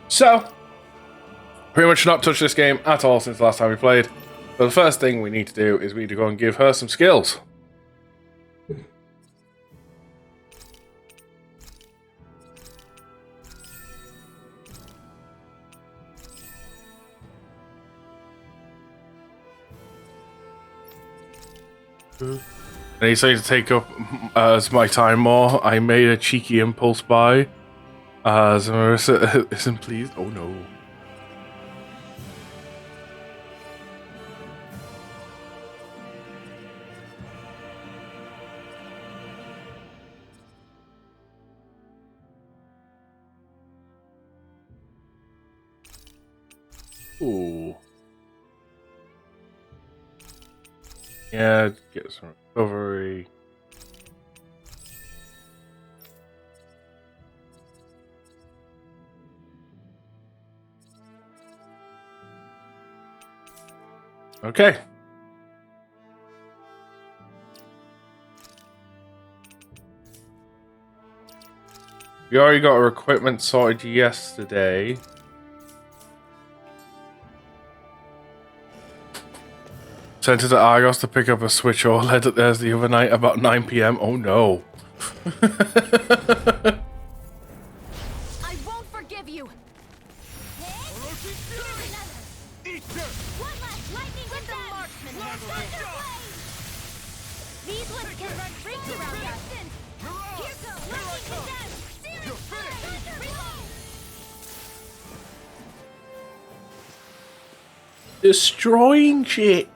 So, pretty much not touched this game at all since the last time we played. So the first thing we need to do is we need to go and give her some skills. I decided to take up my time more. I made a cheeky impulse buy. As Marissa isn't pleased. Oh no. Ooh. Yeah, get some recovery. Okay. We already got our equipment sorted yesterday. Sent it to Argos to pick up a Switch OLED at theirs the other night about 9 PM. Oh no. I won't forgive you. One last lightning with the marksman handle it. These ones can run rings around us. Here goes lightning with them. Searing fire. Destroying shit.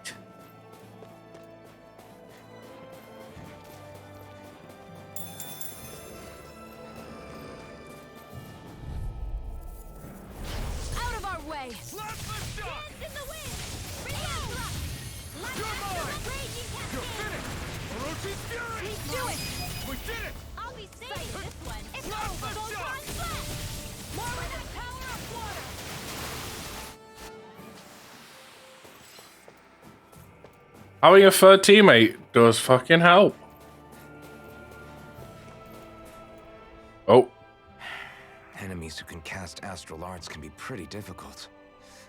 Having a third teammate does fucking help. Oh. Enemies who can cast astral arts can be pretty difficult.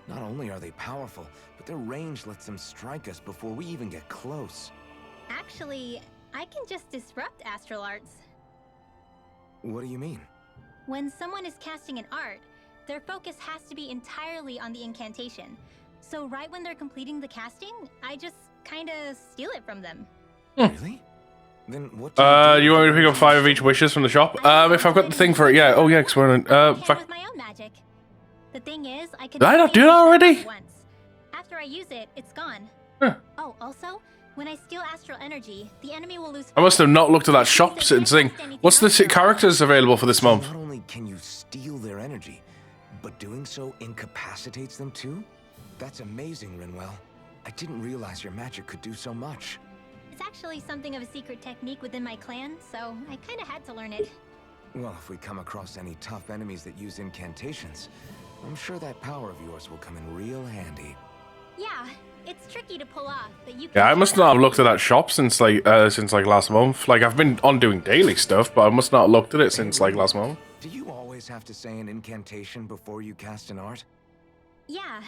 Not only are they powerful, but their range lets them strike us before we even get close. Actually, I can just disrupt astral arts. What do you mean? When someone is casting an art, their focus has to be entirely on the incantation. So right when they're completing the casting, I just kinda steal it from them. Really? Then what you want me to pick up 5 of each wishes from the shop? If I've got the thing for it, yeah. Oh yeah, because we're on, with my own magic. The thing is, I can Did I not do that already? Once. After I use it, it's gone. Huh. Oh, also, when I steal astral energy, the enemy will lose. I must have not looked at that shop and thing. What's the characters available for this month? Not only can you steal their energy, but doing so incapacitates them too? That's amazing, Rinwell. I didn't realize your magic could do so much. It's actually something of a secret technique within my clan, so I kinda had to learn it. Well, if we come across any tough enemies that use incantations, I'm sure that power of yours will come in real handy. Yeah, it's tricky to pull off, but you can. Yeah, I must not have looked at that shop since like last month. Like I've been on doing daily stuff, but I must not have looked at it since like last month. Do you always have to say an incantation before you cast an art? Yeah.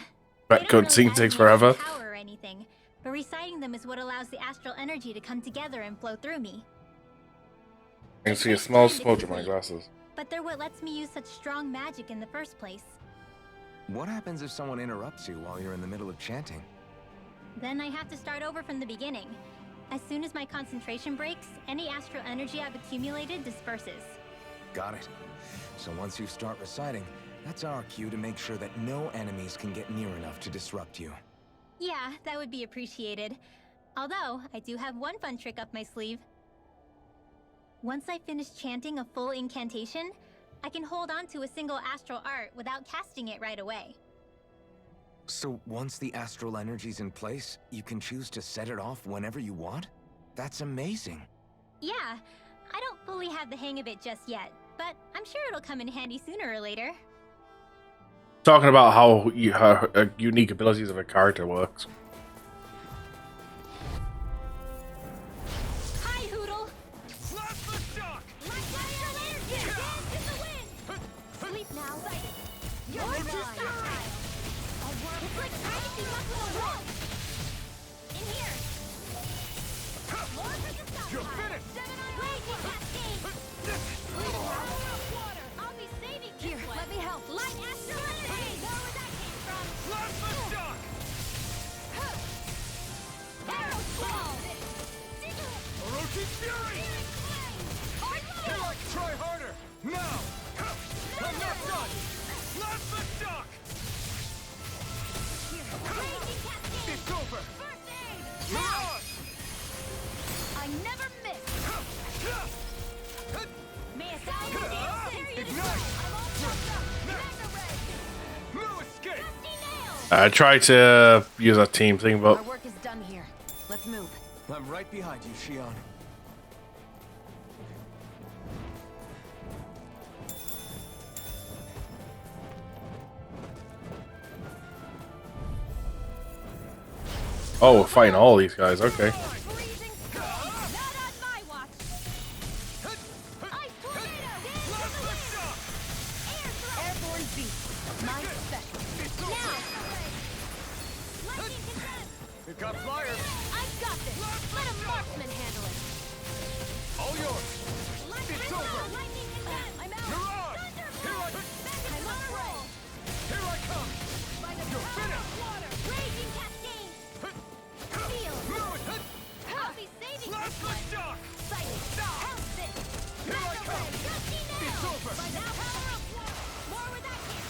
That cutscene takes forever. Power or anything, but reciting them is what allows the astral energy to come together and flow through me. I can see a small smudge in my glasses. But they're what lets me use such strong magic in the first place. What happens if someone interrupts you while you're in the middle of chanting? Then I have to start over from the beginning. As soon as my concentration breaks, any astral energy I've accumulated disperses. Got it. So once you start reciting, that's our cue to make sure that no enemies can get near enough to disrupt you. Yeah, that would be appreciated. Although, I do have one fun trick up my sleeve. Once I finish chanting a full incantation, I can hold on to a single astral art without casting it right away. So once the astral energy's in place, you can choose to set it off whenever you want? That's amazing. Yeah, I don't fully have the hang of it just yet, but I'm sure it'll come in handy sooner or later. Talking about how unique abilities of a character works. Hi, Hoodle! Blast the shock! Sleep now! You're mine. It's like practicing up with a wall. In here. More for the south. You're finished. Blazing cascade. Water. I'll be saving here. Let me help. Light astral energy. Where was that came from? Plasma shock! Arrow claw. Orochi Fury! Here, like, try harder! Now! I'm not done! Plasma shock! Blazing cascade. It's over! First aid. Mirage! I never miss. May a thousand nails tear you to Ignite! shreds. I'm all fucked up. Mega ray. No escape! Dusty nails. I tried to use that team thing, Our but work is done here. Let's move. I'm right behind you, Shion. oh, we're fighting all these guys. Okay. Freezing storm. Not on my watch. Ice tornado. Dance to the wind. Air throw. Airborne beast. My special. Now. Lightning condensed. We've got flyers! I got this. Let a marksman handle it. All yours! It's over. Lightning condensed. I'm out. Mirage! Here I... I'm on a roll. Here I come! By the You're power finished. of water. Raging cascade. Feel. I'll be saving this Plasma one. shock! Sighted. Help this. Here I Mega come. ray. Dusty nails. It's over. By the power of water. More where that came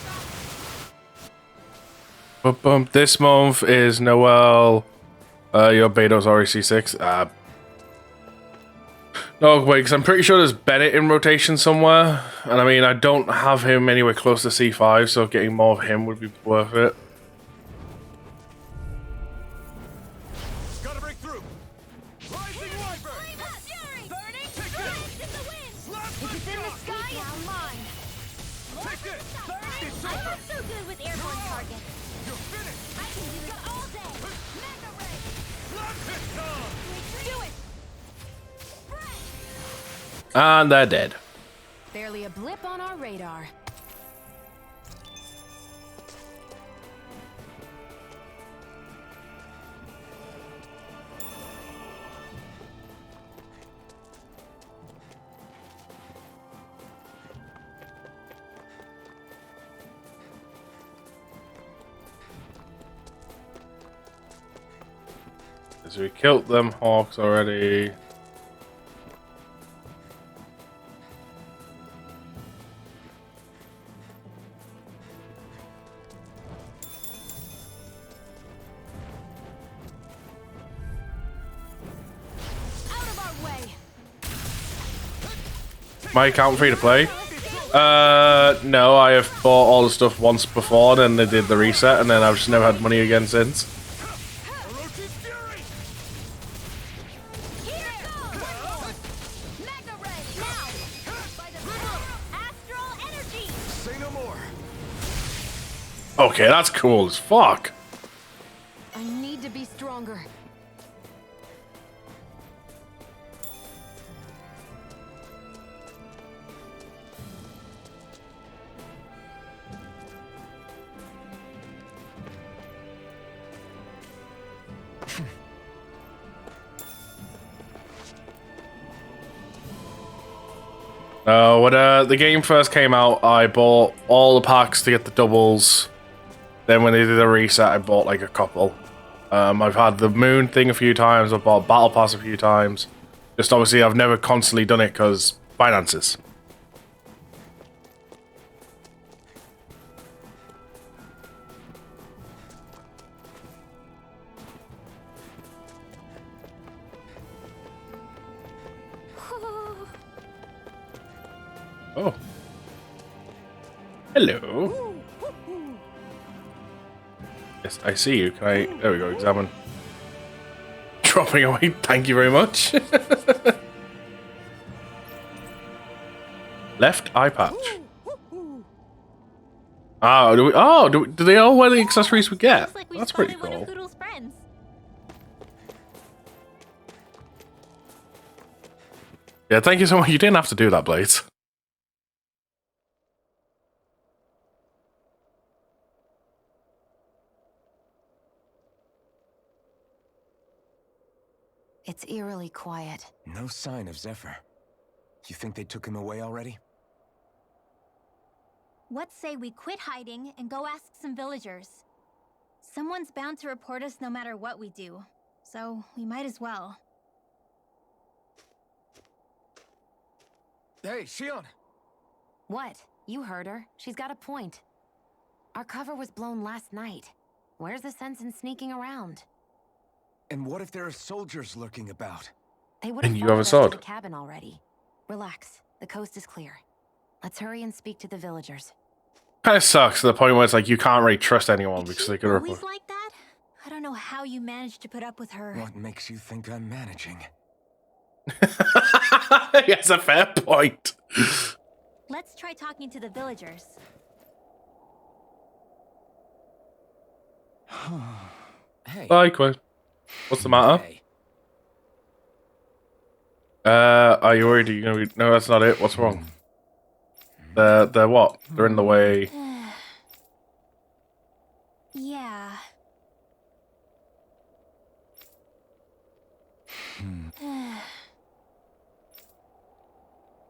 from. But this month is Noel. Your Beto's REC6. No, wait, because I'm pretty sure there's Bennett in rotation somewhere. And I mean, I don't have him anywhere close to C5, so getting more of him would be worth it. Gotta break through! Rising Wyvern! Flame of fury. Burning. Take Blades in the wind. Plasma If it's in the shock! sky, it's mine. More Take this. Burning. It's I'm over. not so good with airborne targets. You're finished! I can do it all day. Mega ray. Plasma shock! Do it. And they're dead. Barely a blip on our radar. So we killed them hawks already. Out of our way. My account free to play? No, I have bought all the stuff once before, then they did the reset, and then I've just never had money again since. Orochi Fury! Here goes. Mega ray. Now. By the power of astral energy. Say no more. Okay, that's cool as fuck. I need to be stronger. When the game first came out, I bought all the packs to get the doubles. Then when they did the reset, I bought like a couple. I've had the moon thing a few times. I've bought battle pass a few times. Just obviously, I've never constantly done it because finances. Oh. Hello. Yes, I see you. Can I... There we go, examine. Dropping away, thank you very much. Left eye patch. Oh, do they all wear the accessories we get? Looks like we That's pretty spotted one cool. of Poodle's friends. Yeah, thank you so much. You didn't have to do that, Blades. It's eerily quiet. No sign of Zephyr. You think they took him away already? What say we quit hiding and go ask some villagers? Someone's bound to report us no matter what we do, so we might as well. Hey, Shion! What? You heard her. She's got a point. Our cover was blown last night. Where's the sense in sneaking around? And what if there are soldiers lurking about? They would And have you have a followed us to sword. the cabin already. Relax. The coast is clear. Let's hurry and speak to the villagers. Kind of sucks to the point where it's like you can't really trust anyone Is because she they could always report. like that? I don't know how you managed to put up with her. What makes you think I'm managing? That's a fair point. Let's try talking to the villagers. Hey. Bye, Quinn. What's the matter? Hey. Are you worried? Are you gonna be... No, that's not it. What's wrong? They're what? They're in the way. Yeah.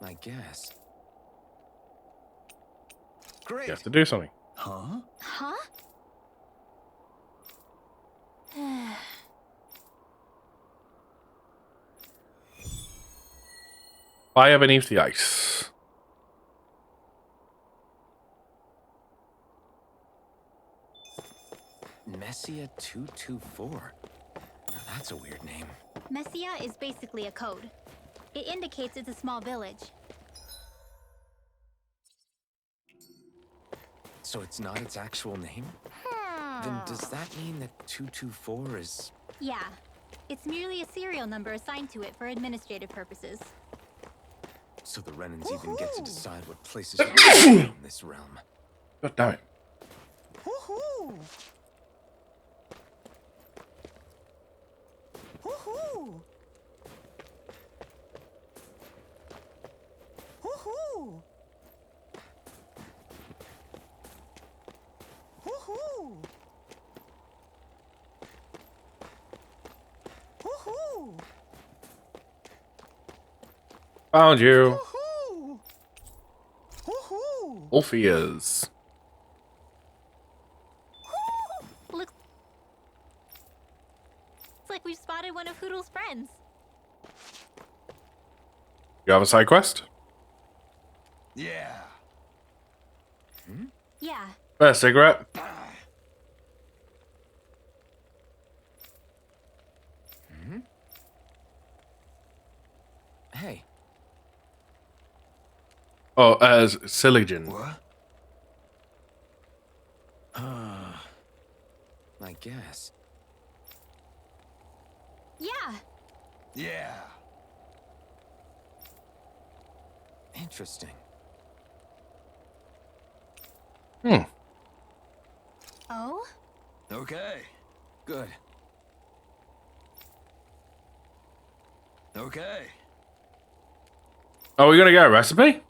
I guess. Great. You have to do something. Huh? Huh? Fire beneath the ice. Messia 224. Now that's a weird name. Messia is basically a code. It indicates it's a small village. So it's not its actual name? Then does that mean that 224 is... Yeah. It's merely a serial number assigned to it for administrative purposes. So the Renans even get to decide what places are in this realm. God damn it. Woohoo! Woohoo! Woohoo! Woohoo! Woohoo! Found you. Woohoo! Woohoo! Orpheus. Looks like we've spotted one of Hoodle's friends. You have a side quest? Yeah. Yeah. First cigarette. Hey. Oh, Siligin. What? I guess. Yeah. Yeah. Interesting. Oh? Okay. Good. Okay. Are we gonna get a recipe?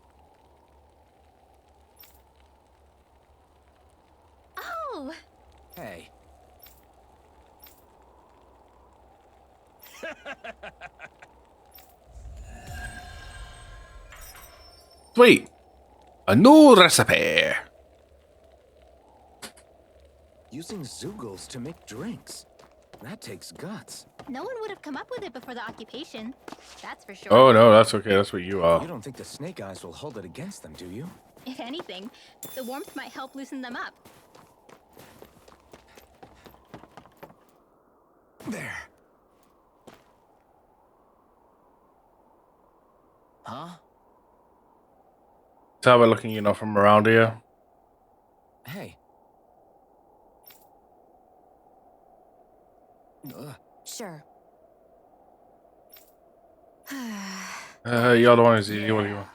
Oh! Hey. Sweet. A new recipe. Using Zoogles to make drinks. That takes guts. No one would have come up with it before the occupation. That's for sure. Oh no, that's okay. That's what you You are. don't think the Snake Eyes will hold it against them, do you? If anything, the warmth might help loosen them up. There. Huh? That's how we're looking, you know, from around here. Hey. Sure. You're the one who's easy. What do you want?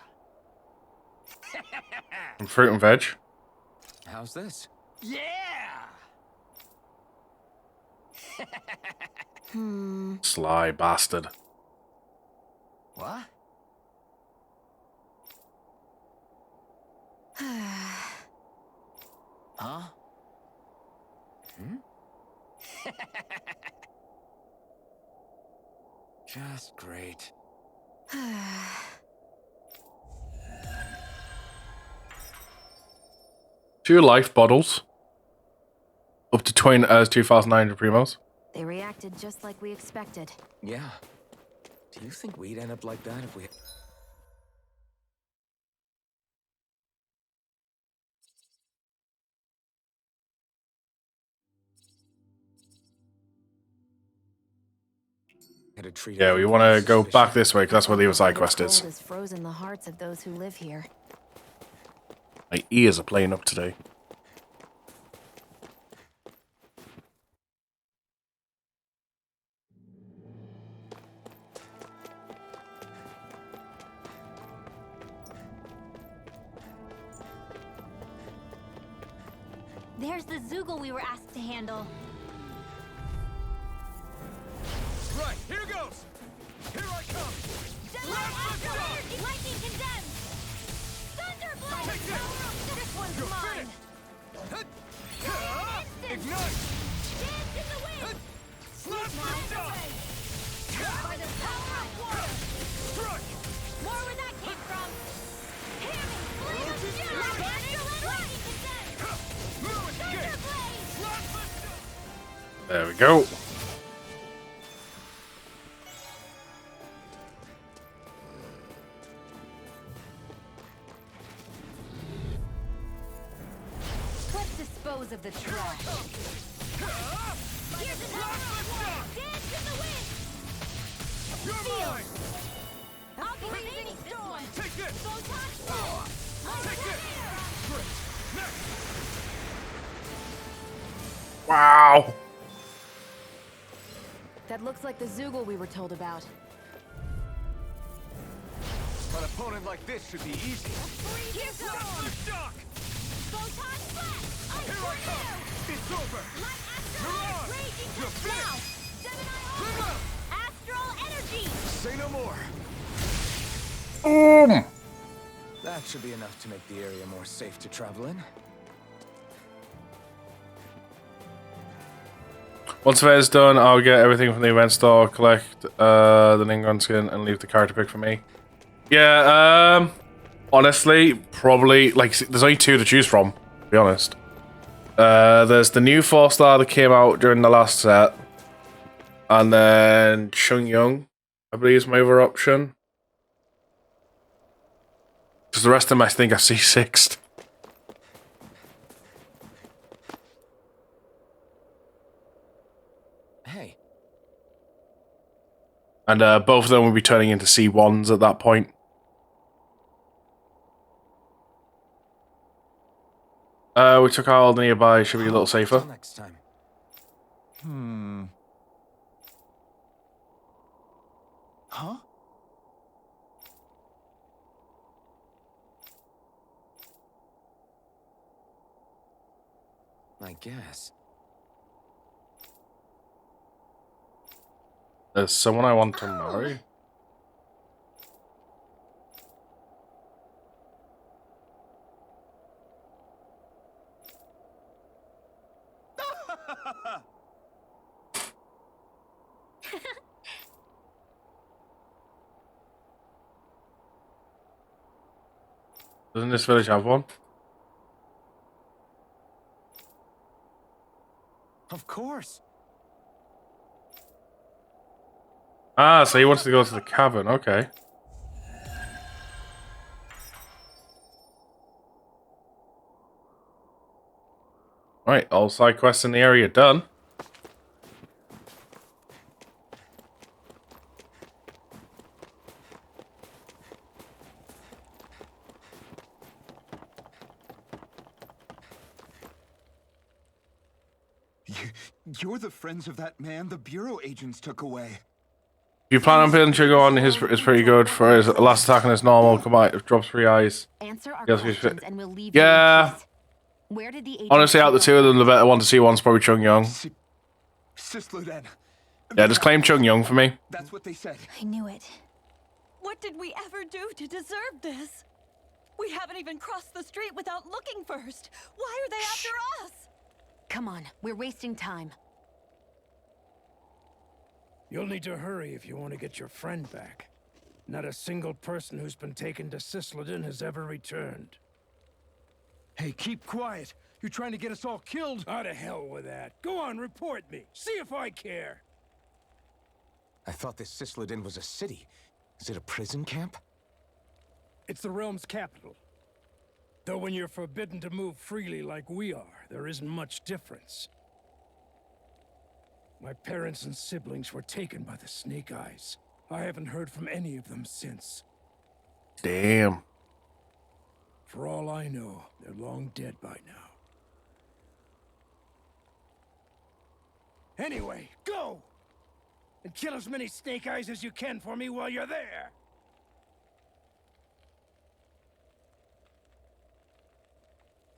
Some fruit and veg. How's this? Yeah. Sly bastard. What? Huh? Just great. 2 life bottles. Up to 2,900 primos. They reacted just like we expected. Yeah. Do you think we'd end up like that if we... Yeah, we want to go back this way because that's where the other side quest is. Cold has frozen the hearts of those who live here. My ears are playing up today. There's the Zoogle we were asked to handle. Right, here goes! Here I come! Lightning condemned! Thunderblast! Take this! This one's You're mine! finished! Ignite! Dance in the wind! Slap this up! By the power of water! Strike! More where that came from! Hammy! Flame of fury! Lightning condemned! Lumus escape! Thunderblade! Slap this up! There we go. Let's dispose of the trash. Here's another one! Dance in the wind! You're mine! I'll be raising storm! Take this! Photon Blast! Take this! Great! Next! Wow. That looks like the Zoogle we were told about. An opponent like this should be easy. Here's the Shock! Photon Blast! Here I come! It's over! Light You're Astral on! Raging You're Touch now! finished! Gemini Bring Aura! up! Astral Energy! Say no more! Boom. That should be enough to make the area more safe to travel in. Once the fair's done, I'll get everything from the event store, collect the Ningon skin, and leave the character pick for me. Yeah, honestly, probably, like, there's only 2 to choose from, to be honest. There's the new 4-star that came out during the last set, and then Chung Young, I believe, is my other option. Because the rest of them, I think, are C6'd. Hey, And both of them will be turning into C1s at that point. We took out all the nearby, should be a little safer. till next time. Huh? I guess. There's someone I want to marry. Doesn't this village have one? Of course. Ah, so he wants to go to the cavern, okay. Right, all side quests in the area done. You're the friends of that man the Bureau agents took away. You plan on putting Chigo on, his is pretty good for his last attack on his normal, combined, it drops 3 eyes. Answer our Yes, we questions should- and we'll leave Yeah. you in peace. Where did the agent Honestly, out of the 2 of them, the better one to see one's probably Chung Young. Sisluden. Yeah, just claim Chung Young for me. That's what they said. I knew it. What did we ever do to deserve this? We haven't even crossed the street without looking first. Why are they after us? Come on, we're wasting time. You'll need to hurry if you want to get your friend back. Not a single person who's been taken to Sisloden has ever returned. Hey, keep quiet. You're trying to get us all killed. Out of hell with that. Go on, report me. See if I care. I thought this Sisloden was a city. Is it a prison camp? It's the realm's capital. Though when you're forbidden to move freely like we are, there isn't much difference. My parents and siblings were taken by the Snake Eyes. I haven't heard from any of them since. Damn. For all I know, they're long dead by now. Anyway, go! And kill as many Snake Eyes as you can for me while you're there!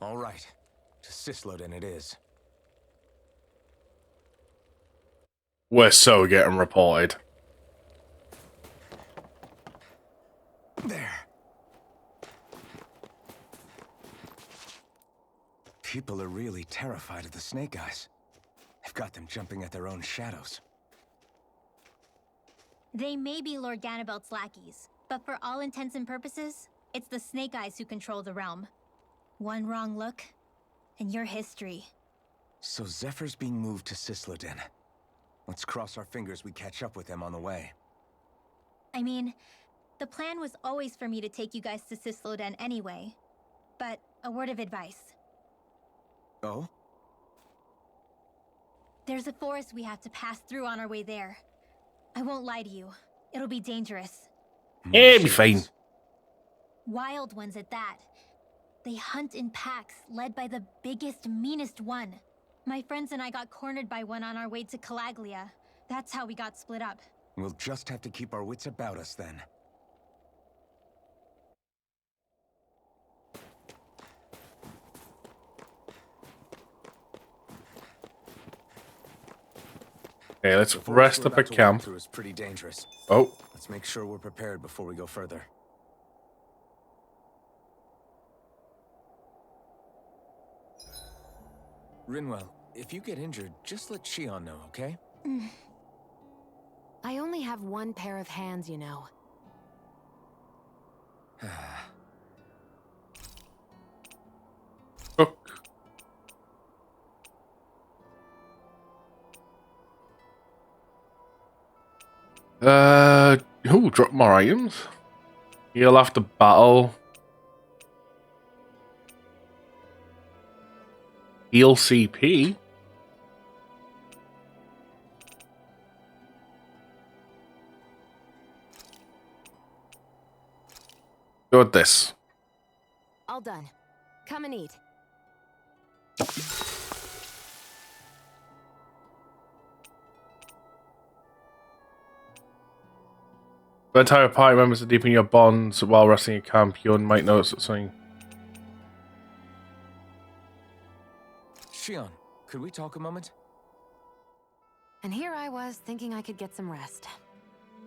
All right. To Sisloden it is. We're so getting reported. There. People are really terrified of the Snake Eyes. They've got them jumping at their own shadows. They may be Lord Ganabelt's lackeys, but for all intents and purposes, it's the Snake Eyes who control the realm. One wrong look, and your history. So Zephyr's being moved to Sisloden. Let's cross our fingers we catch up with them on the way. I mean, the plan was always for me to take you guys to Sisloden anyway. But a word of advice. Oh? There's a forest we have to pass through on our way there. I won't lie to you. It'll be dangerous. It'll be fine. Wild ones at that. They hunt in packs, led by the biggest, meanest one. My friends and I got cornered by one on our way to Calaglia. That's how we got split up. We'll just have to keep our wits about us then. Okay, let's rest up at camp. It's pretty dangerous. Oh. Let's make sure we're prepared before we go further. Rinwell, if you get injured, just let Shion know, okay? I only have one pair of hands, you know. Cook. Drop more items. He'll have to battle. Heal CP. Go with this. All done. Come and eat. The entire party members to deepen your bonds while resting at camp. You might notice something. Shion, could we talk a moment? And here I was thinking I could get some rest.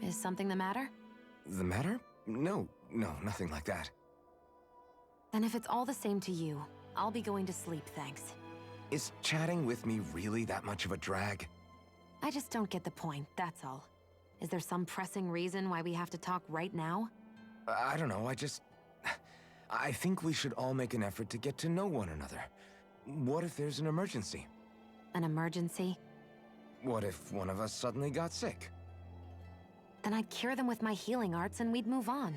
Is something the matter? The matter? No, nothing like that. Then if it's all the same to you, I'll be going to sleep, thanks. Is chatting with me really that much of a drag? I just don't get the point, that's all. Is there some pressing reason why we have to talk right now? I don't know, I think we should all make an effort to get to know one another. What if there's an emergency? An emergency? What if one of us suddenly got sick? Then I'd cure them with my healing arts and we'd move on.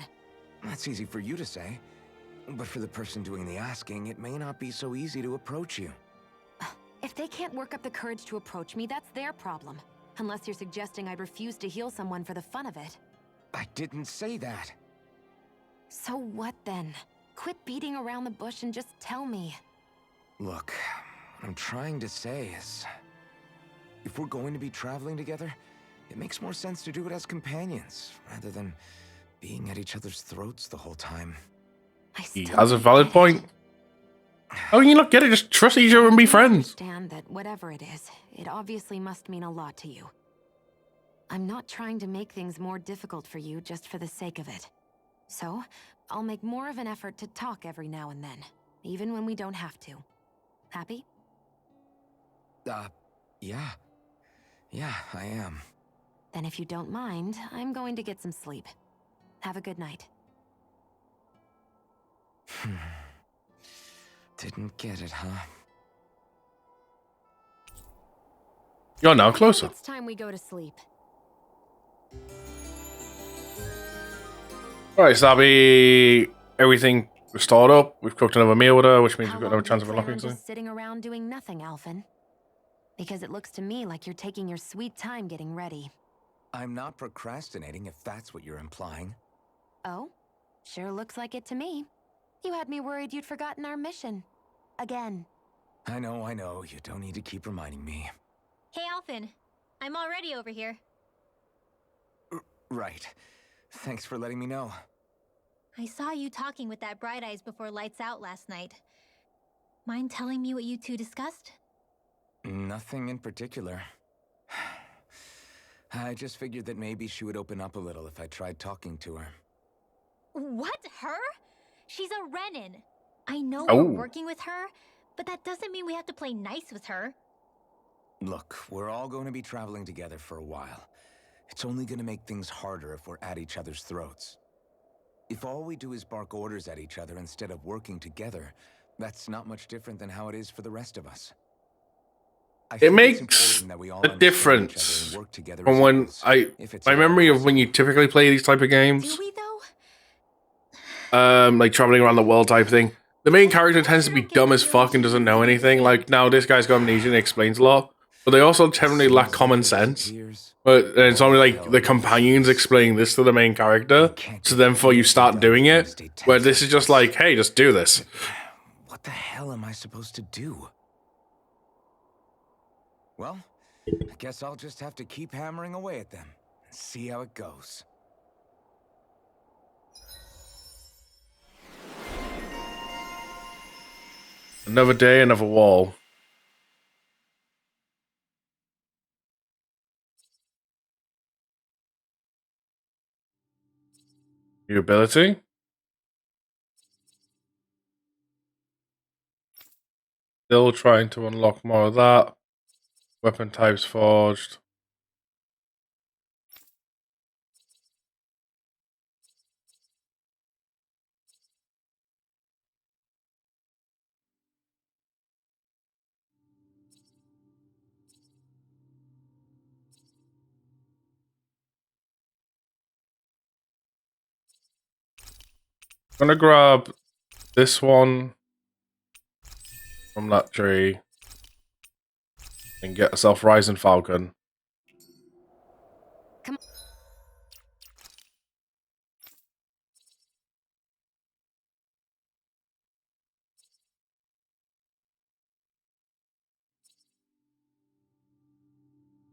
That's easy for you to say. But for the person doing the asking, it may not be so easy to approach you. If they can't work up the courage to approach me, that's their problem. Unless you're suggesting I'd refuse to heal someone for the fun of it. I didn't say that. So what then? Quit beating around the bush and just tell me. Look, what I'm trying to say is... if we're going to be traveling together, it makes more sense to do it as companions, rather than being at each other's throats the whole time. He has a valid point. How can you not get it? Just trust each other and be friends. I understand that whatever it is, it obviously must mean a lot to you. I'm not trying to make things more difficult for you just for the sake of it. So, I'll make more of an effort to talk every now and then, even when we don't have to. Happy? Yeah. Yeah, I am. Then if you don't mind, I'm going to get some sleep. Have a good night. Didn't get it, huh? You're now I think closer. it's time we go to sleep. Alright, so that'll be everything restored up. We've cooked another meal with her, which means How we've got long no do chance you of plan unlocking on something. just sitting around doing nothing, Alphen? Because it looks to me like you're taking your sweet time getting ready. I'm not procrastinating, if that's what you're implying. Oh? Sure looks like it to me. You had me worried you'd forgotten our mission. Again. I know. You don't need to keep reminding me. Hey, Alphen. I'm already over here. Right. Thanks for letting me know. I saw you talking with that Bright Eyes before lights out last night. Mind telling me what you two discussed? Nothing in particular. I just figured that maybe she would open up a little if I tried talking to her. What? Her? She's a Renin. I know Oh. we're working with her, but that doesn't mean we have to play nice with her. Look, we're all going to be traveling together for a while. It's only going to make things harder if we're at each other's throats. If all we do is bark orders at each other instead of working together, that's not much different than how it is for the rest of us. I It think it's makes important that we all a understand each other difference and work together from as when equals, if it's my at all memory of when you possible. typically play these type of games, Do we, though? like traveling around the world type thing. The main character tends to be dumb as fuck and doesn't know anything. Like, now this guy's got amnesia and explains a lot, but they also generally lack common sense. But it's only like the companions explaining this to the main character, so then before you start doing it, where this is just like, hey, just do this. What the hell am I supposed to do? Well, I guess I'll just have to keep hammering away at them and see how it goes. Another day, another wall. New ability. Still trying to unlock more of that. Weapon types forged. I'm gonna grab this one from that tree and get yourself Rising Falcon. Come on.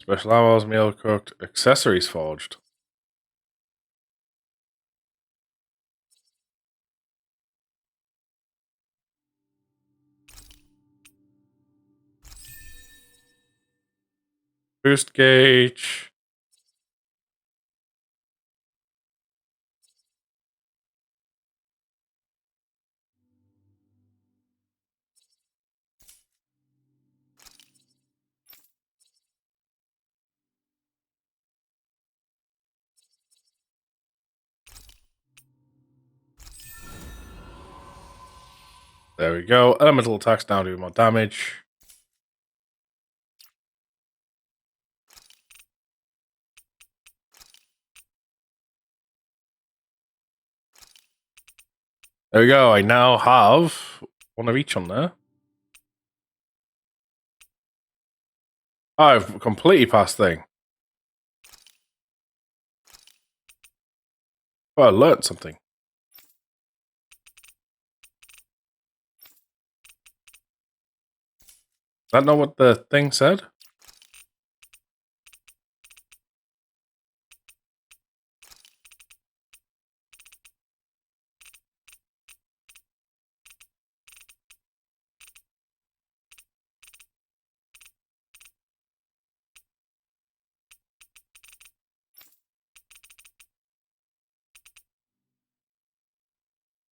Special ammos, meal cooked, accessories forged. Boost gauge. There we go. Elemental attacks now do more damage. There we go. I now have one of each on there. I've completely passed thing. Oh, I learned something. Is that not what the thing said?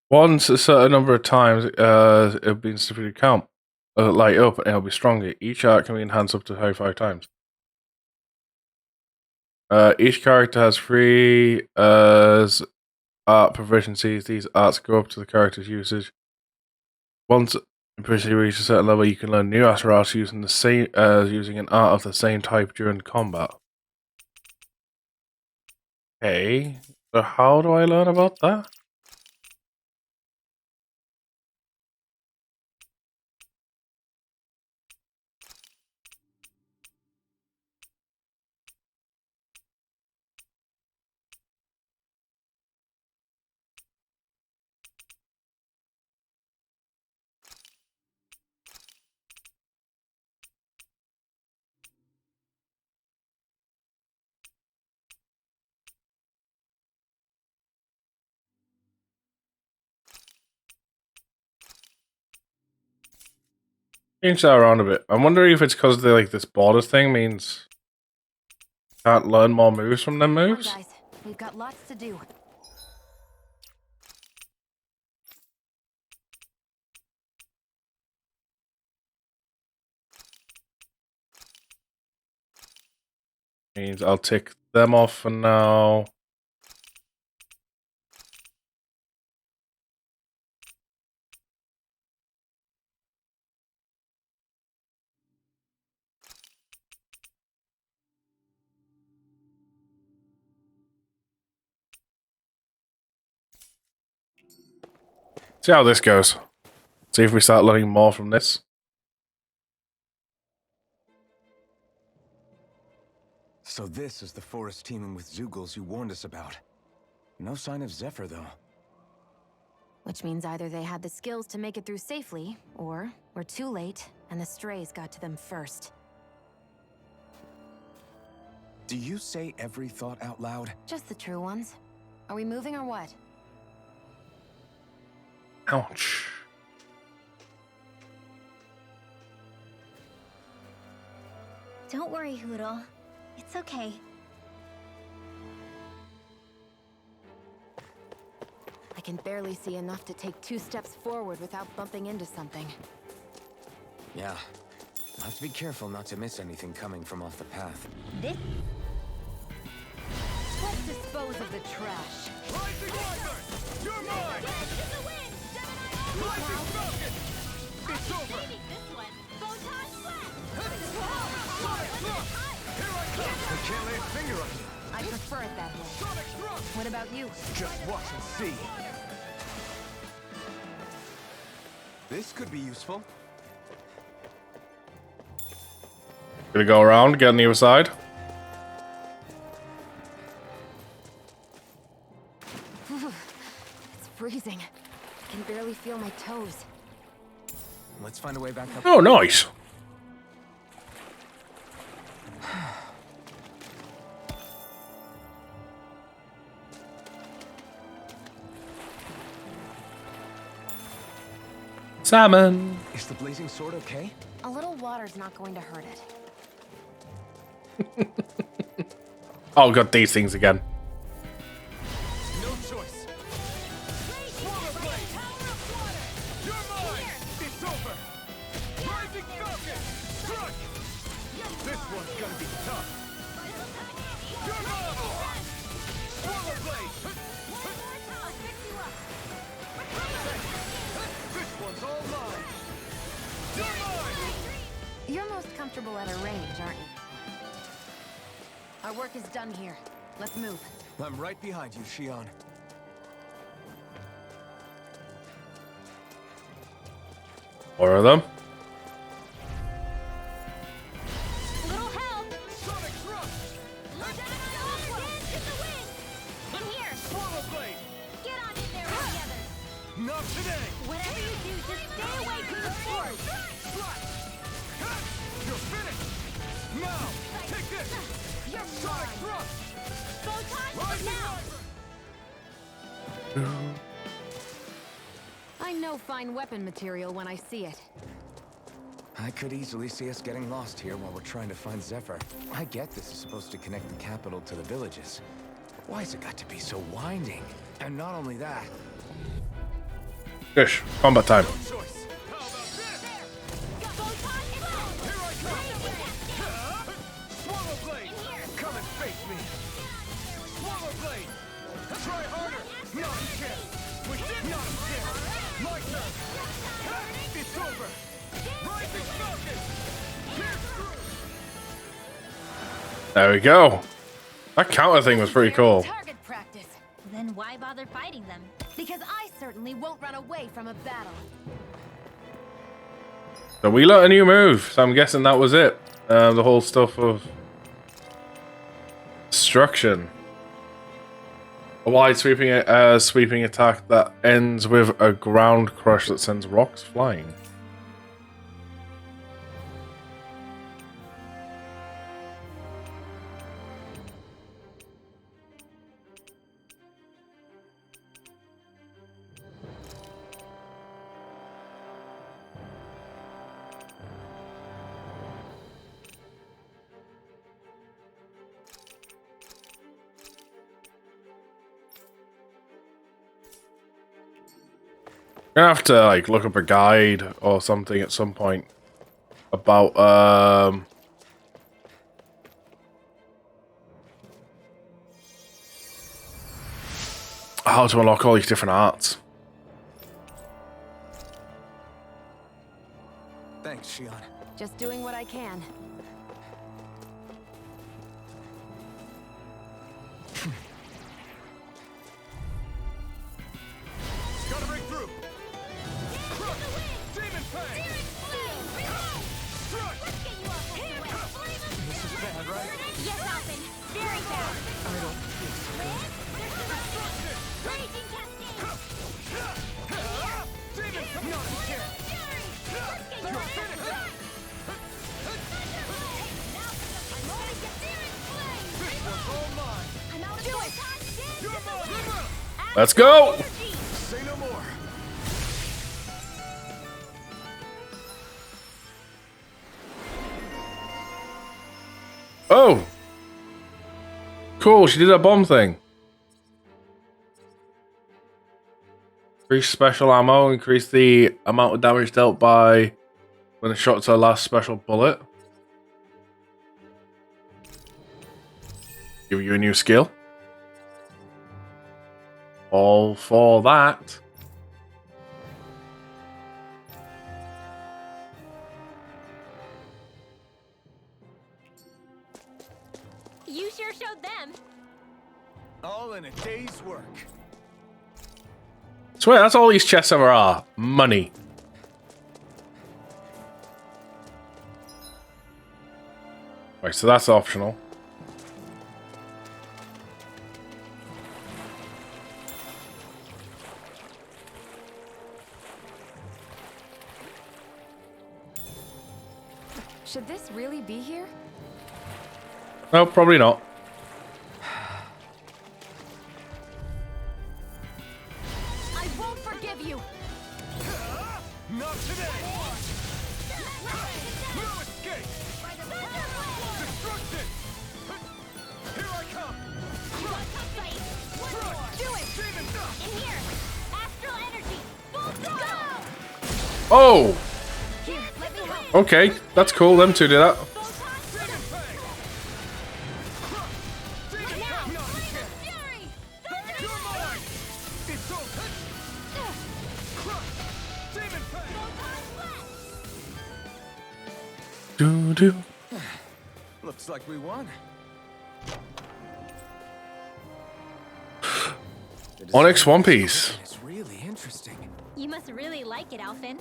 Once a certain number of times, it'll be in specific count. Light up and it'll be stronger. Each art can be enhanced up to 35 times. Each character has 3 art proficiencies. These arts go up to the character's usage. Once proficiency reaches a certain level, you can learn new astral arts using the same using an art of the same type during combat. Okay, so how do I learn about that? Change that around a bit. I'm wondering if it's because they like this border thing means can't learn more moves from them Come on, moves. guys. We've got lots to do. Means I'll tick them off for now. See how this goes. See if we start learning more from this. So this is the forest teeming with Zeugles you warned us about. No sign of Zephyr, though. Which means either they had the skills to make it through safely, or we're too late, and the strays got to them first. Do you say every thought out loud? Just the true ones. Are we moving or what? Ouch. Don't worry, Hoodle. It's okay. I can barely see enough to take 2 steps forward without bumping into something. Yeah. I'll have to be careful not to miss anything coming from off the path. This Let's dispose of the trash. Rising Wonder! You're mine! Rising Falcon! It's over! Here I come! I can't lay a finger on you! I prefer it that way. Sonic Thrust! What about you? Just watch and see. This could be useful. Gonna go around, get on the other side. It's freezing. I can barely feel my toes. Let's find a way back up. Oh, nice. Salmon. Is the blazing sword okay? A little water's not going to hurt it. Oh, got these things again. No choice. Swallow Blade! You're mine! It's over! Rising Falcon! Strike! This one's gonna be tough. You're mine! Swallow Blade! This one's all mine! You're mine! You're most comfortable at a range, aren't you? Our work is done here. Let's move. I'm right behind you, Shion. More of them. little help. Sonic Thrust! In here. Swallow Blade! Get on in there together. Not today! Whatever you do, just stay away from the force. Slash! Cut! You're finished! Now! Take this! You're Sonic mine. Thrust! Photon Rising now. Viper! I know fine weapon material when I see it. I could easily see us getting lost here while we're trying to find Zephyr. I get this is supposed to connect the capital to the villages. But why's it got to be so winding? And not only that, Fish. Combat time. No choice! How about this? Photon Here I come! Swallow Blade! Come and face me! blade. Try harder. Not a chance. We did not a chance. My turn. It's over. Rising Falcon. Pierce through. There we go. That counter thing was pretty cool. Target practice. Then why bother fighting them? Because I certainly won't run away from a battle. So we learned a new move, so I'm guessing that was it. The whole stuff of destruction. A wide sweeping attack that ends with a ground crush that sends rocks flying. I'm gonna have to like look up a guide or something at some point about how to unlock all these different arts. Thanks, Shion. Just doing what I can. Gotta break through. Demon Fang. Strike. This is bad, right? Yes, Alvin. Very bad. I don't think so. Raging cascade. Demon Fang. Not a chance. You're finished. This one's all mine. I'm out of time. You're mine. Let's go! Say no more. Oh! Cool, she did that bomb thing. Increase special ammo, increase the amount of damage dealt by when the shot's her last special bullet. Give you a new skill. All for that. You sure showed them. All in a day's work. Swear, that's all these chests ever are. Money. Right, so that's optional. Should this really be here? No, probably not. I won't forgive you! Not today. No escape. Destruction. Here I come. Do it. In here. Astral energy. Full throttle. Oh! Here, let me help. Okay, that's cool. Them two did that. Demon Fang. Demon Fang. Not a chance. Fury. You're mine. It's over. Demon Fang. Do do. Looks like we won. Onyx One Piece. It's really interesting. You must really like it, Alphen.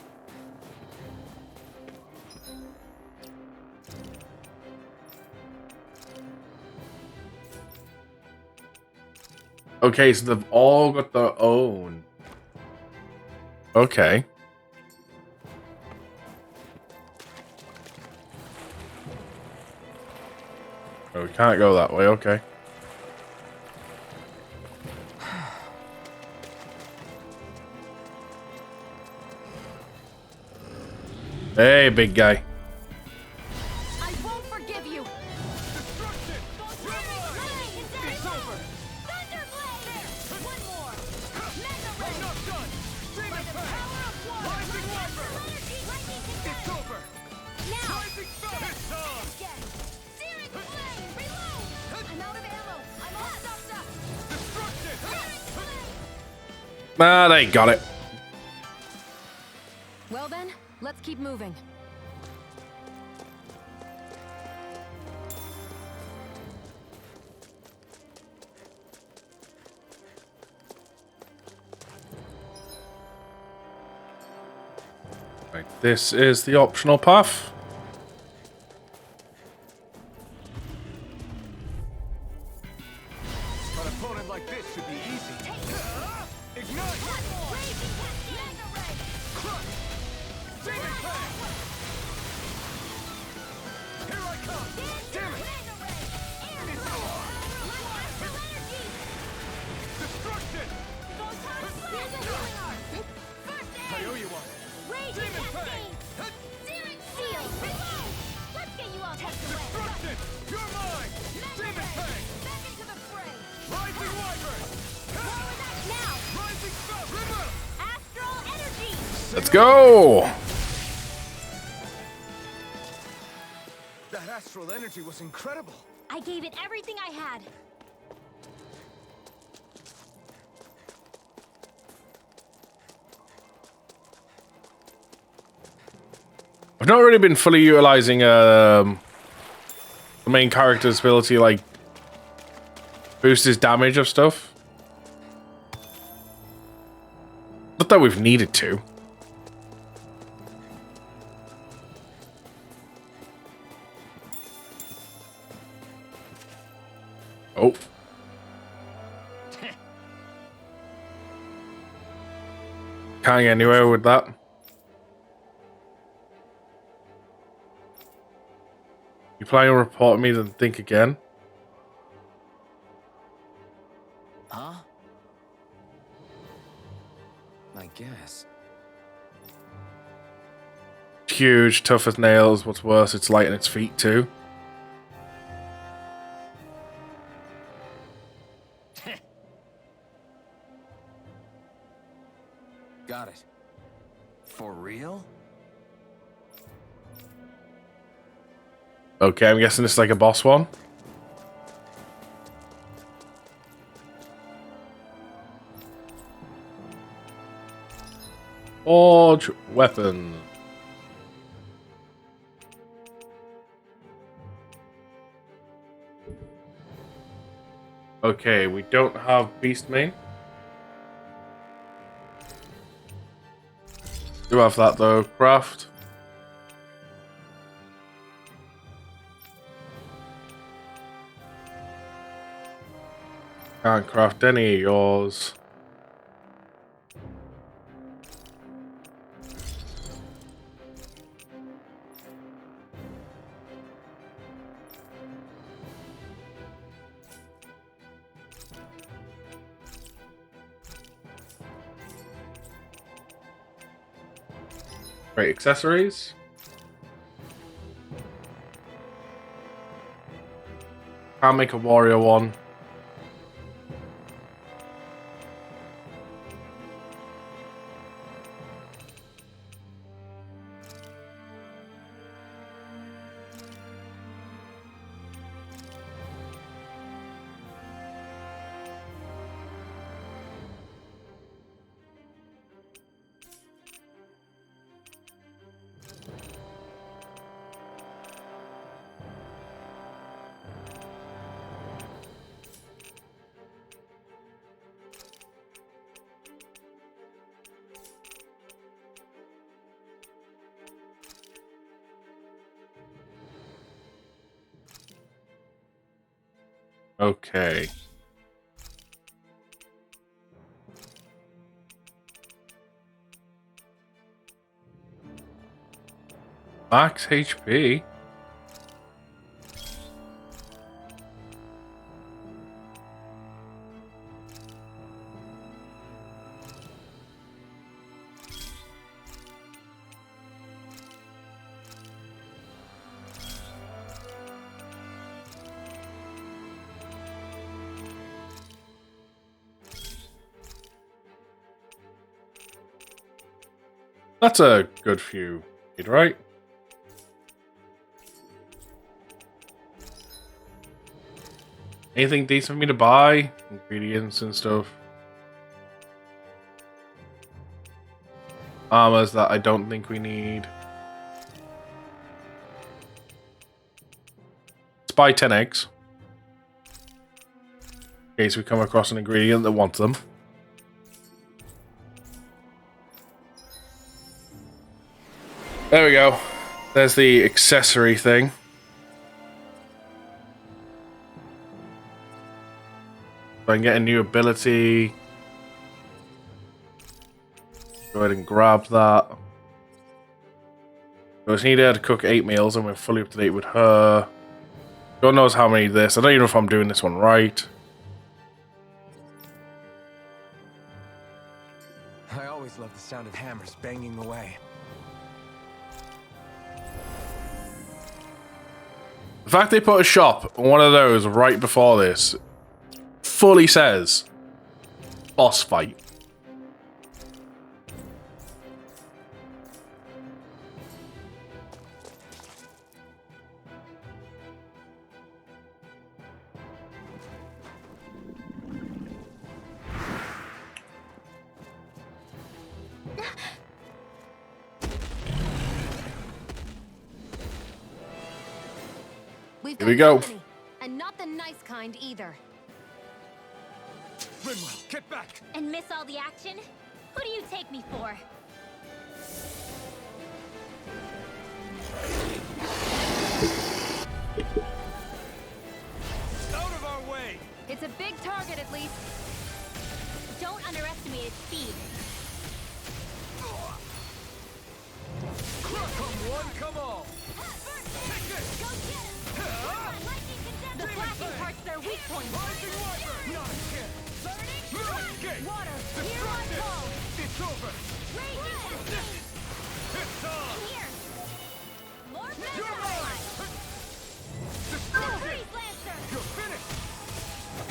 Okay, so they've all got their own. Okay. Oh, we can't go that way, okay. Hey, big guy. I won't forgive you! Destruction. It's over. One more. I'm not done. Demon Fang. Rising Wyvern. It's over. Now. Rising Falcon. It's on. Searing flame. Reload. I'm out of ammo. I'm all stuffed up. Ah, they got it. Well then, let's keep moving. Right, this is the optional path. An opponent like this should be easy. Ignite! Crush! Demon Fang! Here I come! Damn it! It's on! Destruction! I owe you one! Demon Fang! Destruction! You're mine! Demon Fang! Rising Wyvern! Rising Falcon! Let's go. That astral energy was incredible. I gave it everything I had. I've not really been fully utilizing the main character's ability, like boost his damage of stuff. Not that we've needed to. Oh. Can't get anywhere with that. You planning on reporting me, then think again? Huh? I guess. Huge, tough as nails. What's worse, it's light on its feet too. Got it. For real? Okay, I'm guessing this is like a boss one. Forge weapon. Okay, we don't have beast main. Do have that though. Craft. Can't craft any of yours. Great accessories. Can't make a warrior one. Okay. Max HP. That's a good few, right? Anything decent for me to buy? Ingredients and stuff. armors that I don't think we need. Let's buy 10 eggs. In case we come across an ingredient that wants them. There we go. There's the accessory thing. So I can get a new ability. Go ahead and grab that. We just need her to cook 8 meals and we're fully up to date with her. God knows how many of this. I don't even know if I'm doing this one right. I always love the sound of hammers banging away. The fact they put a shop, one of those, right before this, fully says boss fight. We've Here we got go. company, and not the nice kind either. Rinwell, get back! And miss all the action? Who do you take me for? Out of our way! It's a big target, at least. Don't underestimate its speed. Come one, come all! Take this! Go get him! The flashing part's their weak point. Rising Wyvern! Not a chance! Escape! Water, hear my Destructive! call! It's over! Raging cascade! It's on! In here! More You're mine! Destructive! Freeze Lancer! You're finished!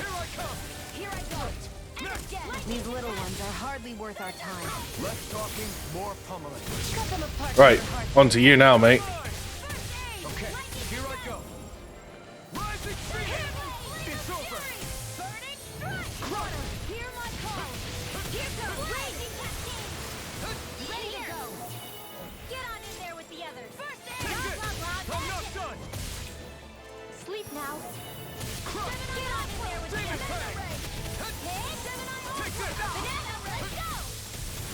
Here I come! Here I go! And Next. again! These little ones are hardly worth our time. Less talking, more pummeling. Cut them apart. Right, on to you now, mate. Okay, here I go. Rising Phoenix! It's over! Burning strike! Water, hear my call! Here goes Raging Cascade! Ready to go! Get on in there with the others! First aid! Take it! I'm not done! Sleep now! Crush! Get on in there with the Demon others! Fang! Take this! Banana, let's go!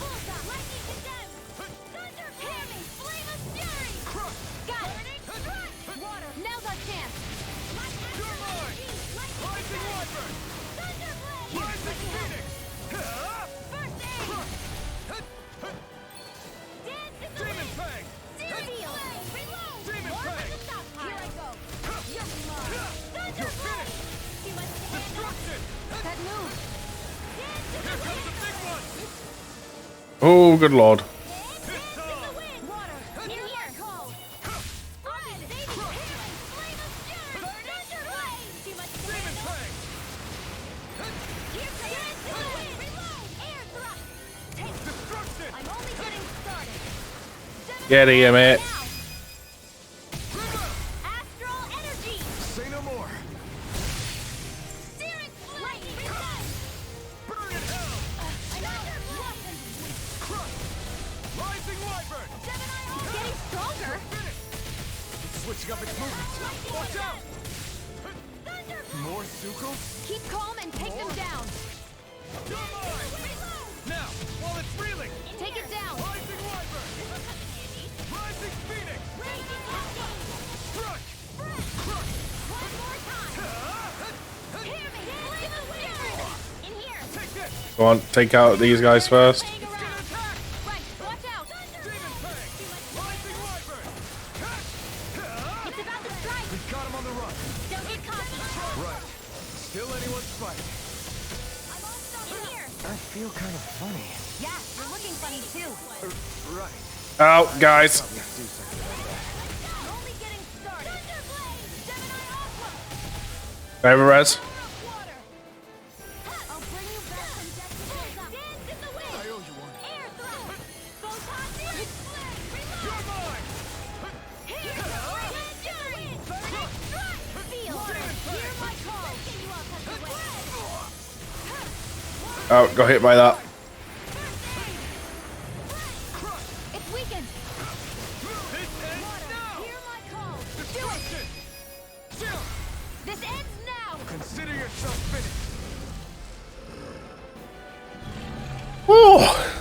Bullseye, lightning condemned! Thunder, hammy, flame of fury! Crush! Got it! Strike! Water, now's our chance! You're mine! Rising Wyvern! Thunder blade! Rising Phoenix! First aid! Dance in the Demon wind! Fang! Steel! Reload! Demon More Fang! from the stockpile! Here I go! You're mine! Thunder You're blade! finished! Too much to handle! Destruction! That move. Dance in Here the comes the wind! big one! Oh, good lord. Dance in the wind! Water! Hear my call! On, baby! Flame of fury! Thunder blade! Too much to Demon handle! Fang! Here comes Dance in the wind! Reload! Air thrust! Take it! Destruction! I'm only getting started! Get here, mate. Now! Astral energy! Say no more. Searing flame! Reload! Burn in hell! Another blossom! Crush! Rising Wyvern! Getting stronger! Finish! Switching up its movements. Watch out! Thunder! More Sukos? Keep calm and take them down. You're mine! Now, while it's reeling! Take it down. Rising Wyvern! Rising Phoenix! Raging cascade! Crush! Crush! One more time! Hear me! Flame of fury! In here! Take this! Go on, take out these guys first. Playing It's around! gonna attack! Right, watch out! Demon Fang! Rising Wyvern! It's about to strike! We've got him on the run. Don't get cocky! Right. Still anyone's fight. I'm almost in here! I feel kind of funny. Yeah, you're looking funny too. Right. Out, guys. Probably have to do something about that. I'm only getting started! Thunder blade! Gemini Aqua! Favor res. Water! I'll bring you back from death to dance in the wind! I owe you one. Air thrust! Photon flame! Reload! You're mine! Here goes fury! Burning strike! Feel! Hear my call! You all have to wait! Oh, got hit by that. Crush! Do it! Jump! This ends now! Consider yourself finished. Oh,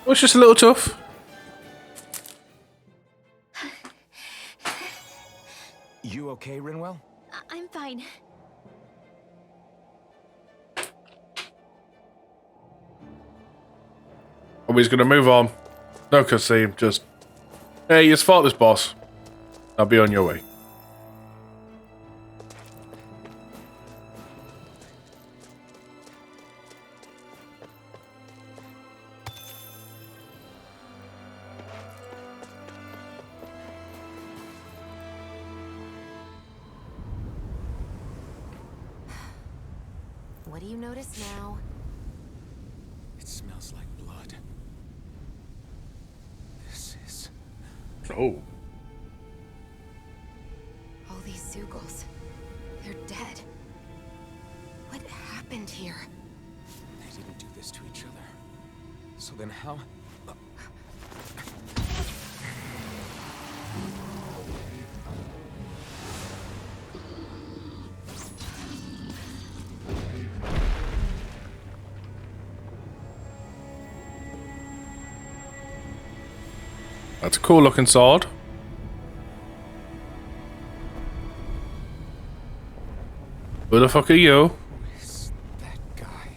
it was just a little tough. You okay, Rinwell? I'm fine. Are we just gonna move on? No cutscene, just hey, you fought this boss. I'll be on your way. What do you notice now? It smells like blood. This is... Oh. All these Zeugles. They're dead. What happened here? They didn't do this to each other. So then how... That's a cool looking sword. Who the fuck are you? Who is that guy?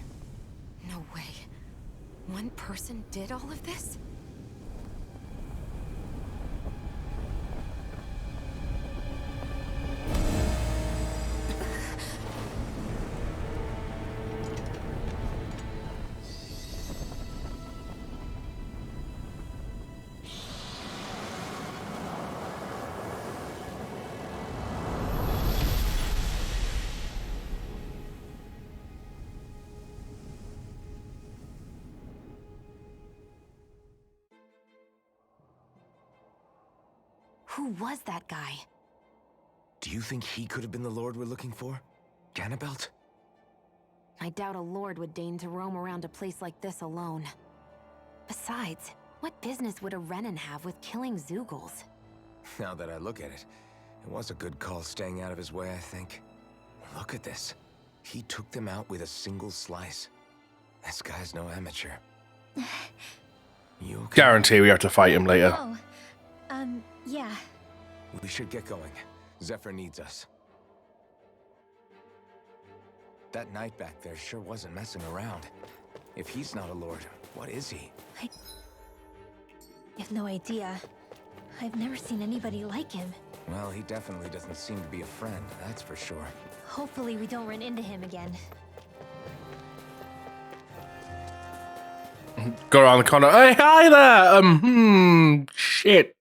No way. One person did all of this? Who was that guy? Do you think he could have been the Lord we're looking for? Ganabelt? I doubt a lord would deign to roam around a place like this alone. Besides, what business would a Renan have with killing Zeugles? Now that I look at it, it was a good call staying out of his way, I think. Look at this. He took them out with a single slice. This guy's no amateur. You okay? Guarantee we have to fight him later. Oh, yeah. We should get going. Zephyr needs us. That knight back there sure wasn't messing around. If he's not a lord, what is he? I have no idea. I've never seen anybody like him. Well, he definitely doesn't seem to be a friend, that's for sure. Hopefully we don't run into him again. Go around the corner. Hey, hi there. Shit.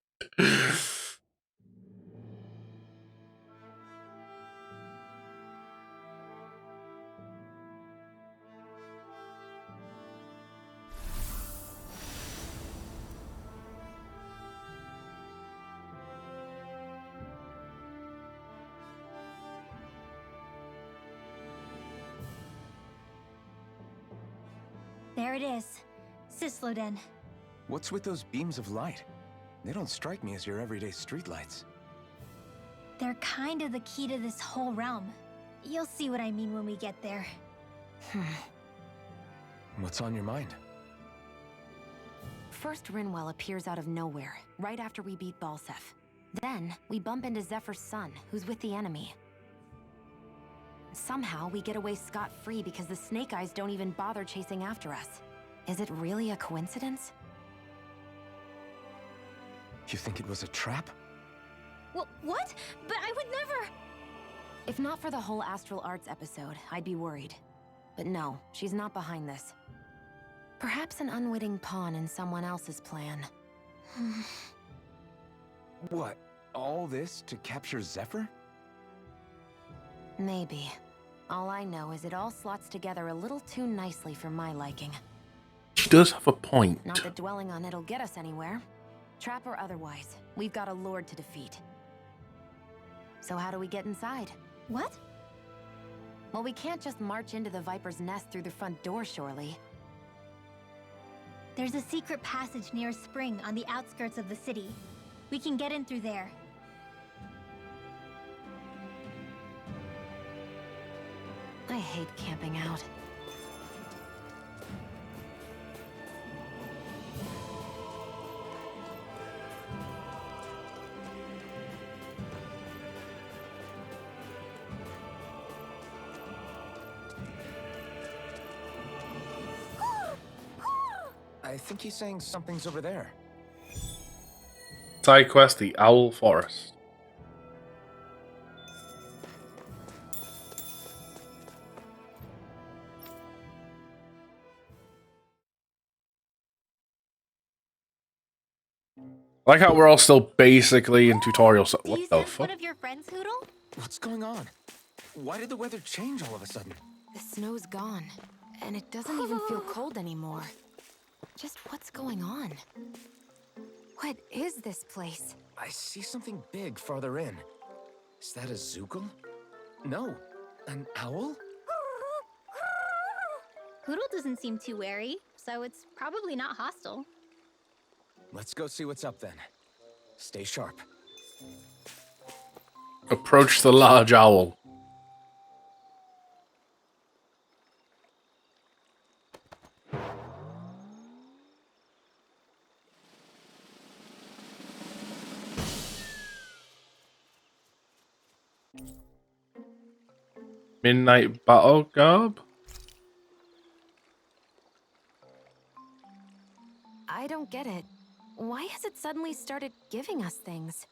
There it is. Sisloden. What's with those beams of light? They don't strike me as your everyday streetlights. They're kind of the key to this whole realm. You'll see what I mean when we get there. What's on your mind? First, Rinwell appears out of nowhere, right after we beat Balsef. Then, we bump into Zephyr's son, who's with the enemy. Somehow, we get away scot-free because the Snake Eyes don't even bother chasing after us. Is it really a coincidence? You think it was a trap? Well, what? But I would never... If not for the whole Astral Arts episode, I'd be worried. But no, she's not behind this. Perhaps an unwitting pawn in someone else's plan. What? All this to capture Zephyr? Maybe. All I know is it all slots together a little too nicely for my liking. She does have a point. Not that dwelling on it'll get us anywhere. Trap or otherwise, we've got a lord to defeat. So how do we get inside? What? Well, we can't just march into the Viper's nest through the front door, surely. There's a secret passage near a spring on the outskirts of the city. We can get in through there. I hate camping out. I think he's saying something's over there. Side quest: the Owl Forest. I like how we're all still basically in tutorial. So Do what you the sense fuck? one of your friends, Hoodle? What's going on? Why did the weather change all of a sudden? The snow's gone, and it doesn't even feel cold anymore. Just what's going on? What is this place? I see something big farther in. Is that a Zoogle? No, an owl? Hoodle doesn't seem too wary, so it's probably not hostile. Let's go see what's up then. Stay sharp. Approach the large owl. Midnight battle garb? I don't get it. Why has it suddenly started giving us things?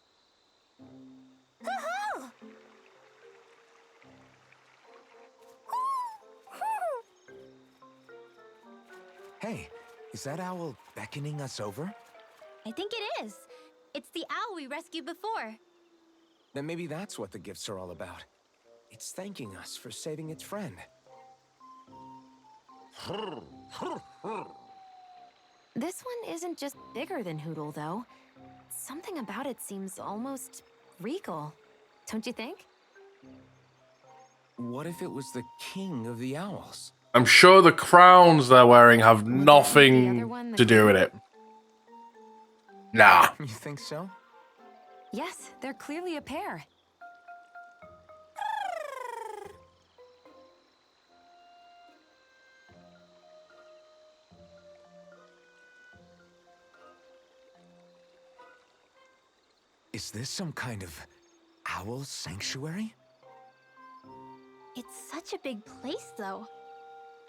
Hey, is that owl beckoning us over? I think it is. It's the owl we rescued before. Then maybe that's what the gifts are all about. It's thanking us for saving its friend. This one isn't just bigger than Hoodle, though. Something about it seems almost regal. Don't you think? What if it was the king of the owls? I'm sure the crowns they're wearing have Would that make the nothing other one the to do with king? it. Nah. You think so? Yes, they're clearly a pair. Is this some kind of owl sanctuary? It's such a big place, though.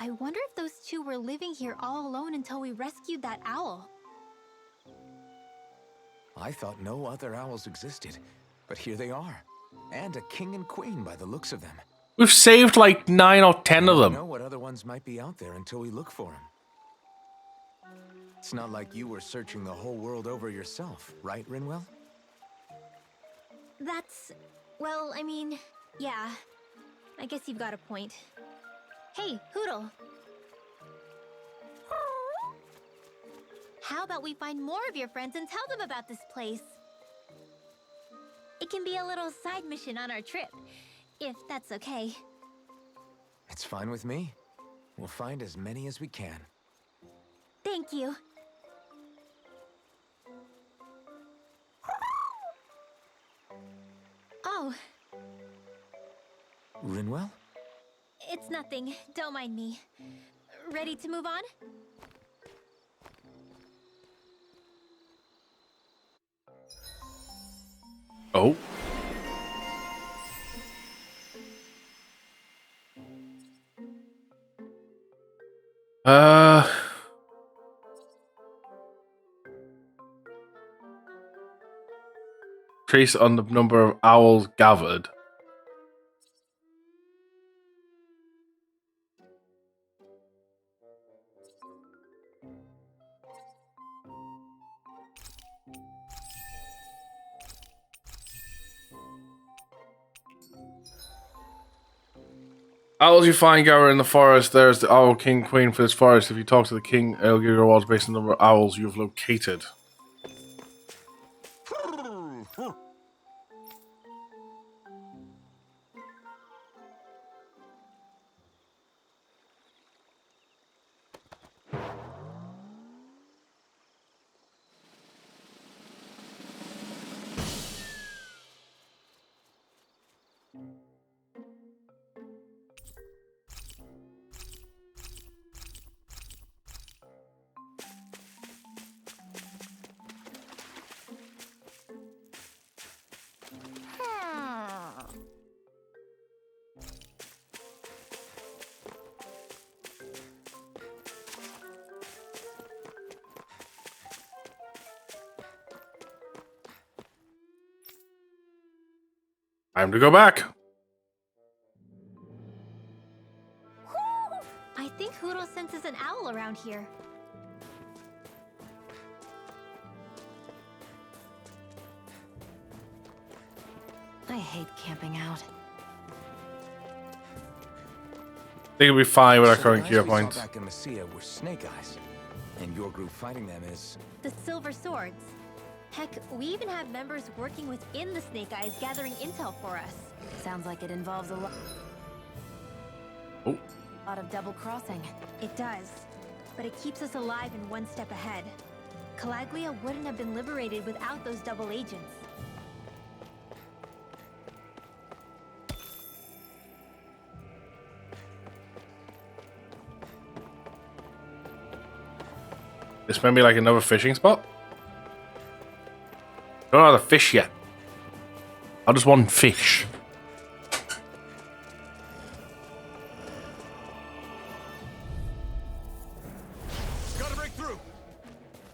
I wonder if those two were living here all alone until we rescued that owl. I thought no other owls existed, but here they are. And a king and queen by the looks of them. We've saved like 9 or 10 of We them. know what other ones might be out there until we look for them. It's not like you were searching the whole world over yourself, right, Rinwell? That's... well, I mean, yeah. I guess you've got a point. Hey, Hoodle. How about we find more of your friends and tell them about this place? It can be a little side mission on our trip, if that's okay. It's fine with me. We'll find as many as we can. Thank you. Oh, Rinwell? it's nothing. Don't mind me. Ready to move on? Oh. Trace on the number of owls gathered. Owls you find gather in the forest. There's the owl king queen for this forest. If you talk to the king, it'll give you rewards based on the number of owls you've located. Time to go back. I think Hootle senses an owl around here. I hate camping out. I think it'll be fine with our So current the cure guys we saw points. back in Messia were snake eyes, and your group fighting them is... The Silver Swords. Heck, we even have members working within the Snake Eyes gathering intel for us. Sounds like it involves a Oh. lot of double crossing. It does, but it keeps us alive and one step ahead. Calaglia wouldn't have been liberated without those double agents. This may be like another fishing spot. Don't know how to fish yet. I just want fish. Gotta break through.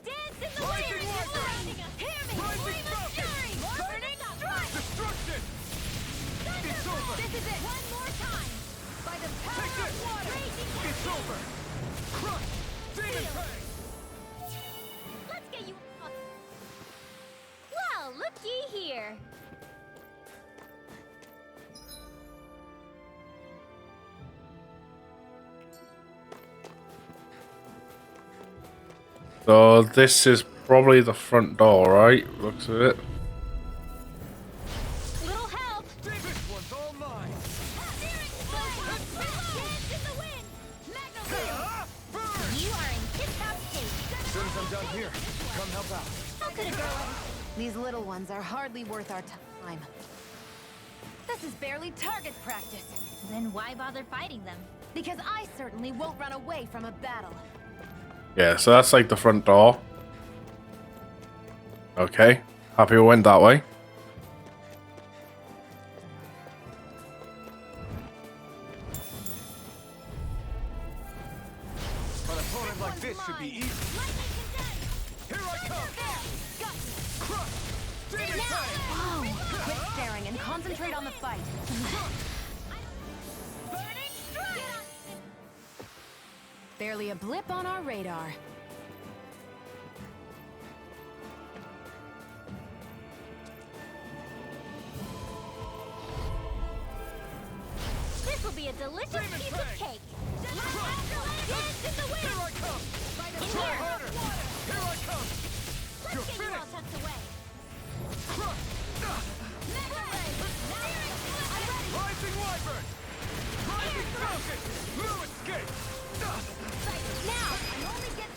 Dance in the Lightning wind! Wyvern! Surrounding us! Hear me! Rising Falcon! Burning strike! Destruction! It's over! This is it! One more time! By the power Take this! of water! Raging It's over! Crush! Demon Fang! Let's get you off. Well, looky here. So this is probably the front door, right? Looks at it. Little help. This one's all mine! Dance in the wind. Ah! Burn! You are in tip-top shape. As soon as I'm done here, come help out. How could a girl These little ones are hardly worth our time. This is barely target practice. Then why bother fighting them? Because I certainly won't run away from a battle. Yeah, so that's like the front door. Okay. Happy we went that way. An opponent like this should be easy. Here I come! Crush! Demon Fang! Oh, quit staring and concentrate on the fight. Barely a blip on our radar. This will be a delicious Demon piece Fang! of cake. Dance in the wind. Here I come! Try harder! Here I come! Let's You're get you all finished! tucked away. Crush! Rising Wyvern! Rising Falcon! Lumus escape! Now, I only get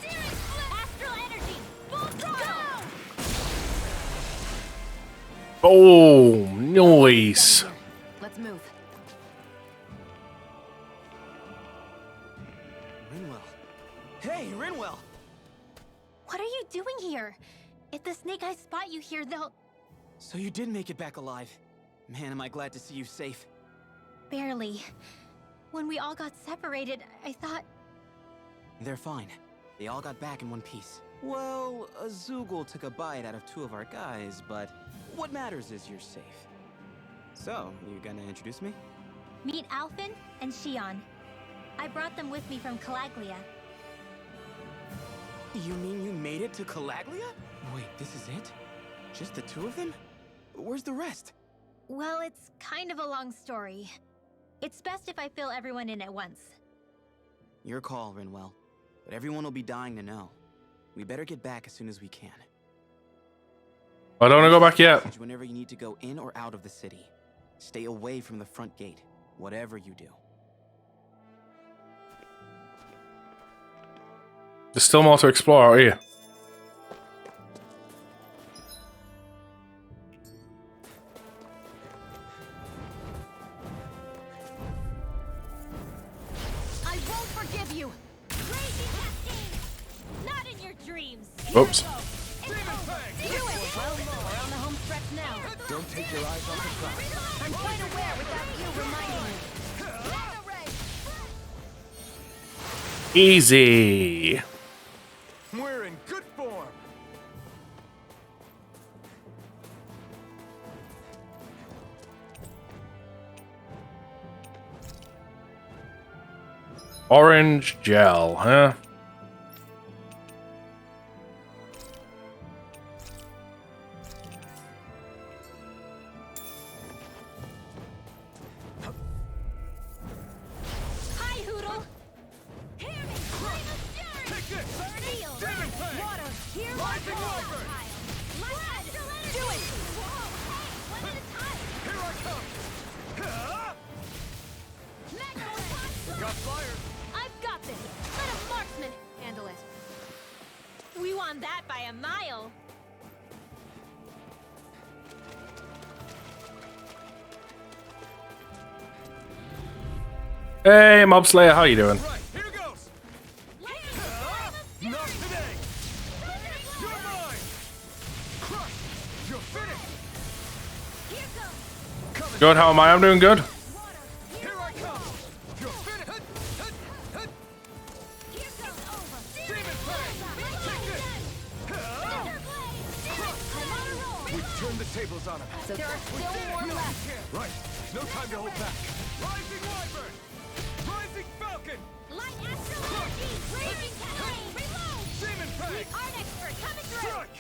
astral energy. Full throttle. Oh, noise. Let's move. Rinwell. Hey, Rinwell! What are you doing here? If the Snake Eyes spot you here, they'll... So you did make it back alive. Man, am I glad to see you safe. Barely. When we all got separated, I thought... They're fine. They all got back in one piece. Well, Azugul took a bite out of 2 of our guys, but what matters is you're safe. So, you gonna introduce me? Meet Alphen and Shion. I brought them with me from Calaglia. You mean you made it to Calaglia? Wait, this is it? Just the 2 of them? Where's the rest? Well, it's kind of a long story. It's best if I fill everyone in at once. Your call, Rinwell. But everyone will be dying to know. We better get back as soon as we can. I don't want to go back yet. Whenever you need to go in or out of the city. Stay away from the front gate, whatever you do. There's still more to explore out here. I won't forgive you! Raging Cascade! Not in your dreams! Oops. Demon Fang! Do it! Well, we're on the home stretch now. Don't take your eyes off the prize. I'm quite aware without you reminding me. Easy. We're in good form! Orange gel, huh? Hi, Hoodle. Hear me. Take this! Steel. Demon Fang! Water. Here Rising Wyvern! Do it. Whoa. Hey, one at a time. Here I come! Ah! Got fire! I've got this. Let a marksman handle it. We won that by a mile. Hey, Mob Slayer, how you doing? Right, here goes! Not today! You're mine! Crush! You're finished! Here goes. Coming! Good, how am I? I'm doing good. Here I come! You're finished! Here goes over. Demon Fang! Take this! Ah! I'm on a roll. We've turned the tables on him. There are still more No, left. you can't! Right, no time to hold back! Rising Wyvern! Rising Falcon! Light Astral Energy. Raging Flame. Reload. Demon Fang! Art expert coming through. Strike!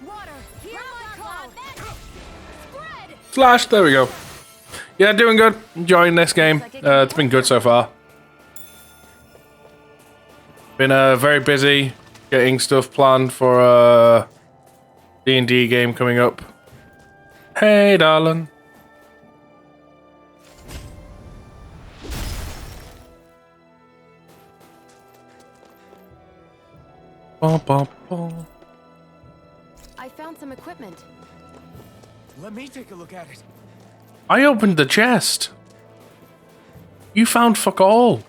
Water. Hear my call. Spread. Slash, there we go. Yeah, doing good. Enjoying this game. It's been good so far. Been very busy getting stuff planned for a D&D game coming up. Hey, darling. Bum, bum, bum. I found some equipment. Let me take a look at it. I opened the chest. You found fuck all.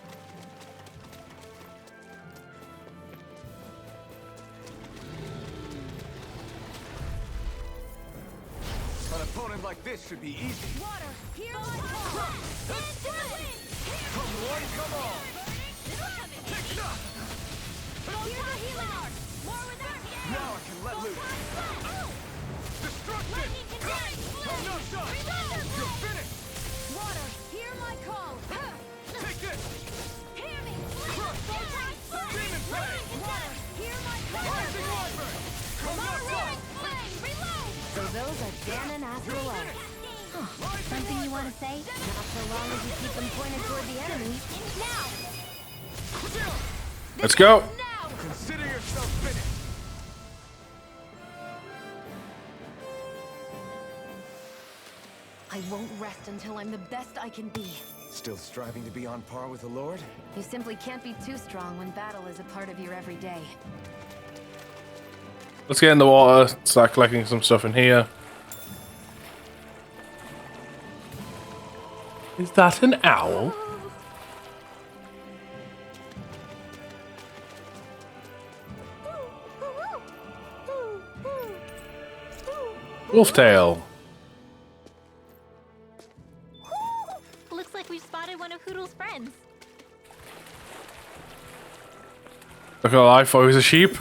An opponent like this should be easy. Water. Hear my call. Come one, come all! Here's a healing art. More without you. Now I can let loose. Destruction! I'm not done! You're finished! Water. Hear my call. Take this! Hear me. Demon Fang! Water. Hear my call. Rising Wyvern! I'm not done! Reload. So those are Dan and Astral Arts. Something you want to say? Not so long as you keep them pointed toward the enemy. Now. Let's go. Now. Consider yourself finished. I won't rest until I'm the best I can be. Still striving to be on par with the Lord? You simply can't be too strong when battle is a part of your everyday. Let's get in the water, start collecting some stuff in here. Is that an owl? Wolftail. Looks like we've spotted one of Hoodle's friends. Look at I thought he was a sheep.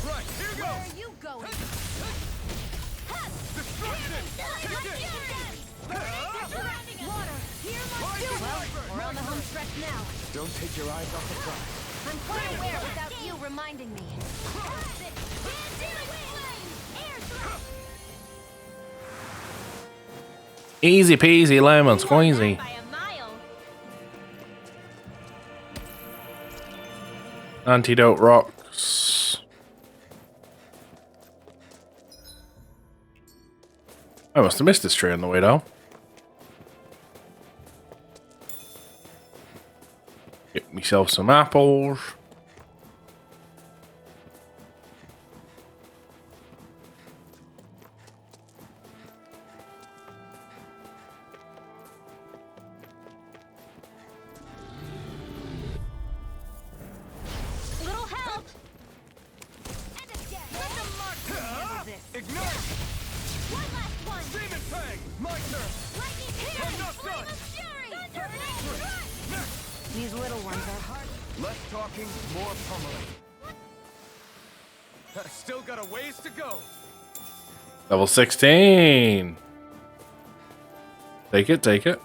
Right, here Where goes! are you going? Destruction! Take this! Water. Hear my Rising call. Wyvern! We're on the home stretch now. Don't take your eyes off the prize. I'm quite aware without you reminding me. Easy peasy lemon squeezy. By a mile. Antidote rocks. I must have missed this tree on the way down. Get myself some apples. Little help. And again. Let the marksman handle this. Ignite! One last one. Demon Fang! My turn! Lightning I'm not done! Fury. These little ones are hard. Less talking, more pummeling. Still got a ways to go. Level 16. Take it, take it.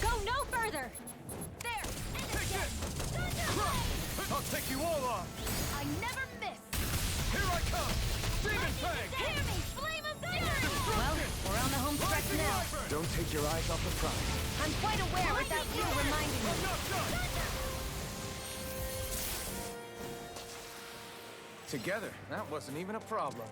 Go no further! There! Take it! I'll take you all on! I never miss! Here I come! Demon Fang! Hear me! Flame of thunder! Well, we're on the home stretch now. Don't take your eyes off the prize. I'm quite aware without you reminding me. I'm not done! Together, that wasn't even a problem.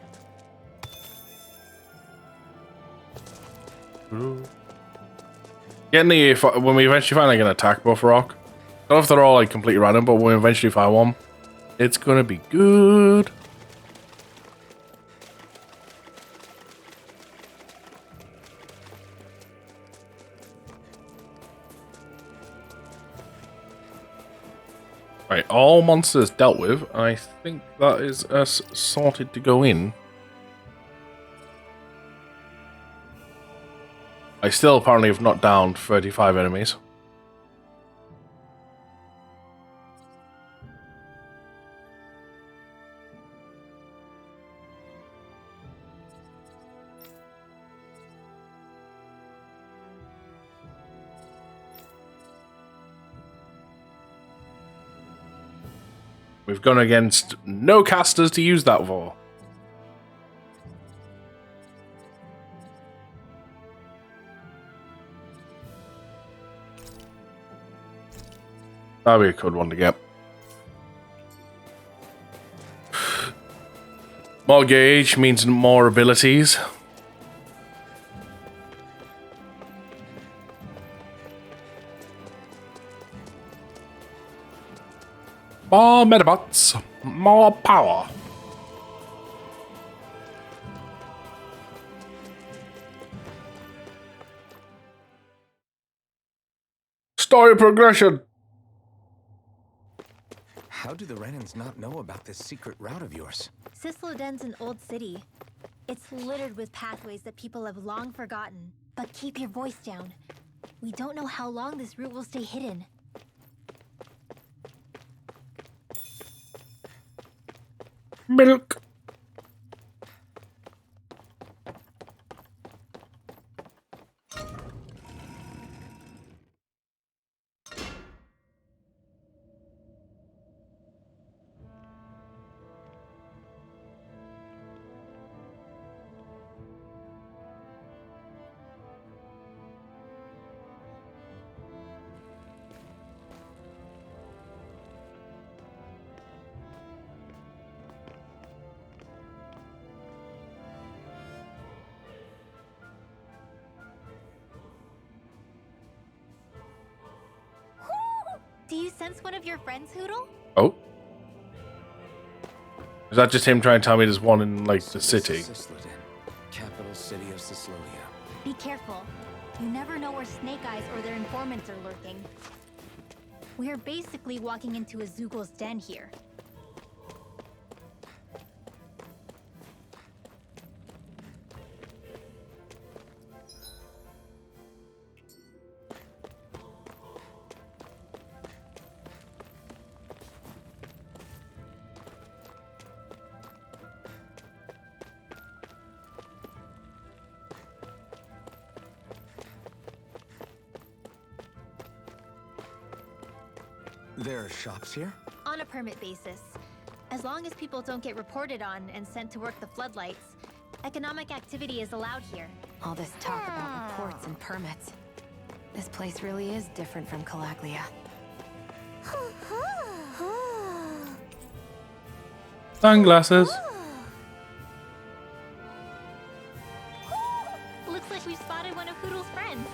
Getting the when we eventually find like an attack buff rock. I don't know if they're all like completely random, but when we eventually find one, it's gonna be good. Right, all monsters dealt with. I think that is us sorted to go in. I still apparently have not downed 35 enemies. We've gone against no casters to use that for. That'd be a good one to get. More gauge means more abilities. More Metabots, more power. Story progression. How do the Renans not know about this secret route of yours? Sisloden's an old city. It's littered with pathways that people have long forgotten. But keep your voice down. We don't know how long this route will stay hidden. Milk. Do you sense one of your friends, Hoodle? Oh. Is that just him trying to tell me there's one in, like, the city? Sisloden, capital city of Sislonia. Be careful. You never know where Snake Eyes or their informants are lurking. We're basically walking into a Zoogl's den here. There are shops here? On a permit basis. As long as people don't get reported on and sent to work the floodlights, economic activity is allowed here. All this talk about reports and permits. This place really is different from Calaglia. Sunglasses. Looks like we've spotted one of Hoodle's friends.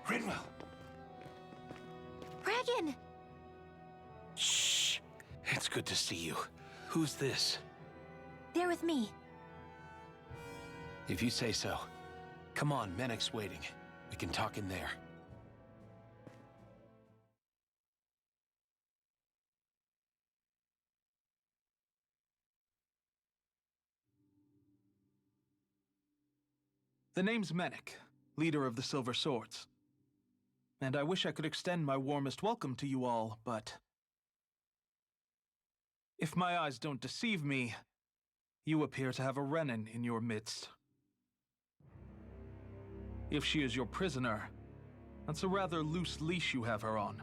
Rinwell! dragon! Shh. It's good to see you. Who's this? They're with me. If you say so. Come on, Menek's waiting. We can talk in there. The name's Menek, leader of the Silver Swords. And I wish I could extend my warmest welcome to you all, but... if my eyes don't deceive me, you appear to have a Renin in your midst. If she is your prisoner, that's a rather loose leash you have her on.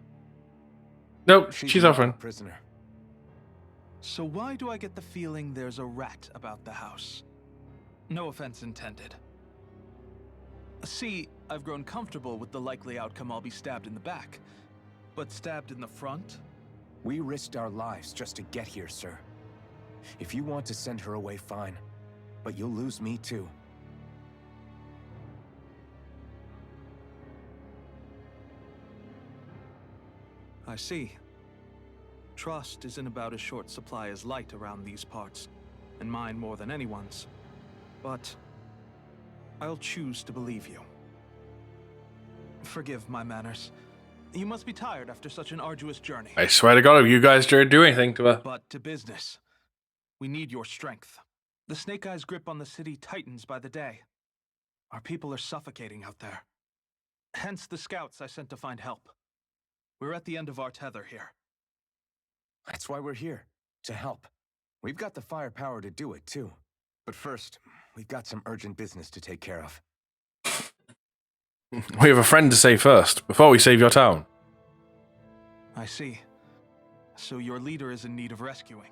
Nope, she's our not a friend. prisoner. So why do I get the feeling there's a rat about the house? No offense intended. See, I've grown comfortable with the likely outcome I'll be stabbed in the back. But stabbed in the front? We risked our lives just to get here, sir. If you want to send her away, fine. But you'll lose me too. I see. Trust isn't about as short supply as light around these parts, and mine more than anyone's. But I'll choose to believe you. Forgive my manners. You must be tired after such an arduous journey. I swear to God, if you guys dare do anything to her. But to business. We need your strength. The Snake Eyes' grip on the city tightens by the day. Our people are suffocating out there. Hence the scouts I sent to find help. We're at the end of our tether here. That's why we're here, to help. We've got the firepower to do it too. But first, we've got some urgent business to take care of. We have a friend to save first, before we save your town. I see. So your leader is in need of rescuing.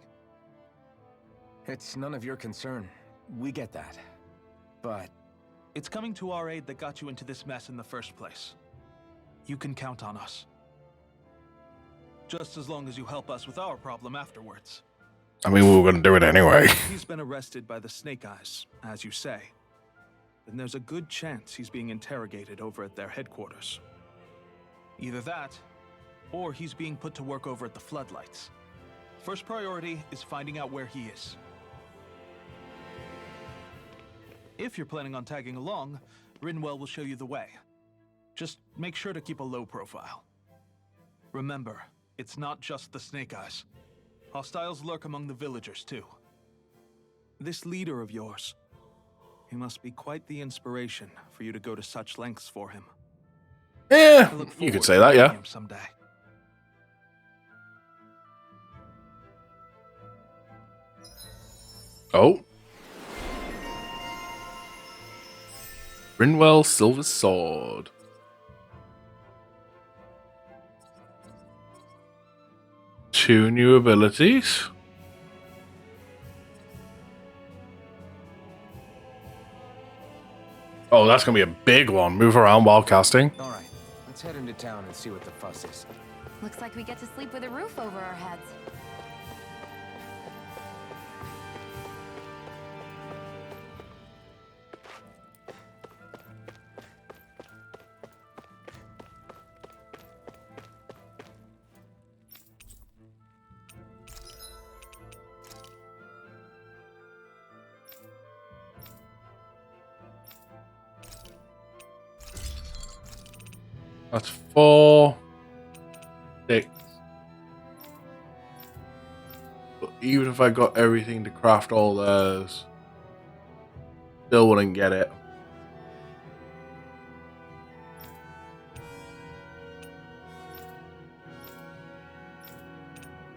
It's none of your concern. We get that. But it's coming to our aid that got you into this mess in the first place. You can count on us. Just as long as you help us with our problem afterwards. I mean, we were going to do it anyway. He's been arrested by the Snake Eyes, as you say. And there's a good chance he's being interrogated over at their headquarters. Either that, or he's being put to work over at the Floodlights. First priority is finding out where he is. If you're planning on tagging along, Rinwell will show you the way. Just make sure to keep a low profile. Remember, it's not just the Snake Eyes. Hostiles lurk among the villagers, too. This leader of yours, he must be quite the inspiration for you to go to such lengths for him. Yeah, I look you could forward say to that, meeting yeah. him someday. Oh. Rinwell Silver Sword. Two new abilities. Oh, that's gonna be a big one. Move around while casting. all right, let's head into town and see what the fuss is. Looks like we get to sleep with a roof over our heads. That's 4, 6. But even if I got everything to craft all those, still wouldn't get it.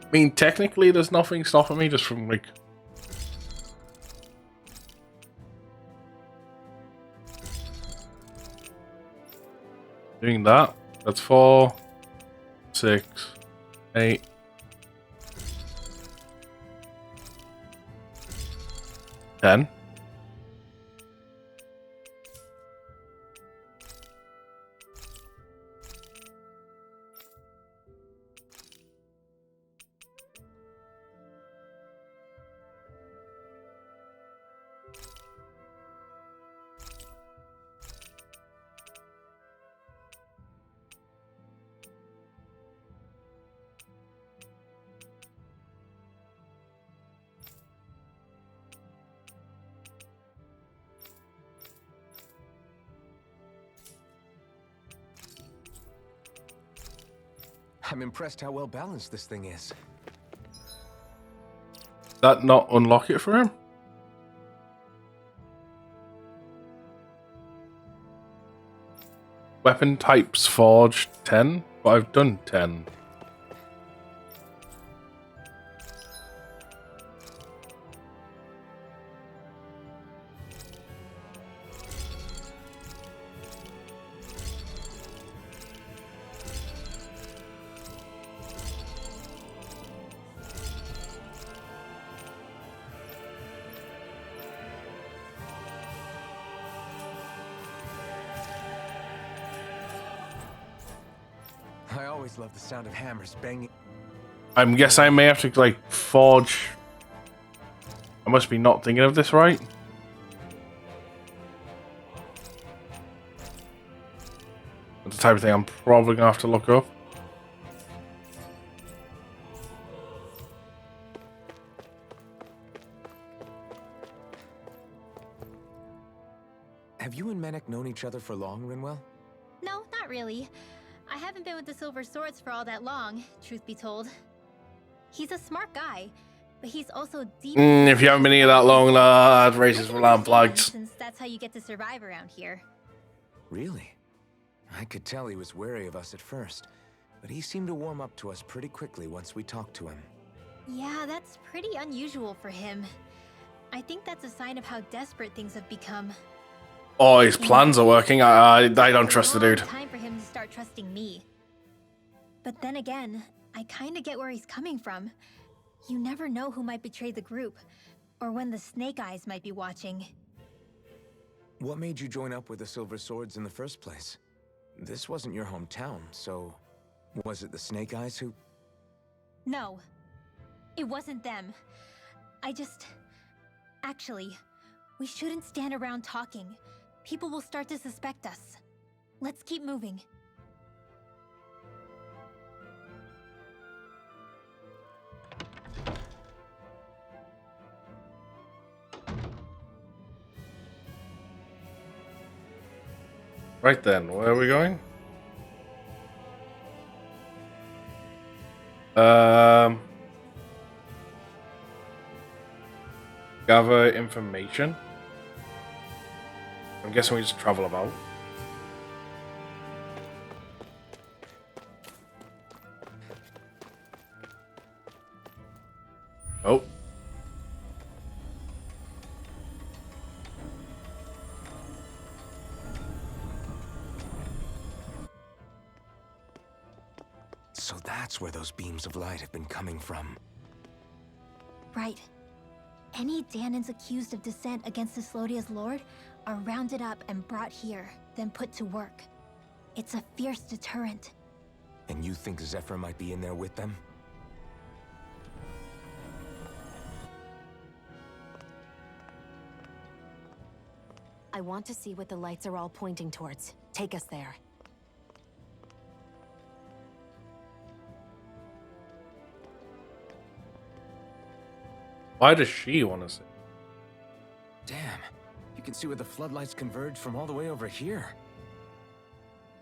I mean, technically, there's nothing stopping me just from like. Doing that. That's 4, 6, 8. 10. I'm impressed how well balanced this thing is. That not unlock it for him? Weapon types forged 10, but I've done 10. I always love the sound of hammers banging. I guess I may have to like forge. I must be not thinking of this right. That's the type of thing I'm probably gonna have to look up. Have you and Menek known each other for long, Rinwell? No, not really. I haven't been with the Silver Swords for all that long, truth be told. He's a smart guy, but he's also deep. If you haven't been here that long, lad, races for lamp flags. Since that's how you get to survive around here. Really? I could tell he was wary of us at first, but he seemed to warm up to us pretty quickly once we talked to him. Yeah, that's pretty unusual for him. I think that's a sign of how desperate things have become. Oh, his plans are working. I don't trust the dude. Time for him to start trusting me. But then again, I kind of get where he's coming from. You never know who might betray the group, or when the Snake Eyes might be watching. What made you join up with the Silver Swords in the first place? This wasn't your hometown, so was it the Snake Eyes who... No, it wasn't them. Actually, we shouldn't stand around talking. People will start to suspect us. Let's keep moving. Right then, where are we going? Gather information. I'm guessing we just travel about. Oh. So that's where those beams of light have been coming from. Right. Any Danans accused of dissent against Islodia's lord are rounded up and brought here, then put to work. It's a fierce deterrent. And you think Zephyr might be in there with them? I want to see what the lights are all pointing towards. Take us there. Why does she want to see? Damn, you can see where the floodlights converge from all the way over here.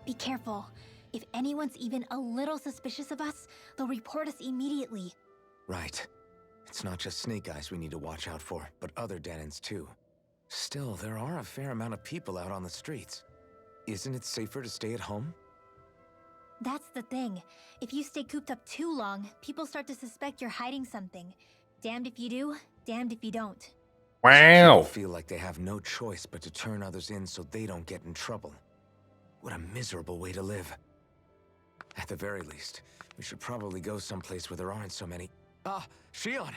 Be careful. If anyone's even a little suspicious of us, they'll report us immediately. Right. It's not just Snake Eyes we need to watch out for, but other Danans too. Still, there are a fair amount of people out on the streets. Isn't it safer to stay at home? That's the thing. If you stay cooped up too long, people start to suspect you're hiding something. Damned if you do, damned if you don't. Wow. People feel like they have no choice but to turn others in so they don't get in trouble. What a miserable way to live. At the very least, we should probably go someplace where there aren't so many... Shion!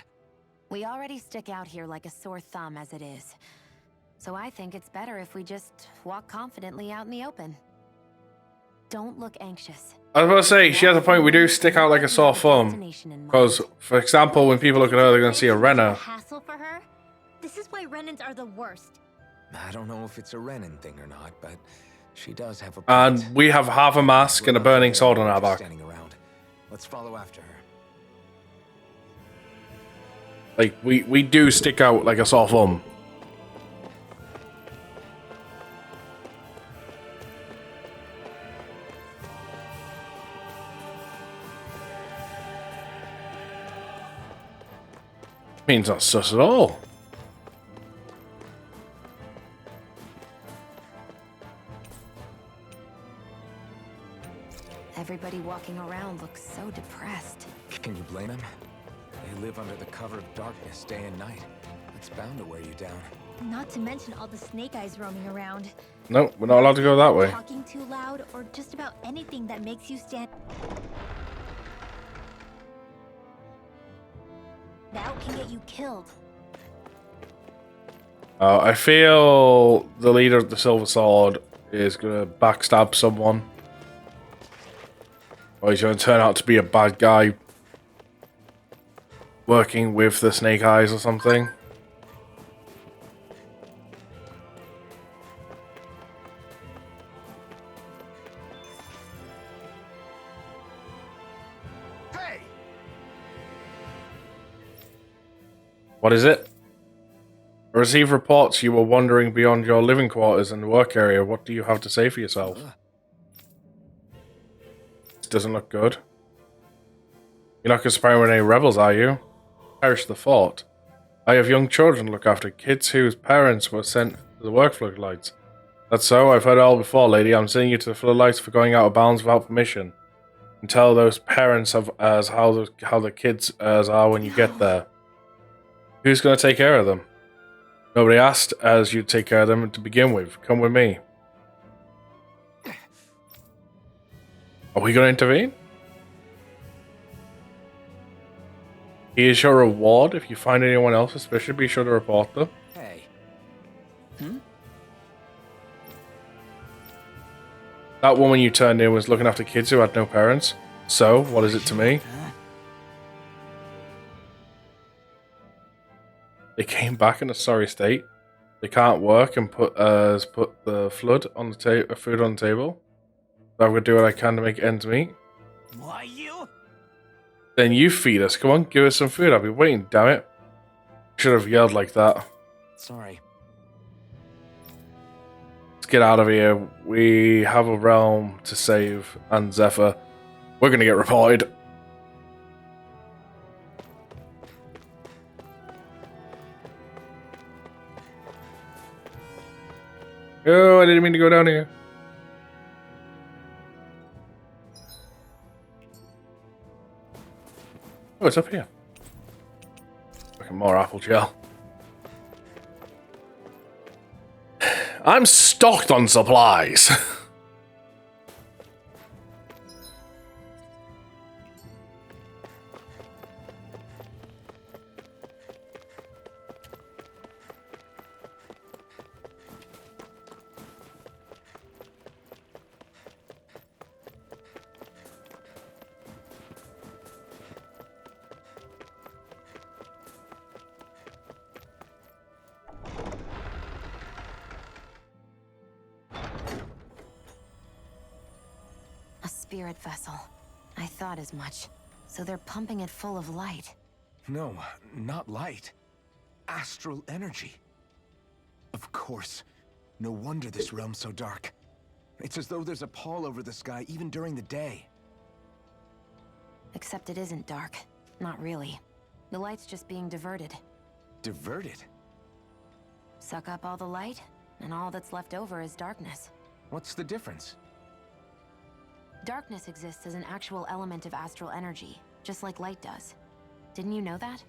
We already stick out here like a sore thumb as it is. So I think it's better if we just walk confidently out in the open. Don't look anxious. I was about to say, she has a point. We do stick out like a sore thumb. Because, for example, when people look at her, they're going to see a Renner. Hassle for her? This is why Renans are the worst. I don't know if it's a Renin thing or not, but she does have a point. And we have half a mask and a burning sword on our back. Standing around. Let's follow after her. Like, we do stick out like a sore thumb. Means not sus at all. Everybody walking around looks so depressed. Can you blame them? They live under the cover of darkness day and night. It's bound to wear you down. Not to mention all the snake eyes roaming around. No, we're not allowed to go that way. Talking too loud or just about anything that makes you stand out can get you killed. I feel the leader of the Silver Sword is gonna backstab someone. Or he's gonna turn out to be a bad guy working with the Snake Eyes or something. Hey! What is it? I received reports you were wandering beyond your living quarters and work area. What do you have to say for yourself? This doesn't look good. You're not conspiring with any rebels, are you? Perish the thought. I have young children to look after, kids whose parents were sent to the work floodlights. That's so? I've heard it all before, lady. I'm sending you to the floodlights for going out of bounds without permission. And tell those parents as how the kids are when you get there. Who's going to take care of them? Nobody asked as you take care of them to begin with. Come with me. Are we going to intervene? Here's your reward. If you find anyone else suspicious, be sure to report them. Hey. That woman you turned in was looking after kids who had no parents. So, what is it to me? They came back in a sorry state. They can't work and put the food on the table. So I'm gonna do what I can to make ends meet. Why you? Then you feed us. Come on, give us some food. I'll be waiting. Damn it! Should have yelled like that. Sorry. Let's get out of here. We have a realm to save, and Zephyr. We're gonna get reported. Oh, I didn't mean to go down here. Oh, it's up here. Fucking more apple gel. I'm stocked on supplies. A spirit vessel. I thought as much. So they're pumping it full of light. No, not light. Astral energy. Of course. No wonder this realm's so dark. It's as though there's a pall over the sky even during the day. Except it isn't dark. Not really. The light's just being diverted. Diverted? Suck up all the light, and all that's left over is darkness. What's the difference? Darkness exists as an actual element of astral energy, just like light does. Didn't you know that?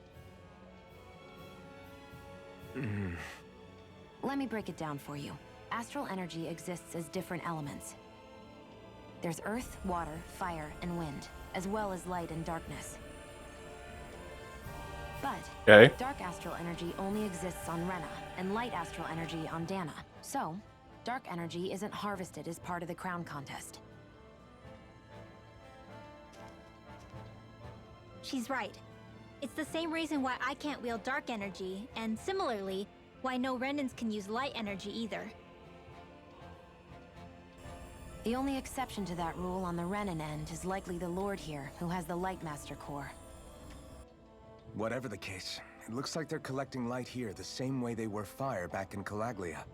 Let me break it down for you. Astral energy exists as different elements. There's earth, water, fire, and wind, as well as light and darkness. But dark astral energy only exists on Rena, and light astral energy on Dana. So, dark energy isn't harvested as part of the crown contest. She's right. It's the same reason why I can't wield dark energy, and similarly, why no Renans can use light energy either. The only exception to that rule on the Renan end is likely the Lord here, who has the Lightmaster core. Whatever the case, it looks like they're collecting light here the same way they were fire back in Calaglia.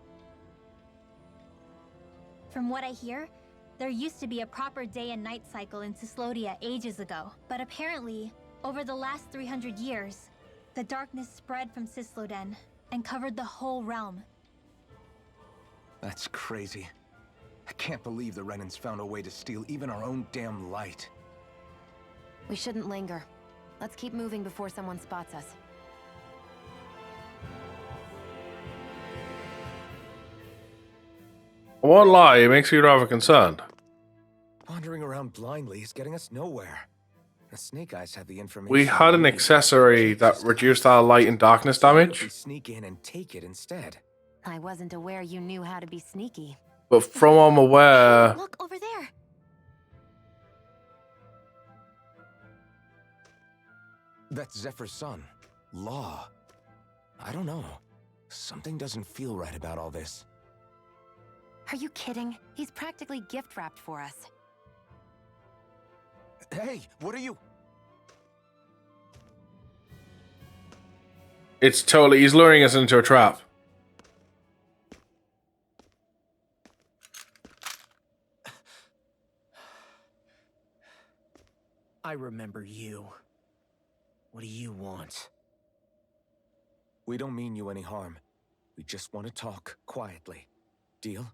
From what I hear, there used to be a proper day and night cycle in Cyslodia ages ago, but apparently, over the last 300 years, The darkness spread from Cisloden and covered the whole realm. That's crazy. I can't believe the Renans found a way to steal even our own damn light. We shouldn't linger. Let's keep moving before someone spots us. I won't lie, it makes me rather concerned. Wandering around blindly is getting us nowhere. The Snake Eyes have the information. We had an accessory that reduced our light and darkness We damage, sneak in and take it instead. I wasn't aware you knew how to be sneaky. but from what I'm aware, Look over there. That's Zephyr's son, Law. I don't know. Something doesn't feel right about all this. Are you kidding? He's practically gift wrapped for us. Hey, what are you? it's totally, he's luring us into a trap. I remember you. What do you want? We don't mean you any harm. We just want to talk quietly. Deal?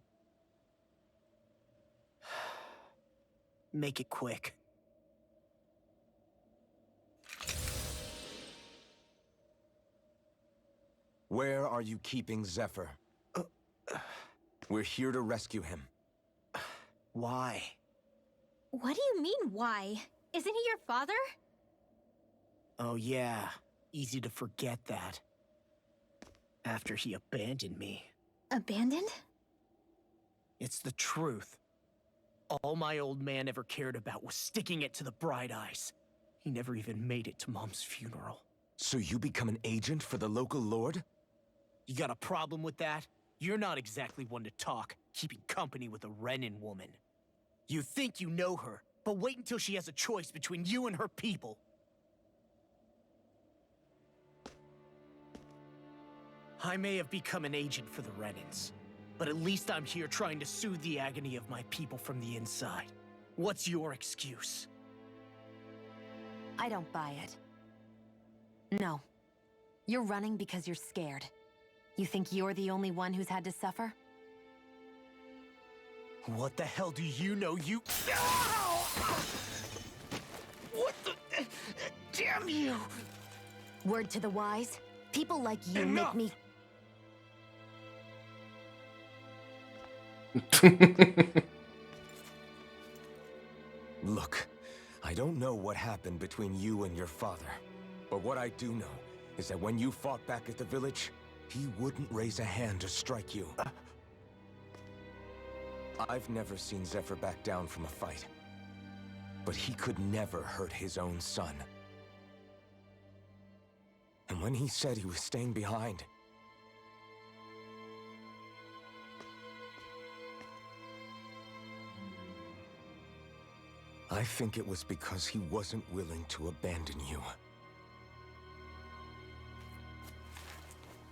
Make it quick. Where are you keeping Zephyr? We're here to rescue him. Why? What do you mean, why? Isn't he your father? Oh yeah, easy to forget that. After he abandoned me. Abandoned? It's the truth. All my old man ever cared about was sticking it to the Bright Eyes. He never even made it to Mom's funeral. So you become an agent for the local lord? You got a problem with that? You're not exactly one to talk, keeping company with a Renan woman. You think you know her, but wait until she has a choice between you and her people. I may have become an agent for the Renans, but at least I'm here trying to soothe the agony of my people from the inside. What's your excuse? I don't buy it. No. You're running because you're scared. You think you're the only one who's had to suffer? What the hell do you know, you... What the... Damn you! Word to the wise, people like you Enough! make me... Look, I don't know what happened between you and your father. But what I do know is that when you fought back at the village, he wouldn't raise a hand to strike you. I've never seen Zephyr back down from a fight. But he could never hurt his own son. And when he said he was staying behind, I think it was because he wasn't willing to abandon you.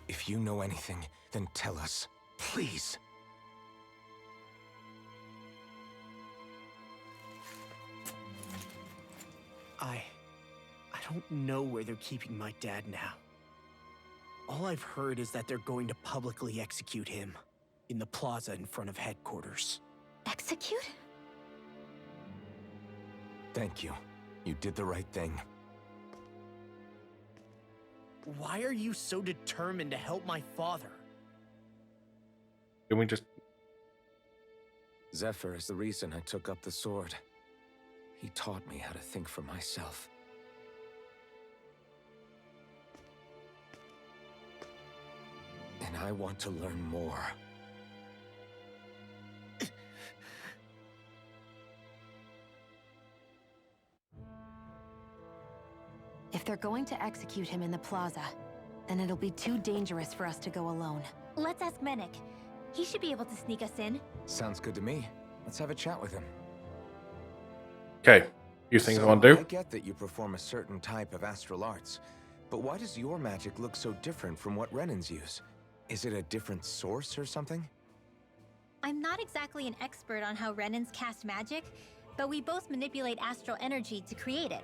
If you know anything, then tell us, please. I don't know where they're keeping my dad now. All I've heard is that they're going to publicly execute him in the plaza in front of headquarters. Execute? Thank you. You did the right thing. Why are you so determined to help my father? Can we just... Zephyr is the reason I took up the sword. He taught me how to think for myself. And I want to learn more. If they're going to execute him in the plaza, then it'll be too dangerous for us to go alone. Let's ask Menik. He should be able to sneak us in. Sounds good to me. Let's have a chat with him. Okay, few things I So, want to do. I get that you perform a certain type of astral arts, but why does your magic look so different from what Renans use? Is it a different source or something? I'm not exactly an expert on how Renans cast magic, but we both manipulate astral energy to create it.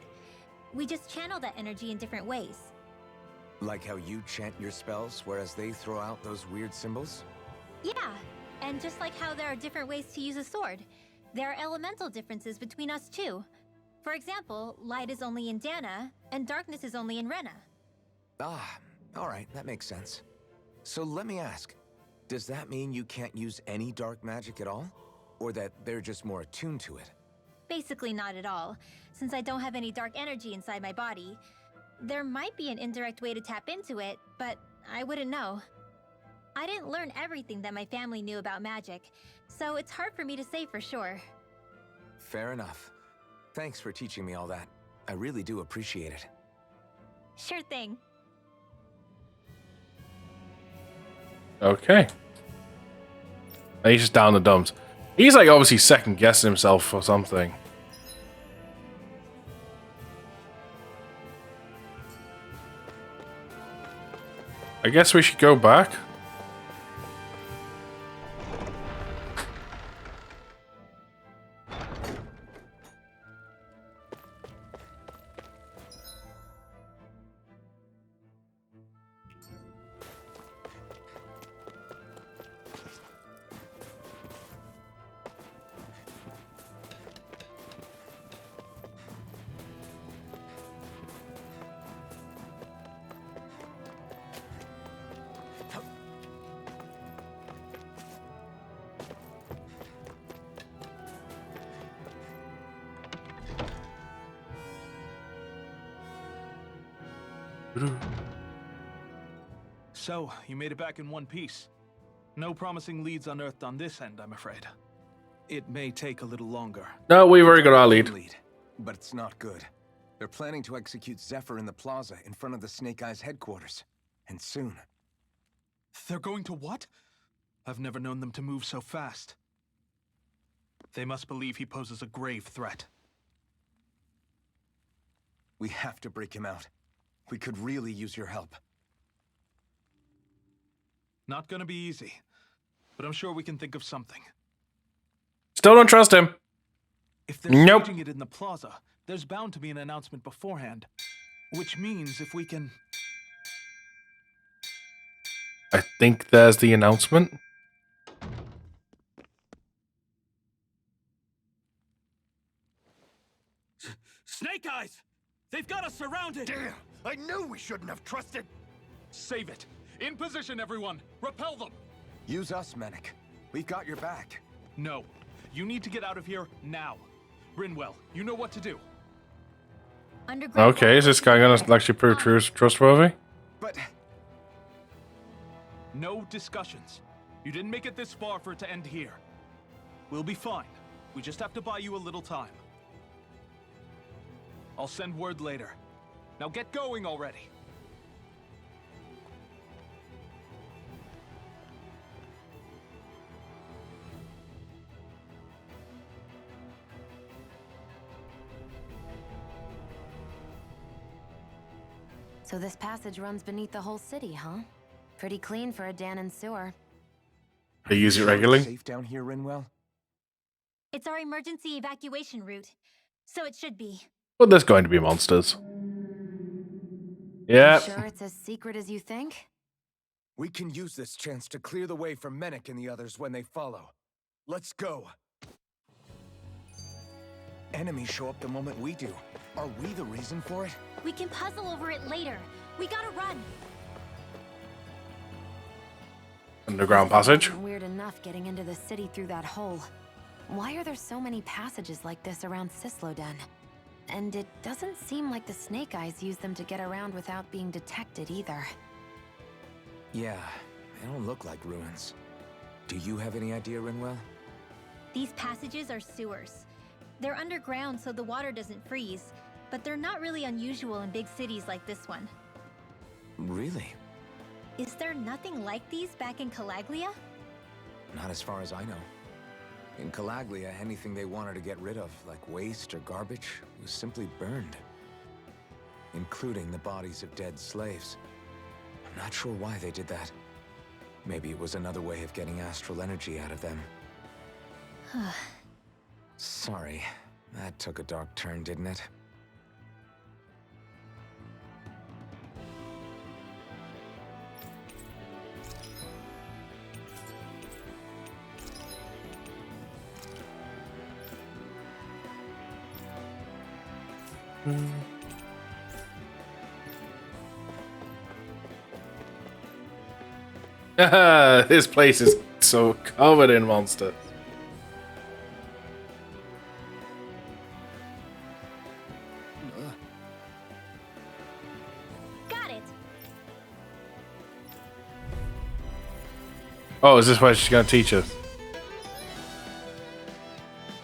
We just channel that energy in different ways. Like how you chant your spells, whereas they throw out those weird symbols? Yeah, and just like how there are different ways to use a sword, there are elemental differences between us too. For example, light is only in Dana, and darkness is only in Rena. Ah, alright, that makes sense. So let me ask, does that mean you can't use any dark magic at all? Or that they're just more attuned to it? Basically not at all, since I don't have any dark energy inside my body. There might be an indirect way to tap into it, but I wouldn't know. I didn't learn everything that my family knew about magic, so it's hard for me to say for sure. Fair enough. Thanks for teaching me all that. I really do appreciate it. Sure thing. Okay. And he's just down the dumps. He's like obviously second guessing himself or something. I guess we should go back. So, you made it back in one piece. No promising leads unearthed on this end, I'm afraid. It may take a little longer. No, we've already got our lead. But it's not good. They're planning to execute Zephyr in the plaza in front of the Snake Eyes headquarters. And soon. They're going to what? I've never known them to move so fast. They must believe he poses a grave threat. We have to break him out. We could really use your help. Not gonna be easy, but I'm sure we can think of something. Still don't trust him. If they're staging it in the plaza, there's bound to be an announcement beforehand. Which means if we can... I think there's the announcement. Snake Eyes! They've got us surrounded! Damn! I knew we shouldn't have trusted! Save it! In position, everyone! Repel them! Use us, Mennick. We've got your back. No. You need to get out of here now. Rinwell, you know what to do. Okay, is this guy gonna actually prove trustworthy? But... No discussions. You didn't make it this far for it to end here. We'll be fine. We just have to buy you a little time. I'll send word later. Now get going already. So this passage runs beneath the whole city, huh? Pretty clean for a Danon sewer. They use it regularly? Safe down here, Rinwell? It's our emergency evacuation route, so it should be. Well, there's going to be monsters. Yeah. You sure it's as secret as you think? We can use this chance to clear the way for Mennick and the others when they follow. Let's go. Enemies show up the moment we do. Are we the reason for it? We can puzzle over it later. We gotta run. Underground passage. Weird enough getting into the city through that hole. Why are there so many passages like this around Sisloden? And it doesn't seem like the Snake Eyes use them to get around without being detected either. Yeah, they don't look like ruins. Do you have any idea, Rinwell? These passages are sewers. They're underground so the water doesn't freeze, but they're not really unusual in big cities like this one. Really? Is there nothing like these back in Calaglia? Not as far as I know. In Calaglia, anything they wanted to get rid of, like waste or garbage, was simply burned. Including the bodies of dead slaves. I'm not sure why they did that. Maybe it was another way of getting astral energy out of them. Sorry, that took a dark turn, didn't it? This place is so covered in monsters. Got it. Oh, is this what she's gonna teach us?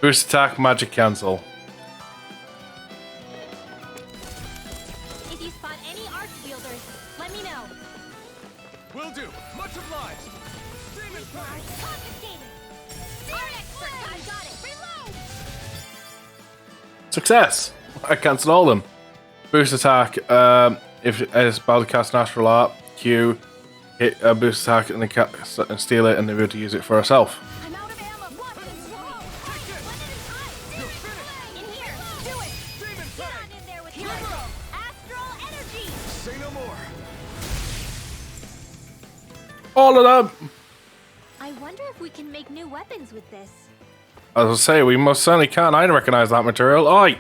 Boost attack, magic cancel. If you spot any arch wielders, let me know. Will do. Much obliged. Demon Fang. Confiscated. Art expert, I got it. Reload. Success! I cancelled all of them. Boost attack, if it's about to cast an astral art, Q, hit a boost attack and then and steal it and then be able to use it for herself. I'm out of ammo. Weapons. In here. Do it. Demon Get Fang. on in there with Hero. astral energy. Say no more. All of them! I wonder if we can make new weapons with this. As I say, we most certainly can. I recognize that material. Oi!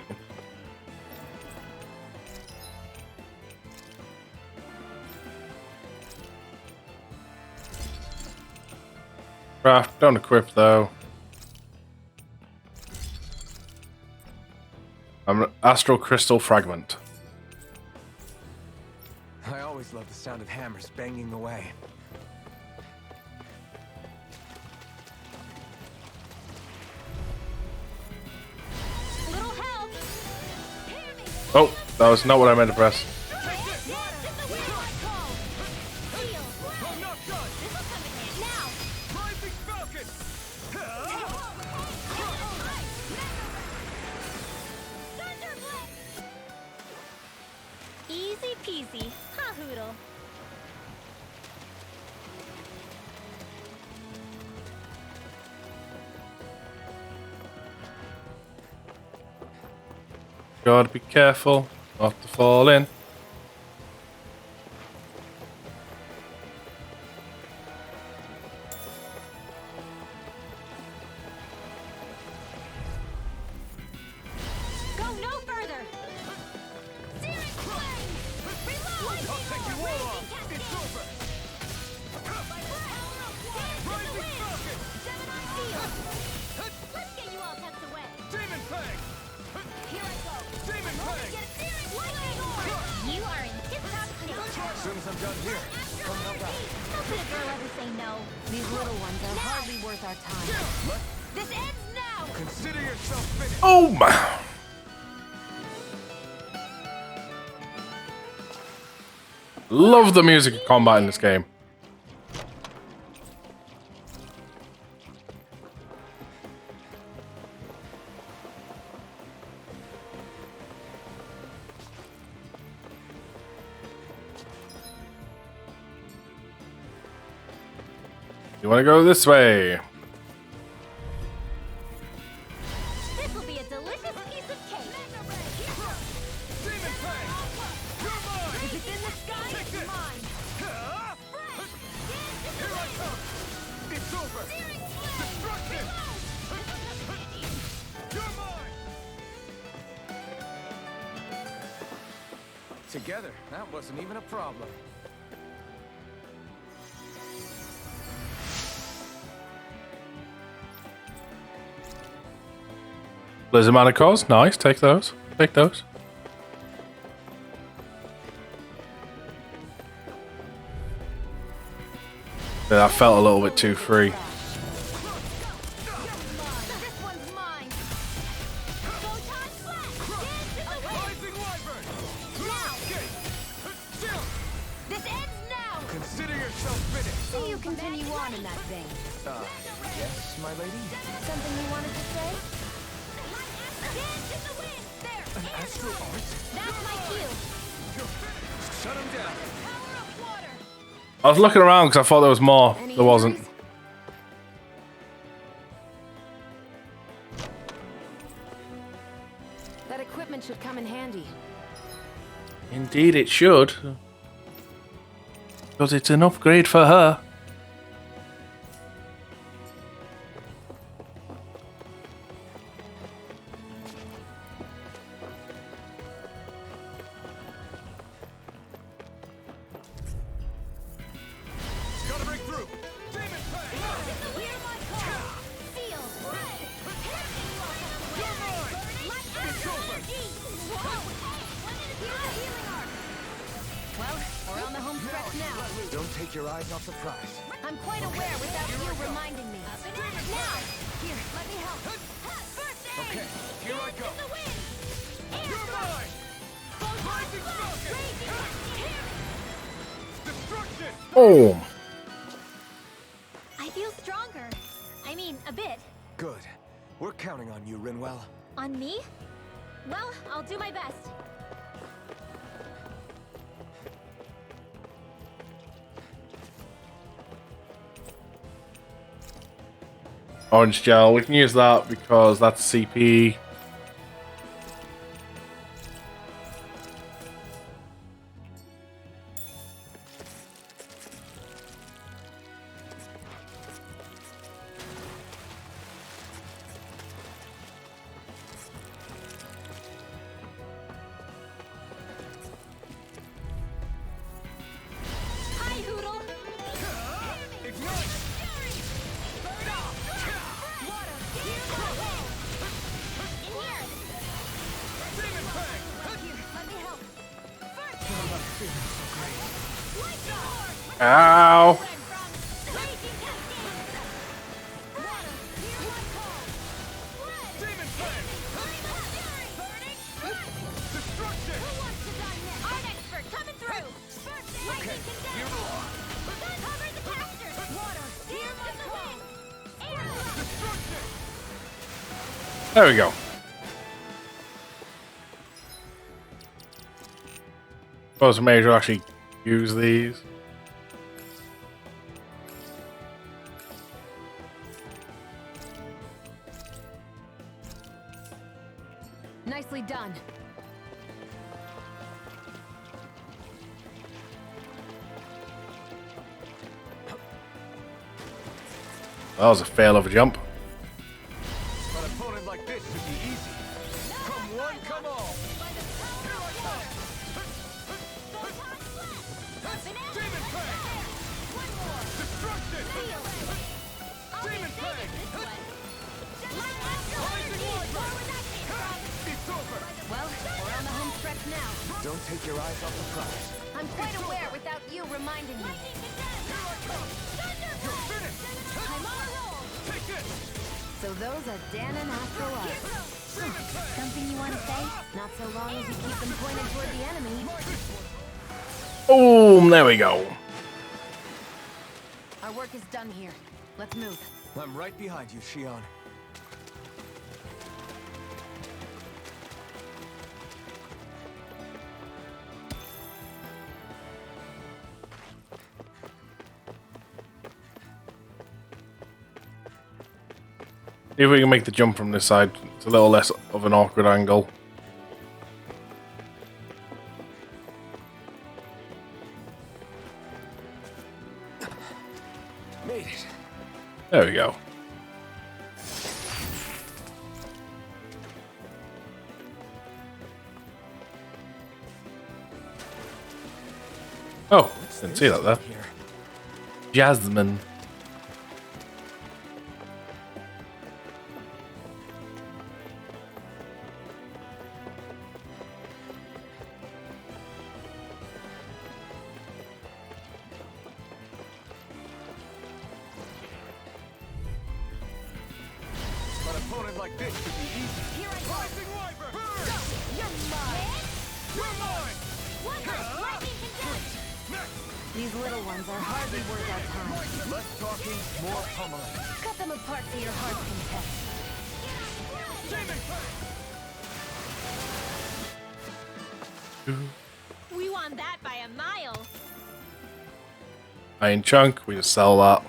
Craft, don't equip though. I'm an astral crystal fragment. I always love the sound of hammers banging away. Little help. Oh, that was not what I meant to press. I'm not done. Rising Falcon. Easy peasy. Ha hoodle. Gotta be careful not to fall in. Go no further. Searing flame. Reload. I'll take you all on. It's over. Rising Falcon. Gemini field. Let's get you all tucked away. Demon Fang. Here I go. Demon Fang. You are in tip-top shape. As soon as I'm done here, come help out. How could a girl ever say no? These little ones are hardly worth our time. This ends now. Consider yourself finished. Oh my! Love the music of combat in this game. You want to go this way? This will be a delicious piece of cake. Demon Fang. You're mine. If it's in the sky, Take it's this. mine. Here I come. It's over. Destruction. You're mine. Together, that wasn't even a problem. Blizzard Manacles, nice. Take those. Take those. Yeah, that felt a little bit too free. This one's mine. Go time flat. Dance in the wind. Rising Wyvern. Now. This ends now. Consider yourself finished. See you continue on in that vein. Yes, my lady? Something you wanted to say? Dance in the wind. There. Astral art? That's my cue. Shut him down. Power of water. I was looking around because I thought there was more. Any There wasn't. injuries? That equipment should come in handy. Indeed, it should. Because it's an upgrade for her. your eyes off the prize. I'm quite aware without you reminding me. Now! Here, let me help. Okay, here I go. You're mine! Rising Falcon! Destruction! Boom. I feel stronger. I mean, a bit. Good. We're counting on you, Rinwell. On me? Well, I'll do my best. Orange gel. We can use that because that's CP. Hi, Hoodle. Ignite! Demon Fang! Ow. Demon Fang! Destruction! Art expert coming through. Okay, here we are. Cover the casters. Water. Here on the wind. Air. Destruction! There we go. Suppose Major actually use these. Nicely done. That was a fail of a jump. An opponent like this should be easy. Come one, come all. Here I come. Demon Fang! Destruction! Demon Fang! Rising Wiper! It's over! Well, we're on the home stretch now. Don't take your eyes off the prize. I'm quite aware without you reminding me. Here I come! You're finished! I'm on a roll. Take this! So those are Dan and Astro are. Demon Fang! Something you want to say? Not so long as you keep them pointed toward the enemy. Boom, there we go. Our work is done here. Let's move. I'm right behind you, Shion. See if we can make the jump from this side. It's a little less of an awkward angle. Made it. There we go. Oh, didn't see that there. Here. Jasmine. An opponent like this should be easy. Here I go. Rising Wiper! Burn! You're mine. You're mine! One more lightning condensed. Next! These little ones are hardly worth our time. Less talking, more pummeling. Cut them apart to your heart's content. Demon Fang! We won that by a mile. Iron chunk, we just sell that.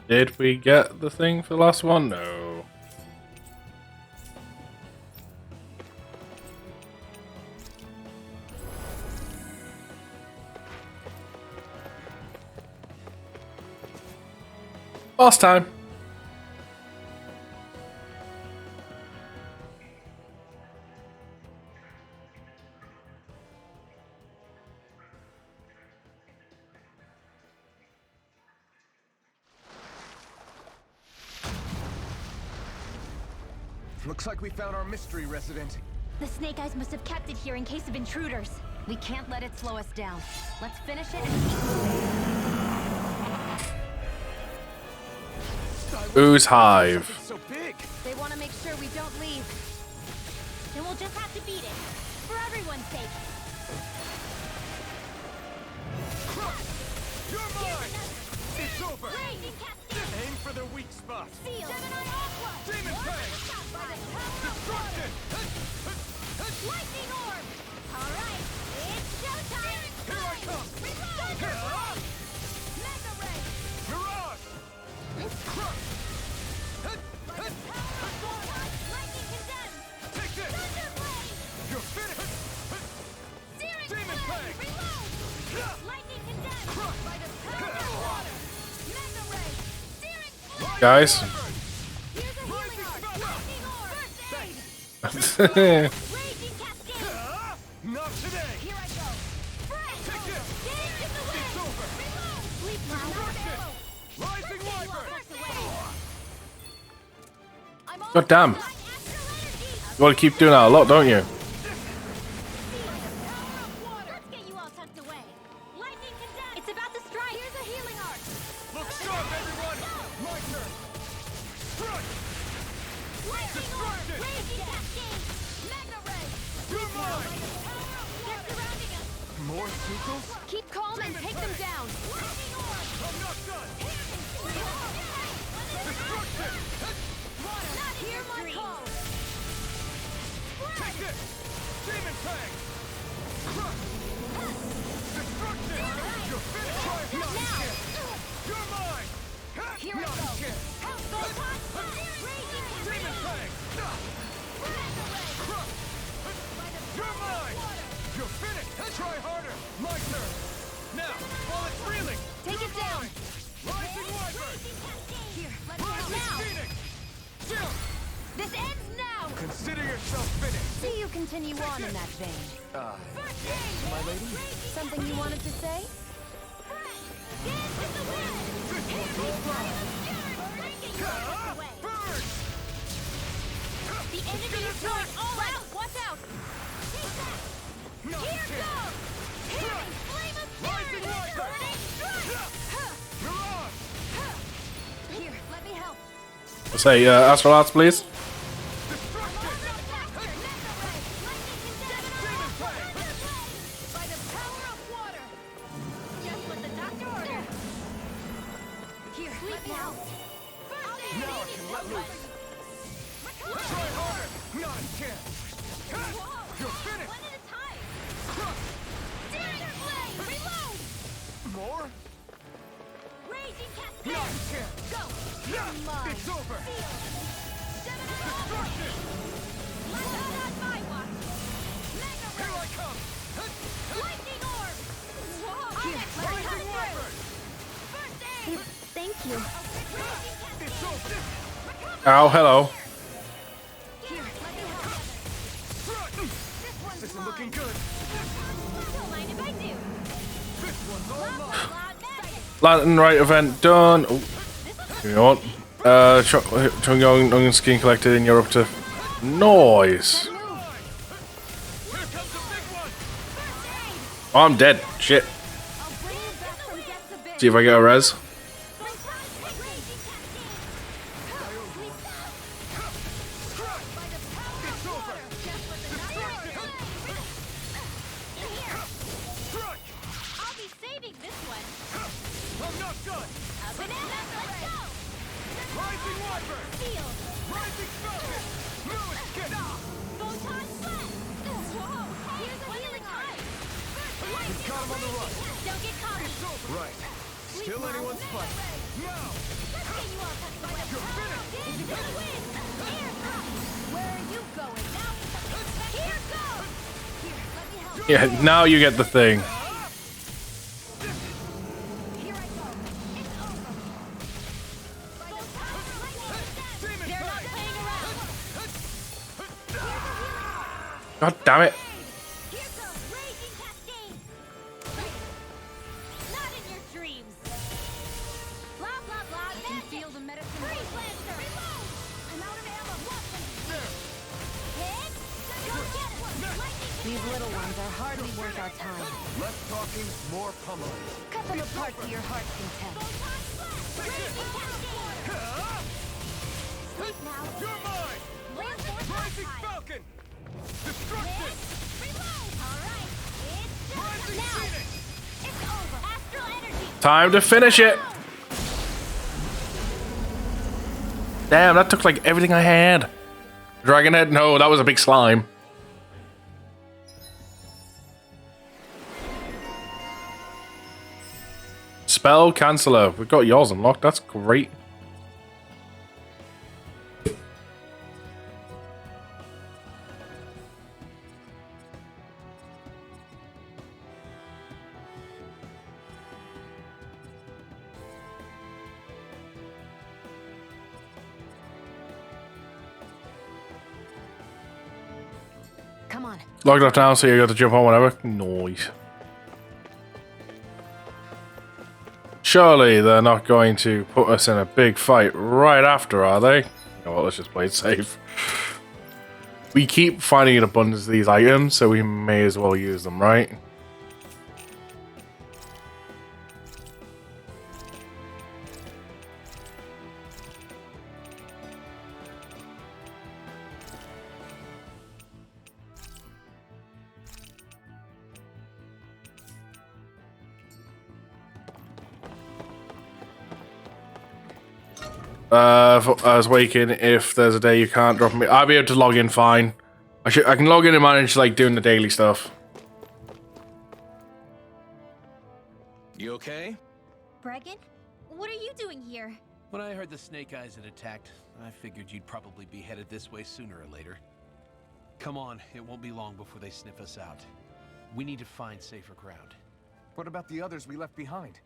Did we get the thing for the last one? No. Last time. Looks like we found our mystery resident. The Snake Eyes must have kept it here in case of intruders. We can't let it slow us down. Let's finish it and keep moving. Ooze Hive. So big. They want to make sure we don't leave. Then we'll just have to beat it. For everyone's sake. You're mine. It's over. Raging Cascade! Aim for the weak spot. Seal! Gemini Aqua! Demon Fang. By the power of Destruction. Lightning Orb! Alright, it's showtime! Here I come. Thunder Blade! Mega Ray! Mirage. Crush. By the power of Photon, Lightning Condemned! Take this. Thunder Blade! You're finished. Searing Demon Flame! Fang. Reload! Lightning Condemned! Crush. By the power of water! Mega Ray! Searing Flame! Guys. Here's a healing arc! Lightning Orb! First aid! Raging Cascade! Not today. Here I go! Fresh! Take this. Game in the wind! It's over. Reload! Sleep now! Rising Wyvern. God damn. You want to keep doing that a lot, don't you? It's about to strike. Here's a healing arc. Look sharp, everyone. My turn. Strike. Lightning orb. Raging Cascade. Mega Ray. You're mine. They're surrounding us. More Sukos? Keep calm and take them down. Lightning orb. I'm not done. Destruction. Destruction. Not hear my call. Take this. Demon Fang. Crush. Destruction. You're finished. Try it. Not again. You're mine. Here I Not go. again. Raging Demon Fang. Crush. You're mine. You're finished. Try harder. My turn. Now, while it's reeling. Take it down. Rising Wyvern. Here, let me help Rising now. Phoenix. Jump. This ends now. Consider yourself finished. See you continue on in that vein. My lady? Something you wanted to say? Burn! The enemy is going all out. Watch out. No, Here you can't. goes. Healing flame of Rising fury. Wyvern. Burning strike. Mirage. Here, let me help. Say, Astral Arts, please. By the power of water. Just what the doctor ordered. Here, let me help. Now I can let loose. Try harder. Not a chance. You're finished. One at a time. Crush. Searing flame. Reload. More? Raging Not cascade. a chance. Go. Yeah, it's over. Destruction. Not on my watch. Mega Here Ray. I come. Lightning orb. Whoa. Rising Wyvern. First aid. Thank you. Raging cascade. It's over. Ow, hello. Here, let me help. This isn't looking good. Don't mind if I do. This one's all Blah, mine. blah, blah, magic. Lantern right event done. Oh, you know what? Chongyong Onion Skin collected and you're up to noise. Here comes the big one. Oh, I'm dead. Shit. I'll bring you back from death to bid. See if I get a res. It's over. Destruction. Strike. I'll be saving this one. I'm not done. A banana. Let's go. Rising Wyvern. Seal. Rising Falcon. Lumus, get out. Photon blast. Whoa. Here's a healing arc. He's got him on the run. Don't get caught. It's over. Right. Still anyone's fight. Now. Let's get you all tucked away. You're finished. Into the wind. Air drop. Where are you going now? Here goes. Here, let me help. Yeah, now you get the thing. Here I go. It's over. Demon They're not Fang. playing around. God damn it. Here goes Raging Cascade. Not in your dreams. Blah, blah, blah. I can feel the medicine. Freeze Lancer. Reload. I'm out of ammo. There. These little ones are hardly worth our time. Less talking, more pummeling. Cut them apart to your heart's content. Sleep now. You're mine! Rising Falcon! Destruction! Alright, it's Rising now. Phoenix! It's over. Astral energy. Time to finish it. Damn, that took like everything I had. Dragon head? No, that was a big slime. Spell canceller. We've got yours unlocked. That's great. Come on. Locked off now, so you got to jump on whatever. Noise. Surely they're not going to put us in a big fight right after, are they? Oh, well, let's just play it safe. We keep finding an abundance of these items, so we may as well use them, right? I was waking. If there's a day you can't drop me, I'll be able to log in fine. I can log in and manage like doing the daily stuff. You okay? Bregan, what are you doing here? When I heard the Snake Eyes had attacked, I figured you'd probably be headed this way sooner or later. Come on, it won't be long before they sniff us out. We need to find safer ground. What about the others we left behind?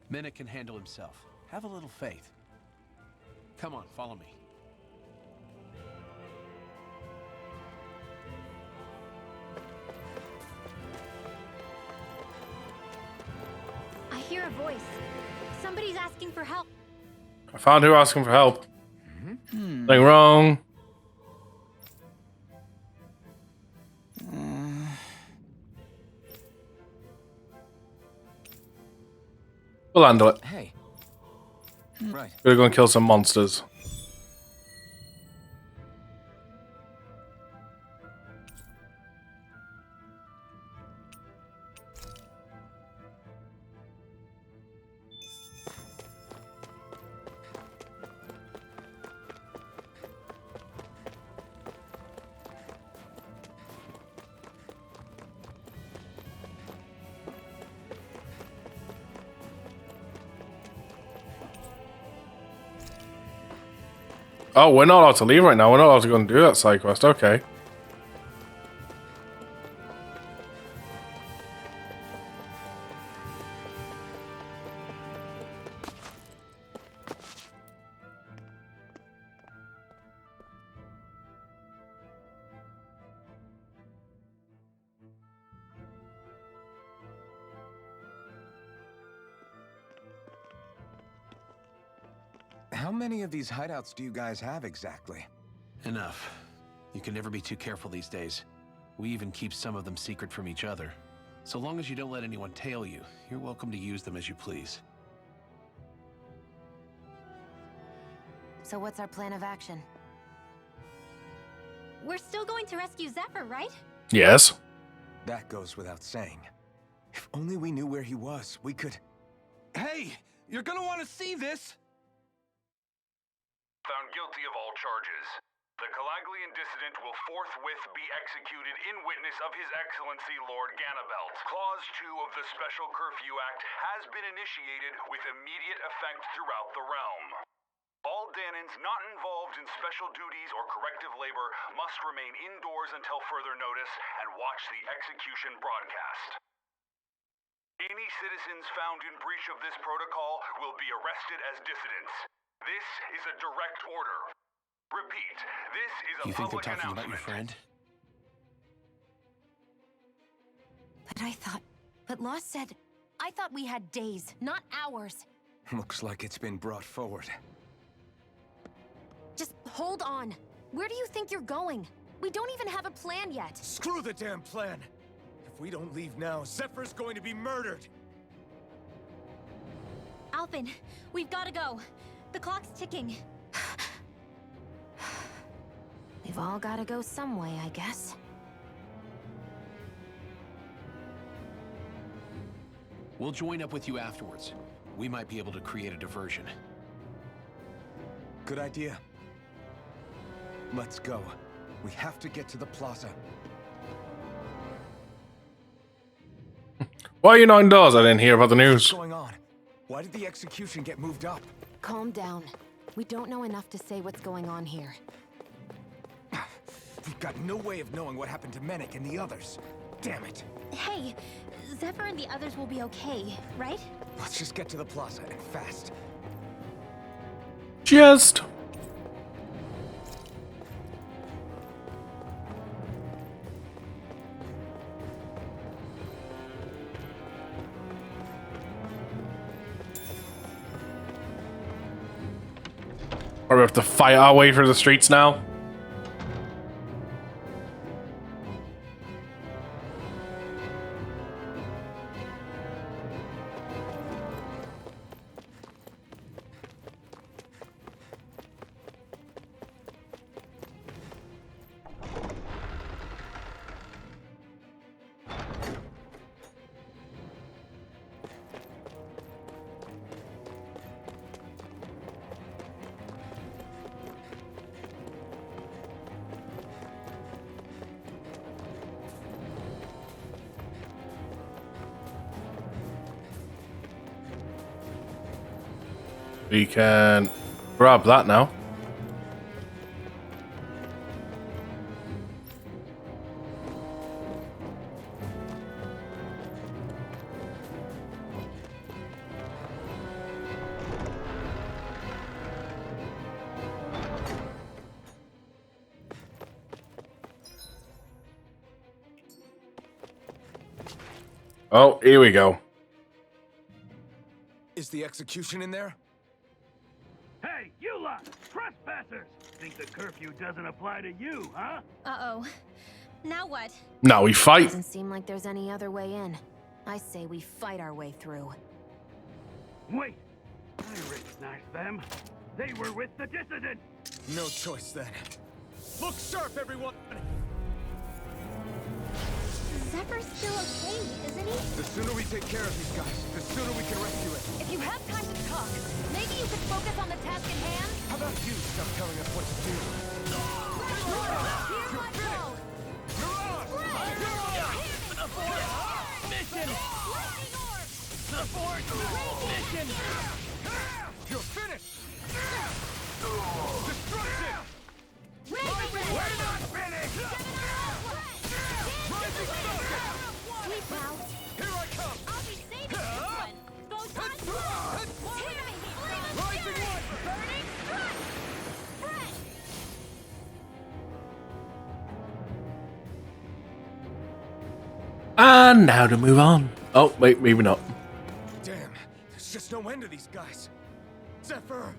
Minna can handle himself. Have a little faith. Come on, follow me. I hear a voice. Somebody's asking for help. I found who asking for help. Nothing wrong. We'll handle it. Hey. Right. We're going to kill some monsters. Oh, we're not allowed to leave right now. We're not allowed to go and do that side quest. Okay. How many of these hideouts do you guys have exactly? Enough. You can never be too careful these days. We even keep some of them secret from each other. So long as you don't let anyone tail you, you're welcome to use them as you please. So what's our plan of action? We're still going to rescue Zephyr, right? Yes. That goes without saying. If only we knew where he was, we could... Hey! You're gonna want to see this! Found guilty of all charges. The Calaglian dissident will forthwith be executed in witness of His Excellency Lord Ganabelt. Clause 2 of the Special Curfew Act has been initiated with immediate effect throughout the realm. All Danans not involved in special duties or corrective labor must remain indoors until further notice and watch the execution broadcast. Any citizens found in breach of this protocol will be arrested as dissidents. This is a direct order. Repeat, this is a You think they're public talking about announcement. your friend? But Law said... I thought we had days, not hours. Looks like it's been brought forward. Just hold on. Where do you think you're going? We don't even have a plan yet. Screw the damn plan! If we don't leave now, Zephyr's going to be murdered! Alphen, we've got to go. The clock's ticking. We've all got to go some way, I guess. We'll join up with you afterwards. We might be able to create a diversion. Good idea. Let's go. We have to get to the plaza. Why are you not indoors? I didn't hear about the news. What's going on? Why did the execution get moved up? Calm down. We don't know enough to say what's going on here. We've got no way of knowing what happened to Menik and the others. Damn it. Hey, Zephyr and the others will be okay, right? Let's just get to the plaza, and fast. Just. Or we have to fight our way through the streets now. We can grab that now. Oh, here we go. Is the execution in there? Hey, you lot! Trespassers! Think the curfew doesn't apply to you, huh? Uh-oh. Now what? Now we fight. Doesn't seem like there's any other way in. I say we fight our way through. Wait! I recognize them. They were with the dissident! No choice then. Look sharp, everyone! Zephyr's still okay, isn't he? The sooner we take care of these guys, the sooner we can rescue it. If you have time to talk, maybe you could focus on the task at hand? How about you stop telling us what to do? Here's my call! Mission! Abort! Mission! You're finished! Destruction! We're not finished! Rising focus! Sweep out. Here I come! I'll be saving this one. Photon blast! Rising one! Burning strike! Fresh! And now to move on. Oh, wait, maybe not. Damn, there's just no end to these guys. Zephyr!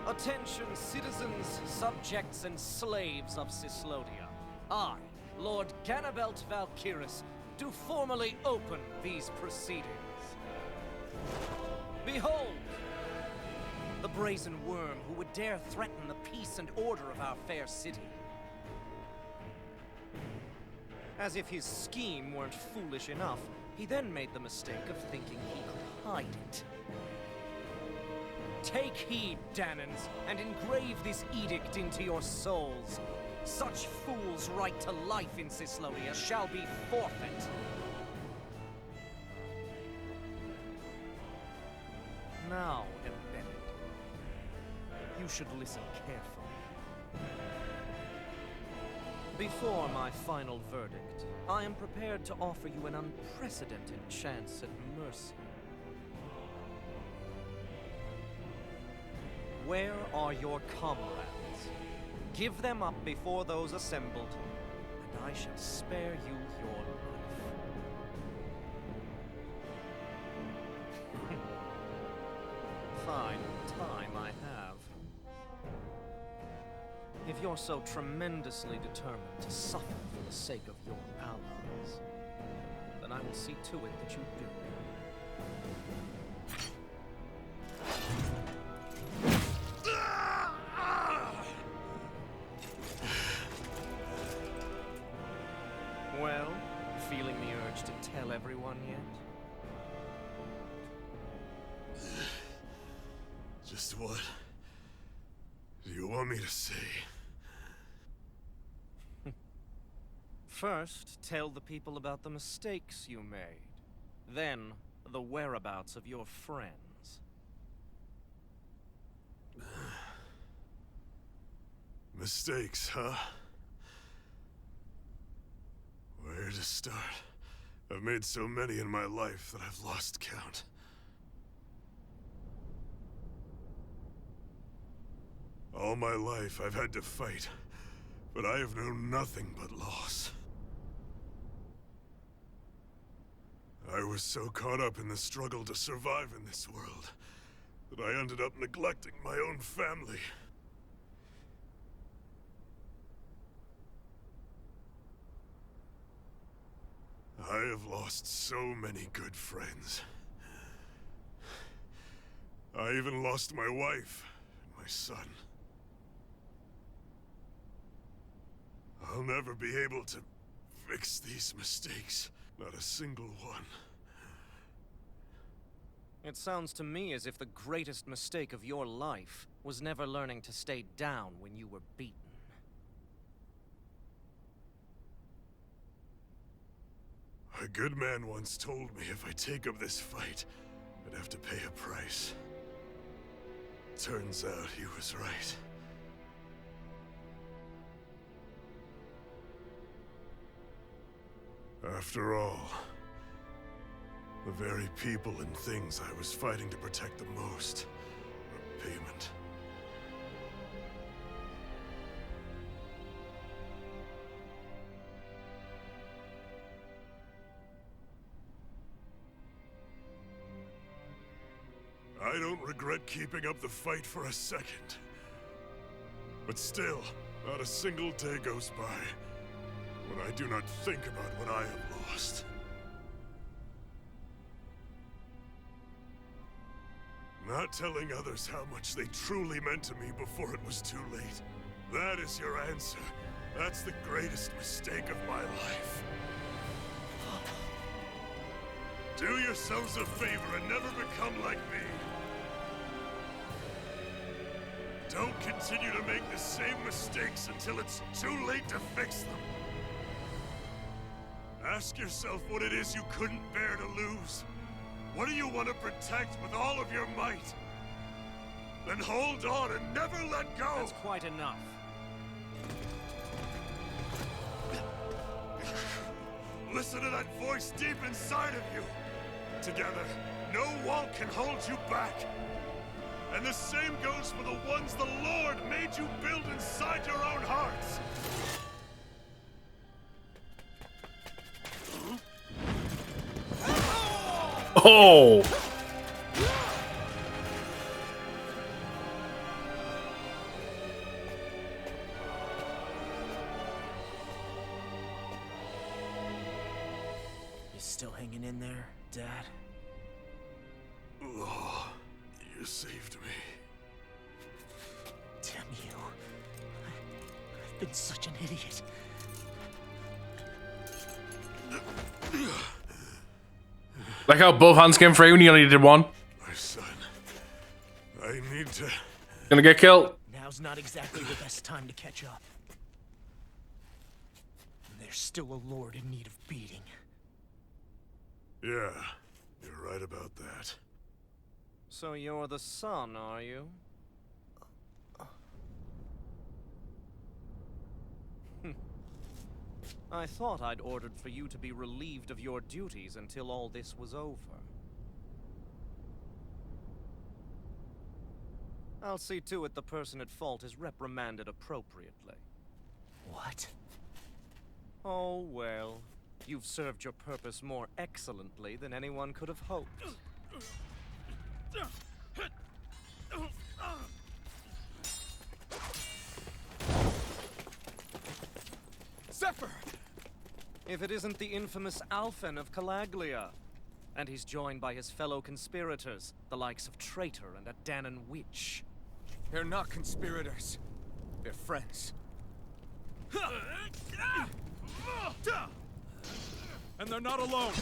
Attention, citizens, subjects, and slaves of Cyslodia. I, Lord Ganabelt Valkyris, do formally open these proceedings. Behold! The brazen worm who would dare threaten the peace and order of our fair city. As if his scheme weren't foolish enough, he then made the mistake of thinking he could hide it. Take heed, Danans, and engrave this edict into your souls. Such fools' right to life in Cyslodia shall be forfeit. Now, embedded, you should listen carefully. Before my final verdict, I am prepared to offer you an unprecedented chance at mercy. Where are your comrades? Give them up before those assembled, and I shall spare you your life. Fine time I have. If you're so tremendously determined to suffer for the sake of your allies, then I will see to it that you do. Well, feeling the urge to tell everyone yet? Just what do you want me to say? First, tell the people about the mistakes you made. Then, the whereabouts of your friends. Mistakes, huh? Where to start? I've made so many in my life that I've lost count. All my life I've had to fight, but I have known nothing but loss. I was so caught up in the struggle to survive in this world that I ended up neglecting my own family. I have lost so many good friends. I even lost my wife and my son. I'll never be able to fix these mistakes. Not a single one. It sounds to me as if the greatest mistake of your life was never learning to stay down when you were beaten. A good man once told me if I take up this fight, I'd have to pay a price. Turns out he was right. After all, the very people and things I was fighting to protect the most are payment. I don't regret keeping up the fight for a second. But still, not a single day goes by when I do not think about what I have lost. Not telling others how much they truly meant to me before it was too late. That is your answer. That's the greatest mistake of my life. Do yourselves a favor and never become like me. Don't continue to make the same mistakes until it's too late to fix them. Ask yourself what it is you couldn't bear to lose. What do you want to protect with all of your might? Then hold on and never let go! That's quite enough. Listen to that voice deep inside of you. Together, no wall can hold you back. And the same goes for the ones the Lord made you build inside your own hearts. Oh! You still hanging in there, Dad? Oh, you saved me. Damn you. I've been such an idiot. Like how both hands came free when you only did one. My son, I need to... Gonna get killed. Now's not exactly the best time to catch up. There's still a lord in need of beating. Yeah, you're right about that. So you're the son, are you? I thought I'd ordered for you to be relieved of your duties until all this was over. I'll see to it the person at fault is reprimanded appropriately. What? Oh, well. You've served your purpose more excellently than anyone could have hoped. Zephyr! If it isn't the infamous Alphen of Calaglia. And he's joined by his fellow conspirators, the likes of Traitor and a Danon Witch. They're not conspirators. They're friends. And they're not alone.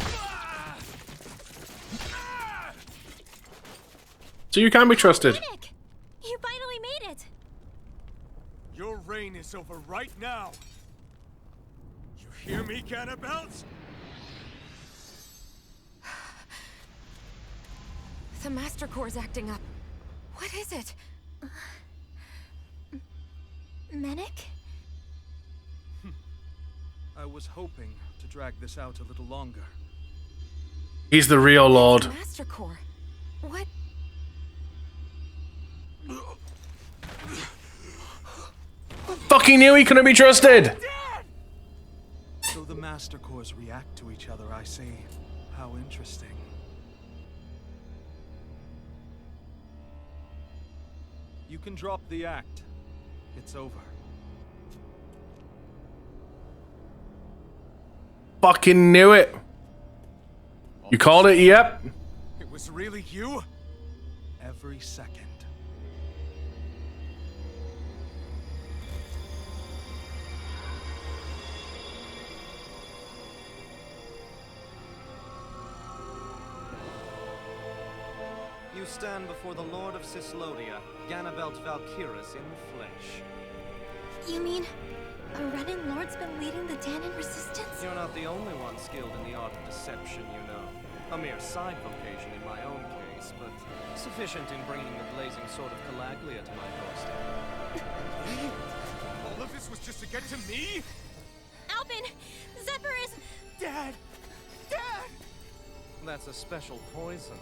So you can be trusted. Nick! You finally made it! Your reign is over right now. You hear me, Cannibals? The Master Core's acting up. What is it? Mennick? I was hoping to drag this out a little longer. He's the real Lord. Master Core. What? Fucking knew he couldn't be trusted! So the Master Cores react to each other, I see. How interesting. You can drop the act. It's over. Fucking knew it. You called it, yep. It was really you? Every second. You stand before the Lord of Cyslodia, Ganabelt Valkyrus in the flesh. You mean a Renin Lord's been leading the Danon resistance? You're not the only one skilled in the art of deception, you know. A mere side vocation in my own case, but sufficient in bringing the blazing sword of Calaglia to my doorstep. All of this was just to get to me? Alphen! Zephyr is... Dad! Dad! That's a special poison.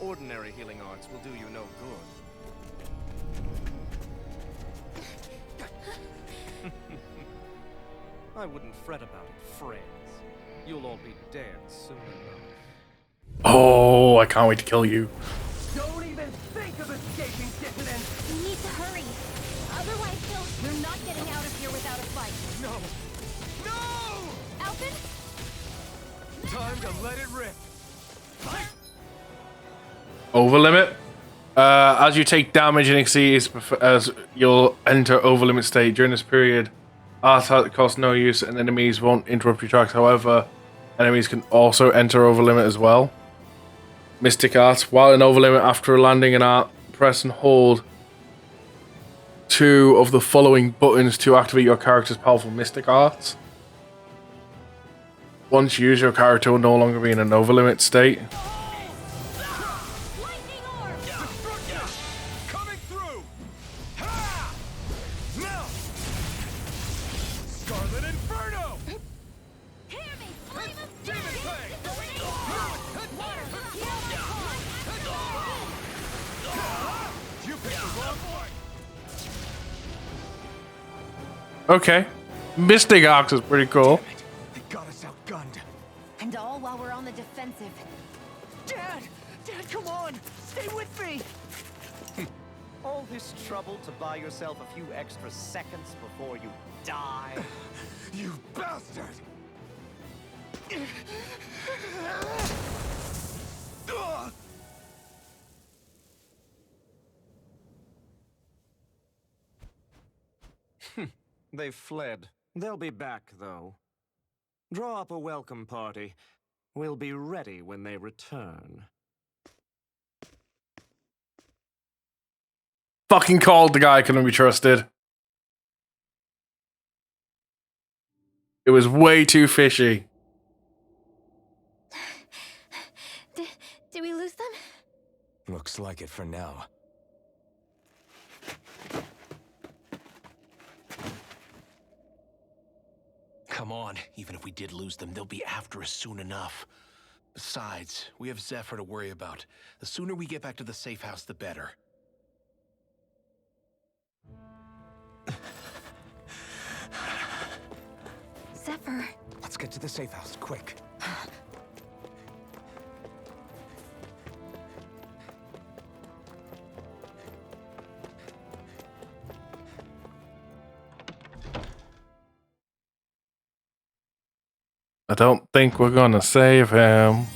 Ordinary healing arts will do you no good. I wouldn't fret about it, friends. You'll all be dead soon enough. Oh, I can't wait to kill you. Don't even think of escaping, dissident! We need to hurry. Otherwise, we're not getting out of here without a fight. No! No! Alphen? Time to let it rip. Over limit. As you take damage and exceed, as you'll enter over limit state during this period. Art costs no use and enemies won't interrupt your tracks. However, enemies can also enter over limit as well. Mystic Art. While in over limit after landing an art, press and hold 2 of the following buttons to activate your character's powerful Mystic Arts. Once used, your character will no longer be in an over limit state. Coming through! Ha! Now! Scarlet Inferno! Hear me! Flame of Demon You picked the wrong one! Okay. Mystic Arcs is pretty cool. They got us outgunned. And all while we're on the defensive. Dad! Dad, come on! Stay with me! All this trouble to buy yourself a few extra seconds before you die? You bastard! They've fled. They'll be back, though. Draw up a welcome party. We'll be ready when they return. Fucking called the guy couldn't be trusted. It was way too fishy. Did we lose them? Looks like it for now. Come on, even if we did lose them, they'll be after us soon enough. Besides, we have Zephyr to worry about. The sooner we get back to the safe house, the better. Zephyr. Let's get to the safe house, quick. I don't think we're gonna save him.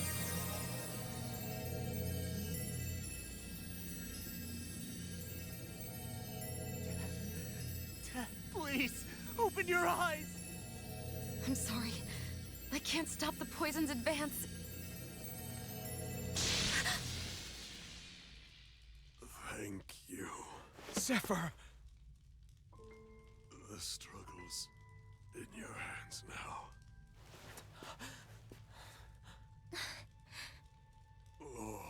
Dad, please, open your eyes! I'm sorry. I can't stop the poison's advance. Thank you. Zephyr! The struggle's in your hands now. Oh.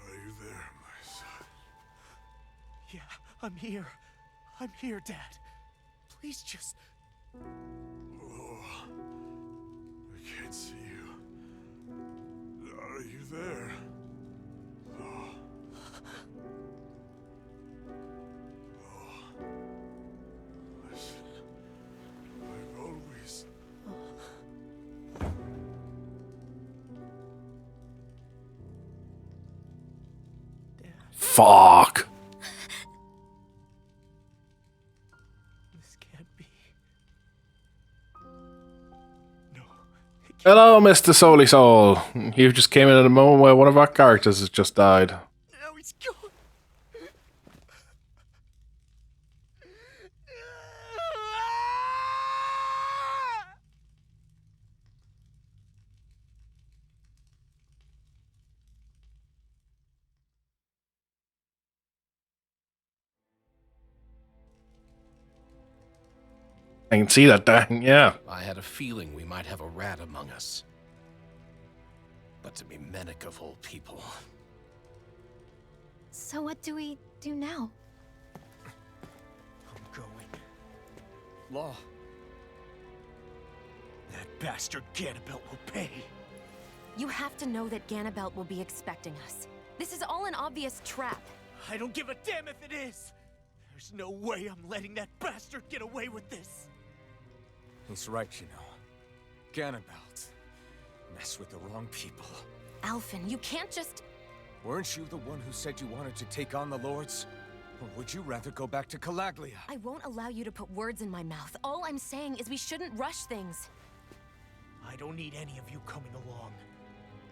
Are you there, my son? Yeah, I'm here. I'm here, Dad. Please just... Oh. I can't see you. Are you there? Oh. Oh. Listen. I've always... Fuck. This can't be. Hello, Mr. Soly Soul. You just came in at a moment where one of our characters has just died. Now he's gone. I can see that dying, yeah. I had a feeling we might have a rat among us. But to be Menek of all people. So what do we do now? I'm going. Law. That bastard Ganabelt will pay. You have to know that Ganabelt will be expecting us. This is all an obvious trap. I don't give a damn if it is. There's no way I'm letting that bastard get away with this. He's right, you know. Ganabelt. Mess with the wrong people. Alphen, you can't just... Weren't you the one who said you wanted to take on the Lords? Or would you rather go back to Calaglia? I won't allow you to put words in my mouth. All I'm saying is we shouldn't rush things. I don't need any of you coming along.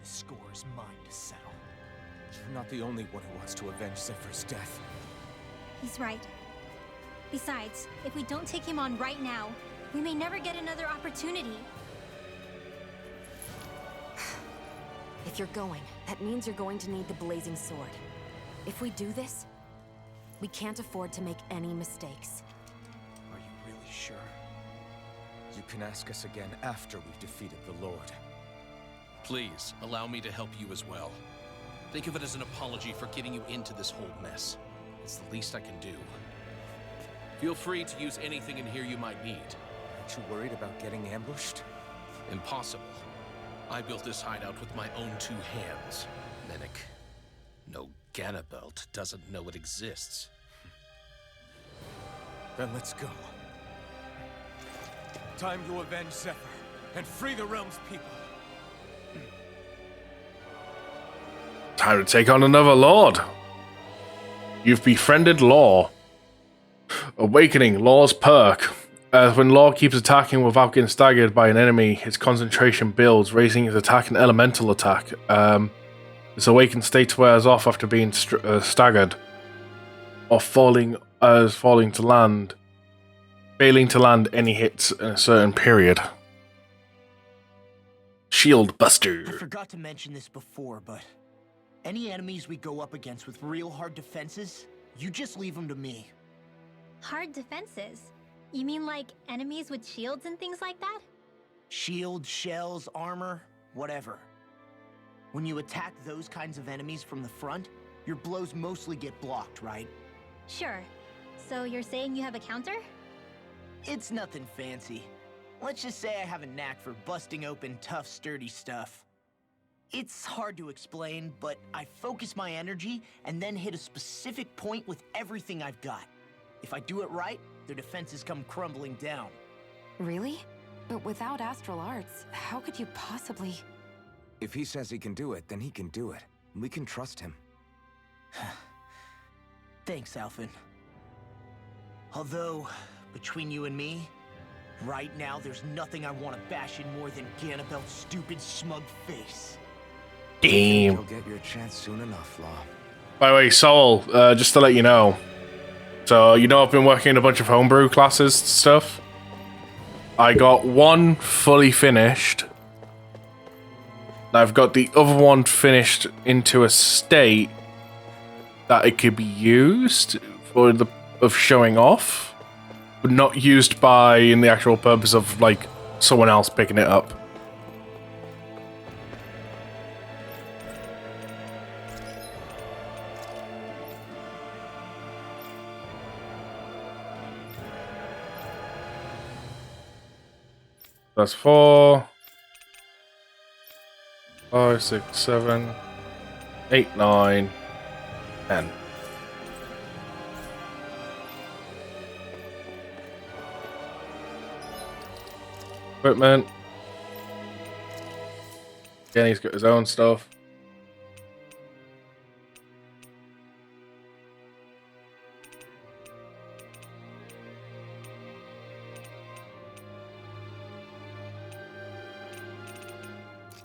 The score is mine to settle. You're not the only one who wants to avenge Zephyr's death. He's right. Besides, if we don't take him on right now, we may never get another opportunity. If you're going, that means you're going to need the blazing sword. If we do this, we can't afford to make any mistakes. Are you really sure? You can ask us again after we've defeated the Lord. Please, allow me to help you as well. Think of it as an apology for getting you into this whole mess. It's the least I can do. Feel free to use anything in here you might need. Aren't you worried about getting ambushed? Impossible. I built this hideout with my own 2 hands. Menek. No Ganabelt doesn't know it exists. Then let's go. Time to avenge Zephyr and free the realm's people. Time to take on another Lord. You've befriended Law. Awakening Law's perk. When Law keeps attacking without getting staggered by an enemy, his concentration builds, raising his attack and elemental attack. This awakened state wears off after being staggered, or falling to land, failing to land any hits in a certain period. Shield Buster. I forgot to mention this before, but any enemies we go up against with real hard defenses, you just leave them to me. Hard defenses? You mean like enemies with shields and things like that? Shields, shells, armor, whatever. When you attack those kinds of enemies from the front, your blows mostly get blocked, right? Sure. So you're saying you have a counter? It's nothing fancy. Let's just say I have a knack for busting open tough, sturdy stuff. It's hard to explain, but I focus my energy and then hit a specific point with everything I've got. If I do it right, their defenses come crumbling down. Really? But without astral arts, how could you possibly... If he says he can do it, then he can do it. We can trust him. Thanks, Alphen. Although, between you and me, right now there's nothing I want to bash in more than Ganabel's stupid, smug face. Damn. You'll get your chance soon enough, Law. By the way, Soul, just to let you know. So, you know I've been working in a bunch of homebrew classes stuff. I got one fully finished. I've got the other one finished into a state that it could be used for the of showing off, but not used by in the actual purpose of like someone else picking it up. That's 4, 5, 6, 7, 8, 9, 10. Equipment. Again, he's got his own stuff.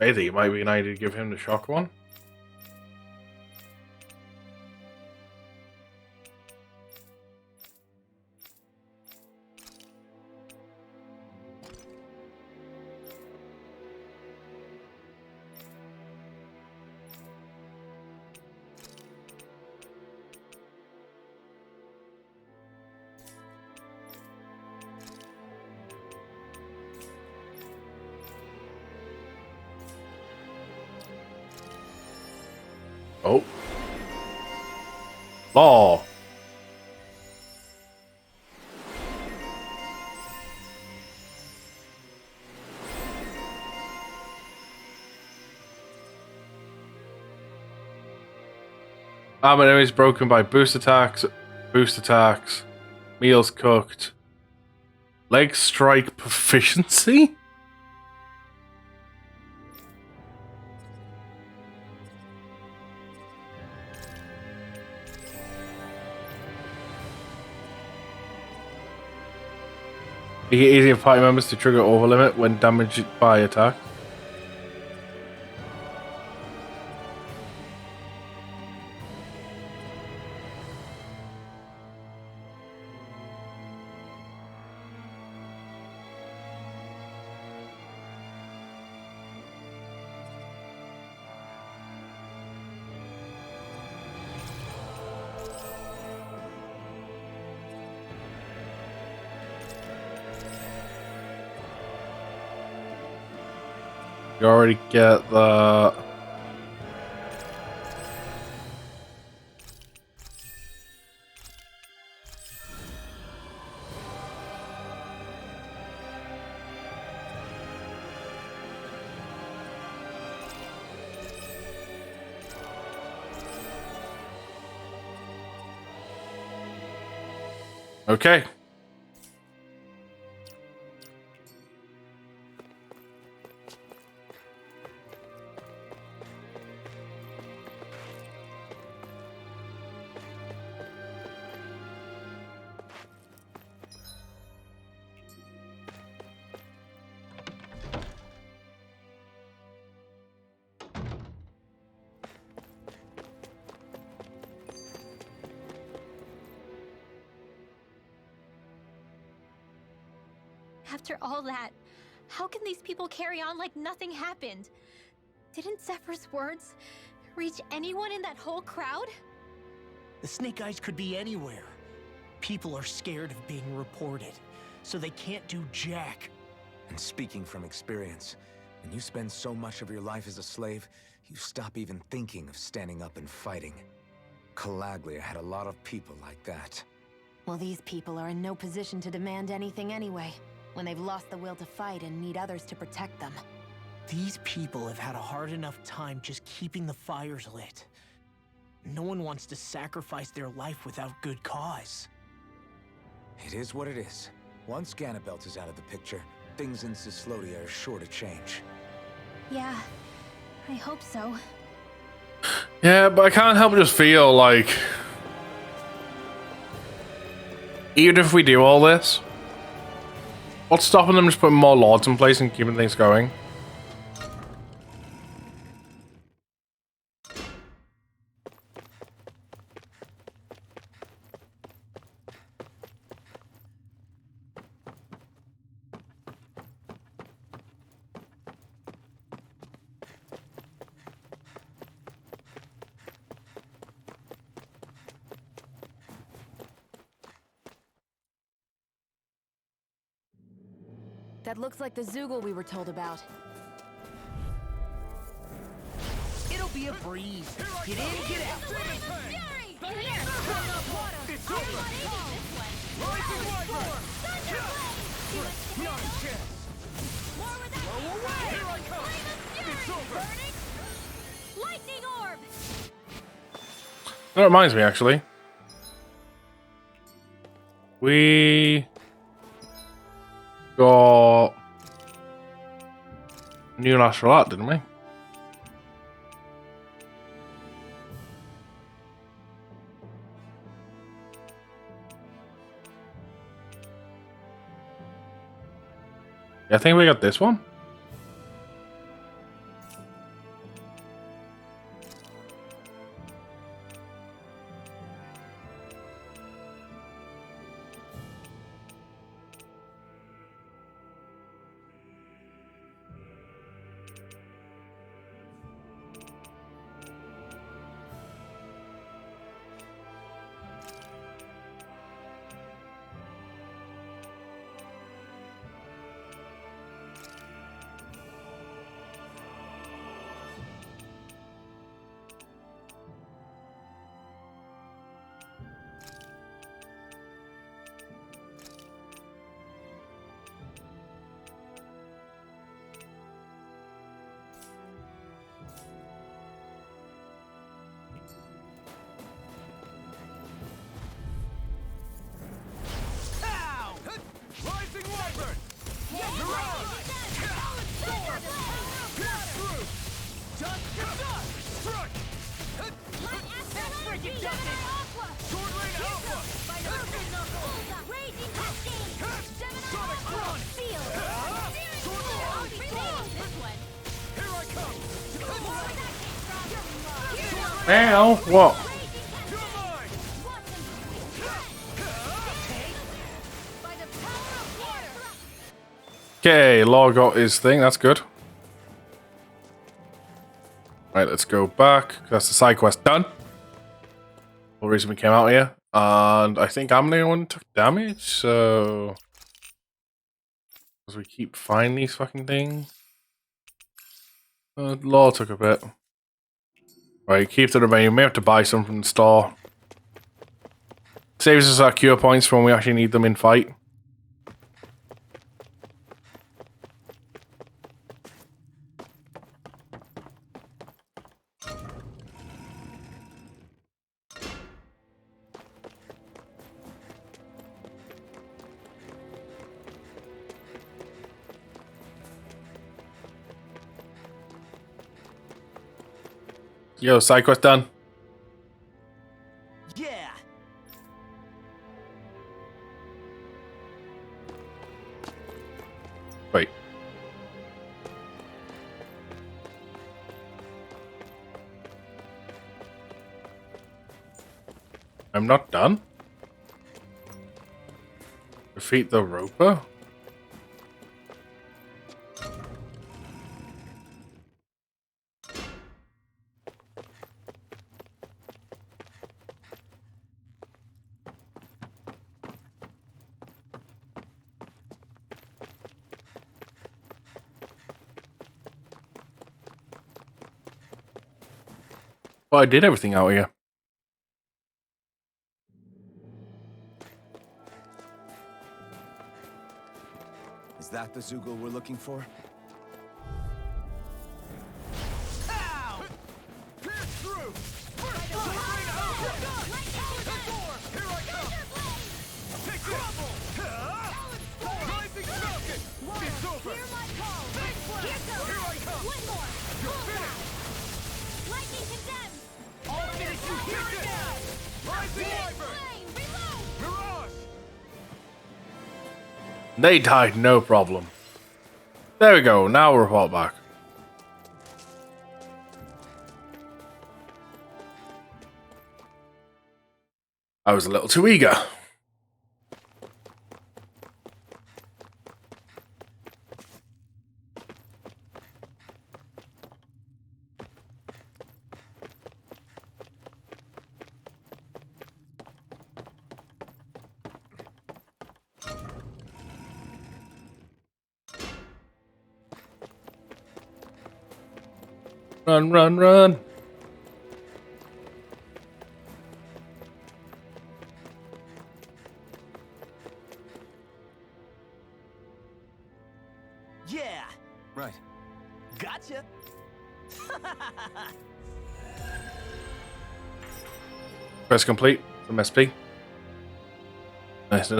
I think it might be an idea to give him the shock one. Oh. Law. Armor enemies broken by boost attacks, meals cooked, leg strike proficiency? You get easier party members to trigger over limit when damaged by attack. You already get the... Okay. After all that, how can these people carry on like nothing happened? Didn't Zephyr's words reach anyone in that whole crowd? The Snake Eyes could be anywhere. People are scared of being reported, so they can't do jack. And speaking from experience, when you spend so much of your life as a slave, you stop even thinking of standing up and fighting. Calaglia had a lot of people like that. Well, these people are in no position to demand anything anyway, when they've lost the will to fight and need others to protect them. These people have had a hard enough time just keeping the fires lit. No one wants to sacrifice their life without good cause. It is what it is. Once Ganabelt is out of the picture, things in Cislodia are sure to change. Yeah, I hope so. Yeah, but I can't help but just feel like even if we do all this, what's stopping them just putting more lords in place and keeping things going? That looks like the Zoogle we were told about. It'll be a breeze. Get in, get out. Lightning orb! That reminds me, actually. We got new astral art, didn't we? Yeah, I think we got this one. Ow, what? Okay, Law got his thing, that's good. Right, let's go back. That's the side quest done. The reason we came out here. And I think I'm the only one who took damage, so as we keep finding these fucking things. Law took a bit. Right, keep the remaining. We may have to buy some from the store. Saves us our cure points for when we actually need them in fight. Yo, side quest done. Yeah. Wait. I'm not done? Defeat the Roper? Well, I did everything out here. Is that the Zugul we're looking for? Ow! Pierce through! First blood! Here I come! Take this! Rising Falcon! It's over! Hear my call! Here I come! One more! You're finished! Lightning condemned! I'll finish you here now! Rising Wyvern! Mirage! They died, no problem. There we go, now we're report back. I was a little too eager. Run, run, run. Yeah, Right. gotcha. Quest complete from SP. Nice.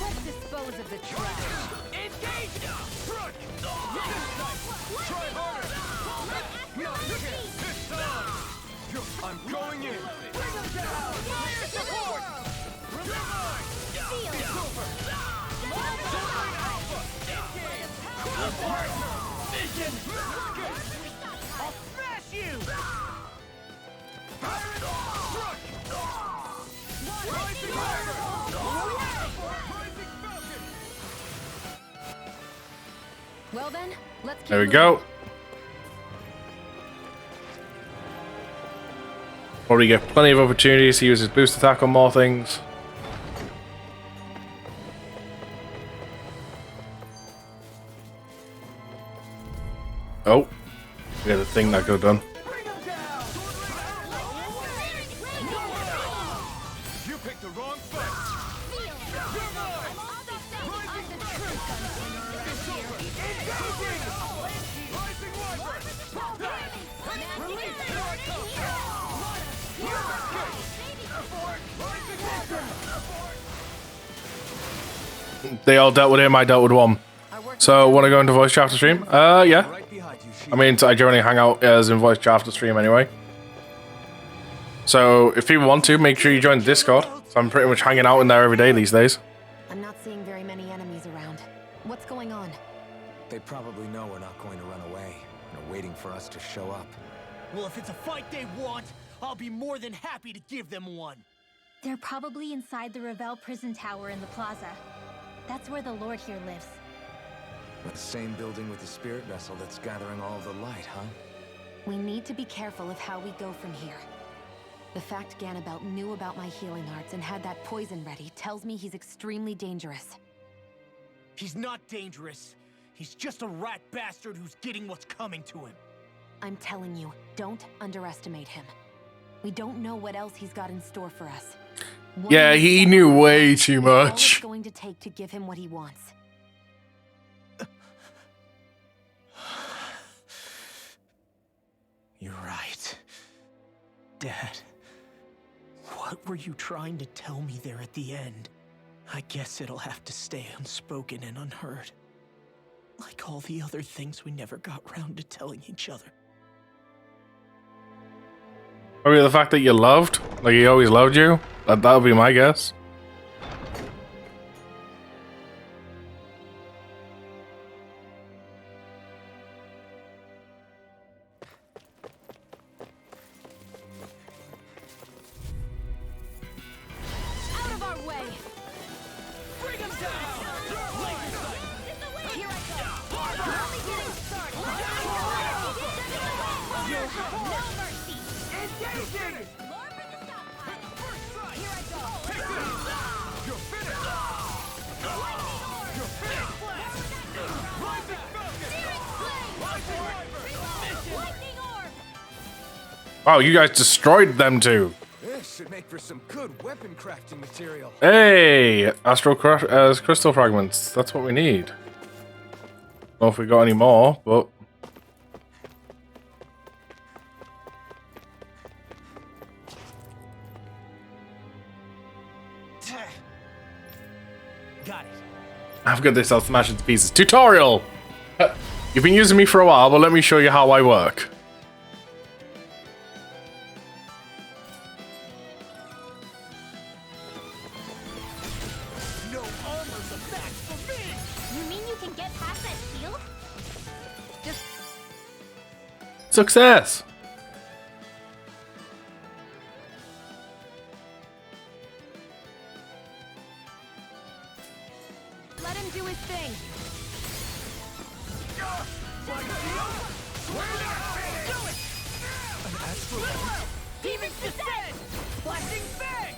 Let's dispose of the trash. Engage! Front! Try harder! This time! I'm going in! Bring them down! Fire support! You're mine! It's over! Sovling Alpha! Vision! I'll smash you! Pirate! Front! Rising Wyvern! Rising Falcon! Well then, let's keep There we moving. go. Probably get plenty of opportunities to use his boost attack on more things. Oh, we had a thing that could have done. You picked the wrong fight! You're mine! Rising It's over! Engaging! Rising Wyvern! Release! Here I come! Rising Wyvern! They all dealt with him, I dealt with one. So, want to go into voice chat after stream? Yeah. I mean, I generally hang out as in voice chat after stream anyway. So, if people want to, make sure you join the Discord. So I'm pretty much hanging out in there every day these days. I'm not seeing very many enemies around. What's going on? They probably know we're not going to run away. They're waiting for us to show up. Well, if it's a fight they want, I'll be more than happy to give them one. They're probably inside the Revel prison tower in the plaza. That's where the Lord here lives. The same building with the spirit vessel that's gathering all the light, huh? We need to be careful of how we go from here. The fact Ganabelt knew about my healing arts and had that poison ready tells me he's extremely dangerous. He's not dangerous. He's just a rat bastard who's getting what's coming to him. I'm telling you, don't underestimate him. We don't know what else he's got in store for us. Yeah, he knew way too All it's much. going to take to give him what he wants. You're right. Dad, what were you trying to tell me there at the end? I guess it'll have to stay unspoken and unheard. Like all the other things we never got round to telling each other. Probably the fact that you loved, like he always loved you. That would be my guess. Out of our way! Bring him down! Here I go. Only getting started. You'll have no mercy. Engaging. More for the stockpile. First strike. Here I go. You're finished! Lightning orb. You're finished! Rising focus. Searing flame. Lightning orb. Oh, you guys destroyed them too. This should make for some good weapon crafting material. Hey, crystal fragments. That's what we need. Don't know if we got any more, but Got it. I've got this. I'll smash it to pieces. Tutorial. You've been using me for a while, but let me show you how I work. No armor's a match for me. You mean you can get past that shield? Just Success. Let him do his thing. Demon's descent. Flashing bang.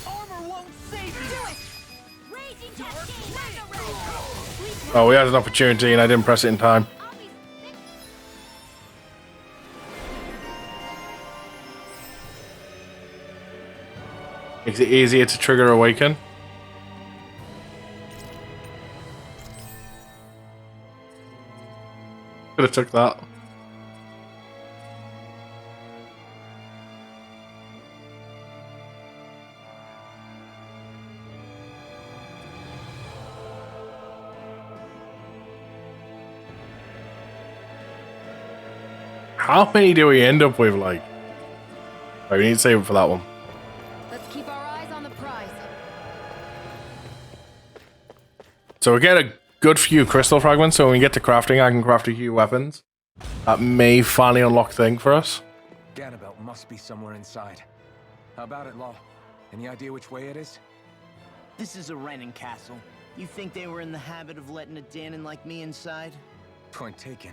Armor won't save you. Raging cascade. Oh, we had an opportunity and I didn't press it in time. Makes it easier to trigger Awaken. Could have took that. How many do we end up with, like? Right, we need to save it for that one. Let's keep our eyes on the prize. So we get a good few crystal fragments, so when we get to crafting, I can craft a few weapons. That may finally unlock thing for us. Ganabelt must be somewhere inside. How about it, Law? Any idea which way it is? This is a Renin castle. You think they were in the habit of letting a Danon like me inside? Point taken.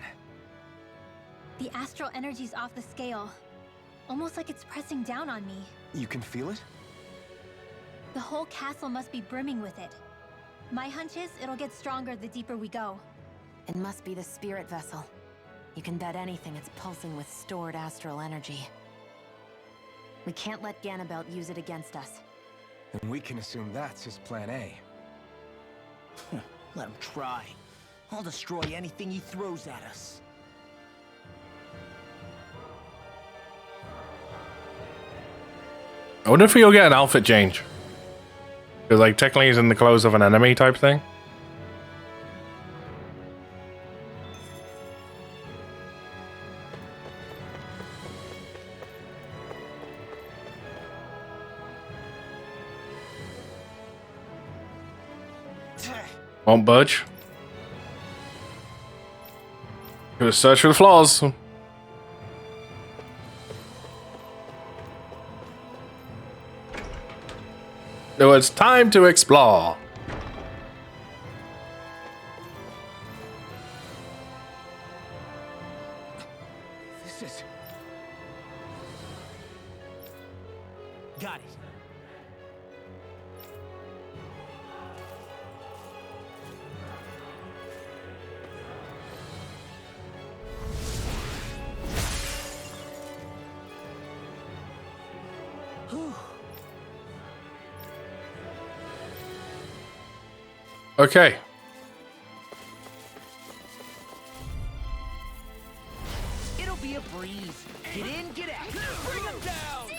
The astral energy's off the scale. Almost like it's pressing down on me. You can feel it? The whole castle must be brimming with it. My hunch is it'll get stronger the deeper we go. It must be the spirit vessel. You can bet anything it's pulsing with stored astral energy. We can't let Ganabelt use it against us. Then we can assume that's his plan A. Let him try. I'll destroy anything he throws at us. I wonder if he'll get an outfit change. Because, like, technically he's in the clothes of an enemy type thing. Won't budge. Gonna search for the flaws. So it's time to explore. This is... Got it. Okay. It'll be a breeze. Get in, get out. Bring him down.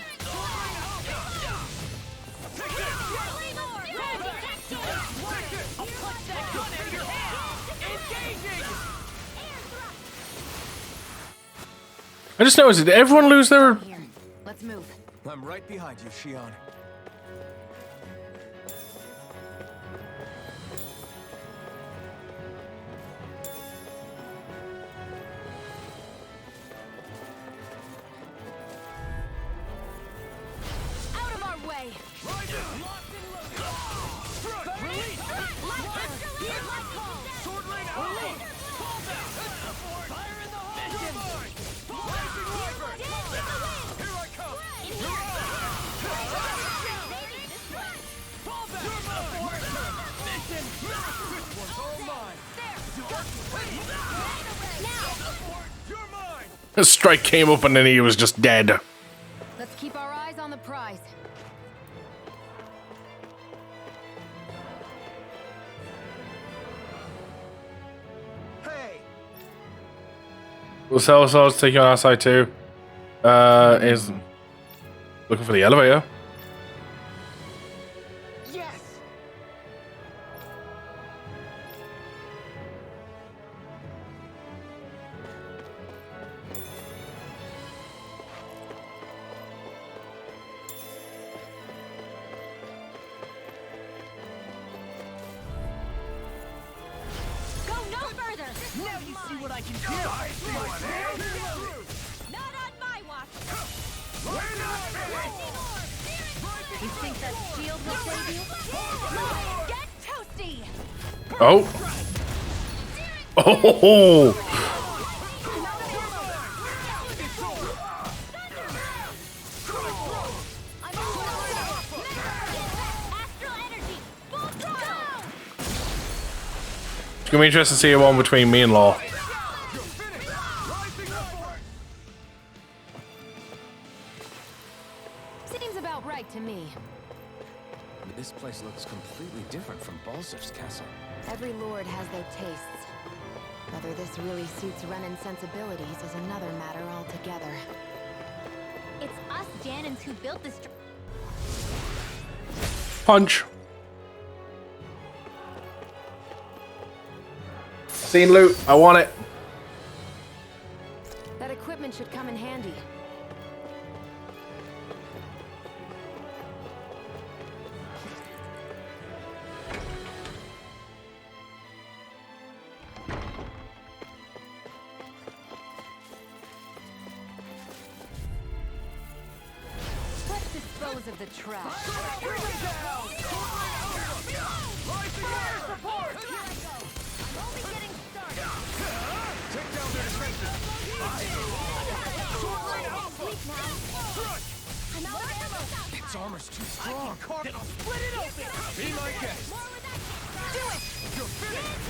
I'll punch that gun out of your hand. Engaging. I just noticed, did everyone lose their... Here, let's move. I'm right behind you, Shion. A strike came up and then he was just dead. Let's keep our eyes on the prize. So let's take you on our side too. Is looking for the elevator. Oh. Oh. It's gonna be interesting to see a one between me and Law. Seems about right to me. This place looks completely different from Balzer's castle. Every lord has their tastes. Whether this really suits Renin's sensibilities is another matter altogether. It's us Danans who built this. Punch. Seen loot. I want it. That equipment should come in handy. Of the trash. Its armor's too strong. Then I'll split it open. Be my guest. Do it. You're finished.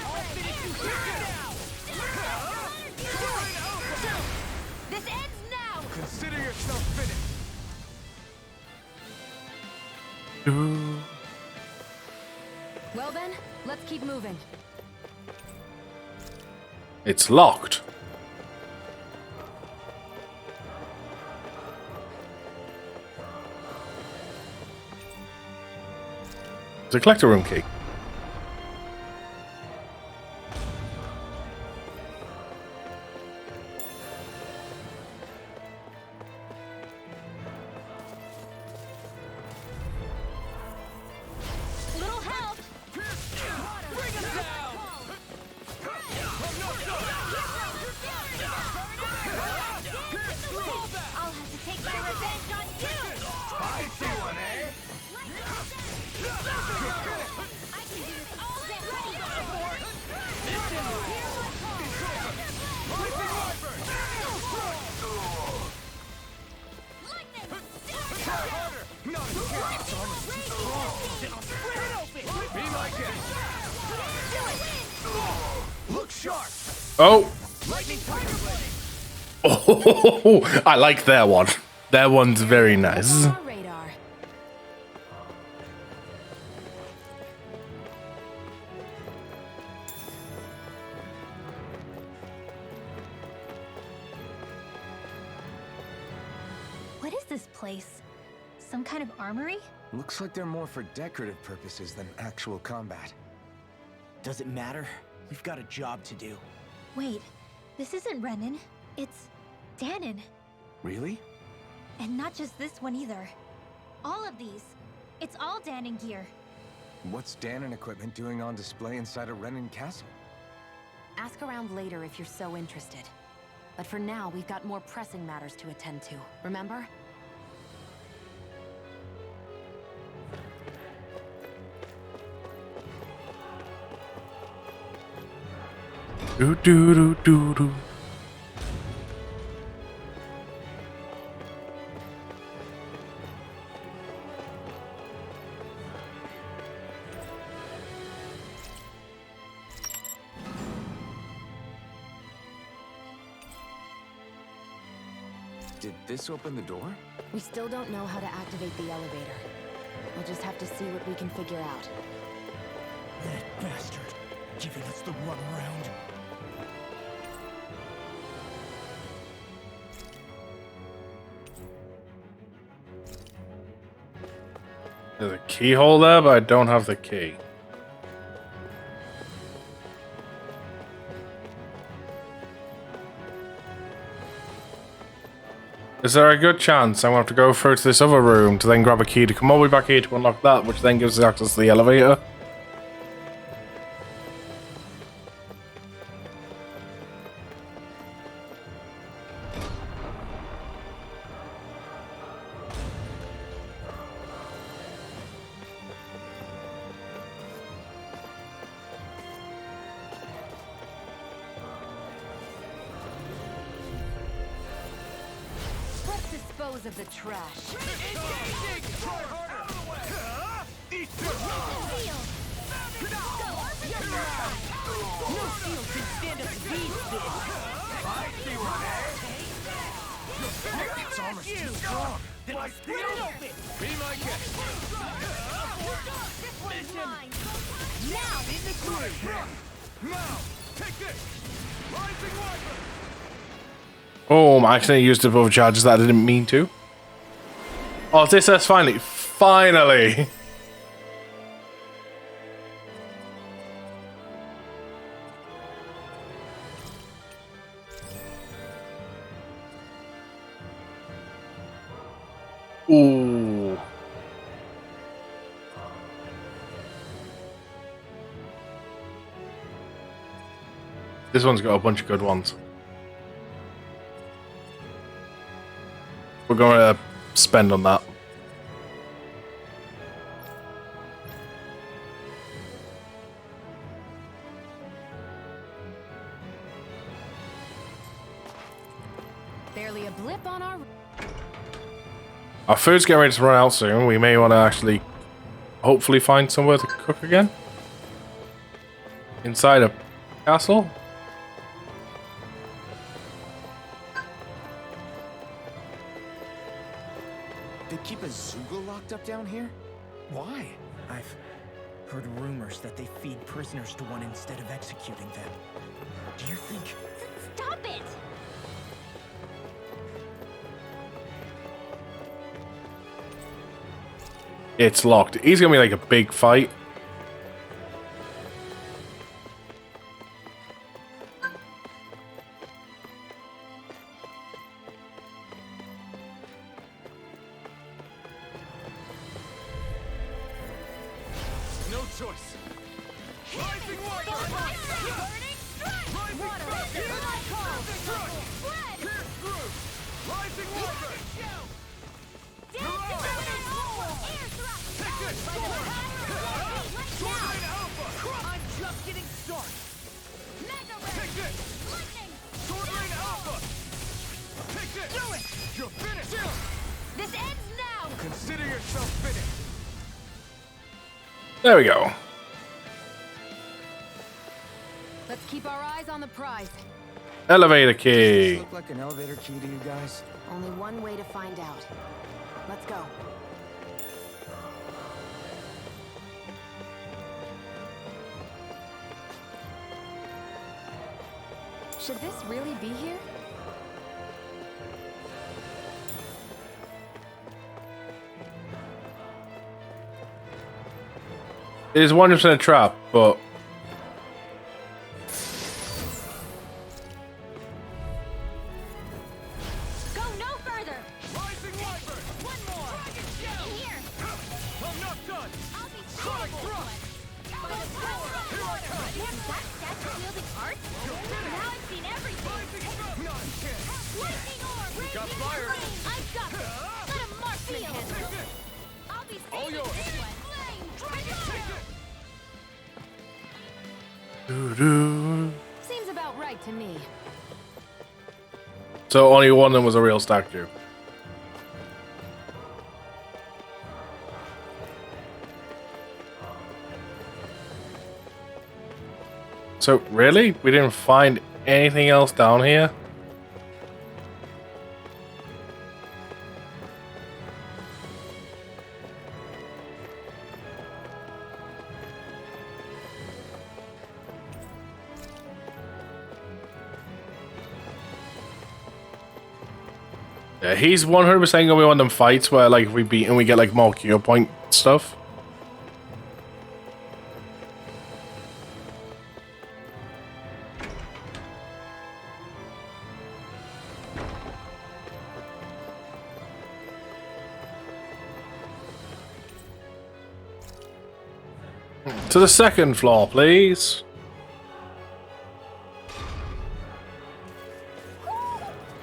I'll finish you here now. This ends now. Consider yourself finished. Well then, let's keep moving. It's locked. It's a collector room key. Oh. Oh, I like that one. That one's very nice. What is this place? Some kind of armory? Looks like they're more for decorative purposes than actual combat. Does it matter? We've got a job to do. Wait, this isn't Renin. It's Danon. Really? And not just this one either. All of these. It's all Danon gear. What's Danon equipment doing on display inside a Renin castle? Ask around later if you're so interested. But for now, we've got more pressing matters to attend to, remember? Do do do do do. Did this open the door? We still don't know how to activate the elevator. We'll just have to see what we can figure out. That bastard, giving us the runaround. There's a keyhole there, but I don't have the key. Is there a good chance I'm going to have to go through to this other room to then grab a key to come all the way back here to unlock that, which then gives us access to the elevator? Let's dispose of the trash. No shield can stand up to these things. I see what It's almost too strong. Then I split it open. Be my guest. This one's mine. Now in the groove. Now, take this. Rising Wyvern. Oh, I accidentally used above charges that I didn't mean to. Oh, this says finally. Finally! Ooh. This one's got a bunch of good ones. We're going to spend on that. Barely a blip on Our food's getting ready to run out soon. We may want to actually hopefully find somewhere to cook again. Inside a castle? They keep a Zoogle locked up down here? Why? I've heard rumors that they feed prisoners to one instead of executing them. Do you think... Stop it! It's locked. He's gonna be like a big fight. No choice. Rising Water! Rising Water! I'm just getting started. Take this! Sword Rain Alpha! Take this! Do it! You're finished! This ends now! Consider yourself finished! There we go. Let's keep our eyes on the prize. Elevator Does key. this look like an elevator key to you guys? Only one way to find out. Let's go. Should this really be here? It is 100% a trap, but Go no further! Rising Wyvern! One more! Dragon Shell! Here! I'm not done! I'll be Chronic terrible! Thrust! Here I come! Is that statue-wielding art? Now I've seen everything! Not a chance! Lightning orb! Got fired! I've got this! Let a marksman handle it! I'll be All saving yours. this one! Flame! Dragon! Doo-doo. Seems about right to me. So only one of them was a real statue. So really? We didn't find anything else down here? Yeah, he's 100% gonna be one of them fights where like if we beat and we get like more cure point stuff. To the second floor, please.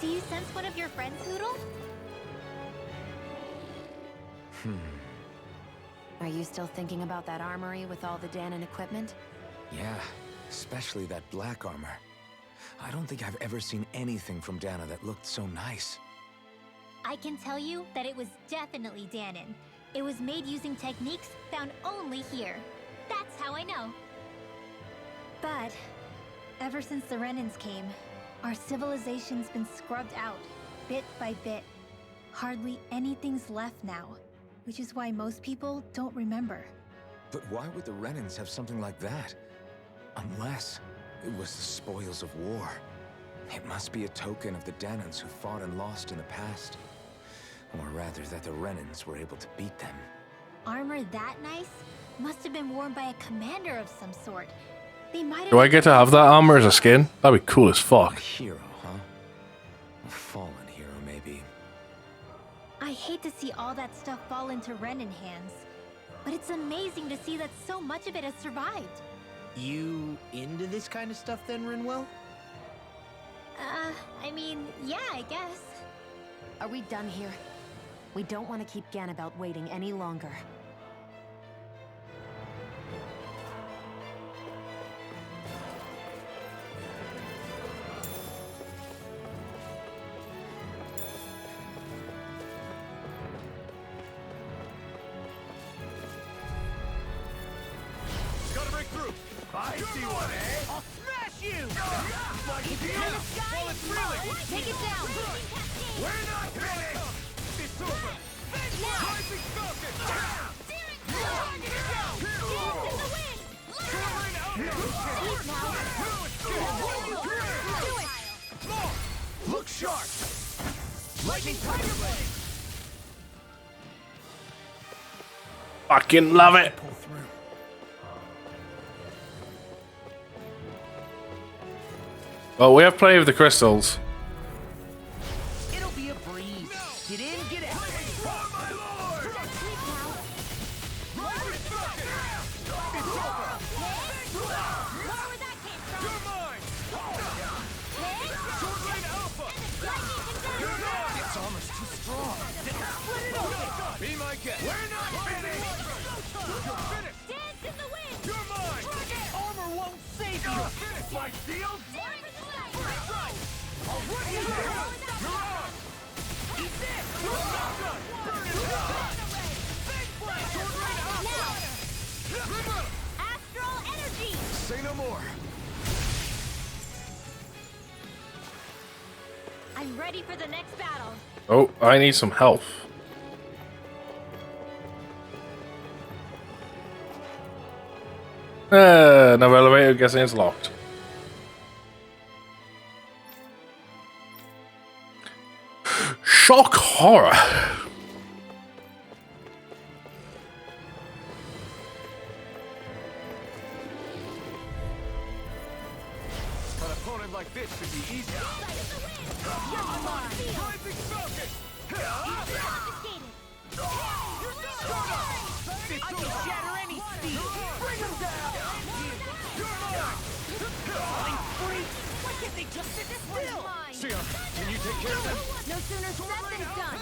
Do you sense one of your friends, Hoodle? Are you still thinking about that armory with all the Danon equipment? Yeah, especially that black armor. I don't think I've ever seen anything from Dana that looked so nice. I can tell you that it was definitely Danon. It was made using techniques found only here. That's how I know. But ever since the Renans came, our civilization's been scrubbed out, bit by bit. Hardly anything's left now, which is why most people don't remember. But why would the Renans have something like that? Unless it was the spoils of war. It must be a token of the Danans who fought and lost in the past. Or rather, that the Renans were able to beat them. Armor that nice must have been worn by a commander of some sort. They might have... Do I get to have that armor as a skin? That'd be cool as fuck. A hero, huh? A fallen hero, maybe. I hate to see all that stuff fall into Renan hands, but it's amazing to see that so much of it has survived. You into this kind of stuff then, Rinwell? I mean, yeah, I guess. Are we done here? We don't want to keep Ganabelt waiting any longer. Gotta break through. I see one, eh? I'll smash you! Well, it's really. Take it down! We're not finished. It's over. Rising Falcon. Look sharp. Lightning Tiger Blade. Fucking love it. Pull through. Well, we have plenty of the crystals. It'll be a breeze. Get in, get out. Oh, my lord. Rising Falcon. It's over. You're mine. Sword Lane Alpha. You're mine. This armor's too strong. Split it open. Be my guest. We're not finished. You're finished. Dance in the wind! You're mine. Armor won't save you. You're finished. My shield. That's right. I'll run you down. You're on. Eat this. You're not done. Burn it up. Sword Lane Alpha. Remember. Astral energy! Say no more. I'm ready for the next battle. Oh, I need some health. No elevator, guessing it's locked. Shock horror. An opponent like this should be easy. Rising Falcon. I can shatter any speed. Bring him down. You're mine. Flying freaks. Why can't they just sit still? Sion, can you take care of them? No sooner said than done.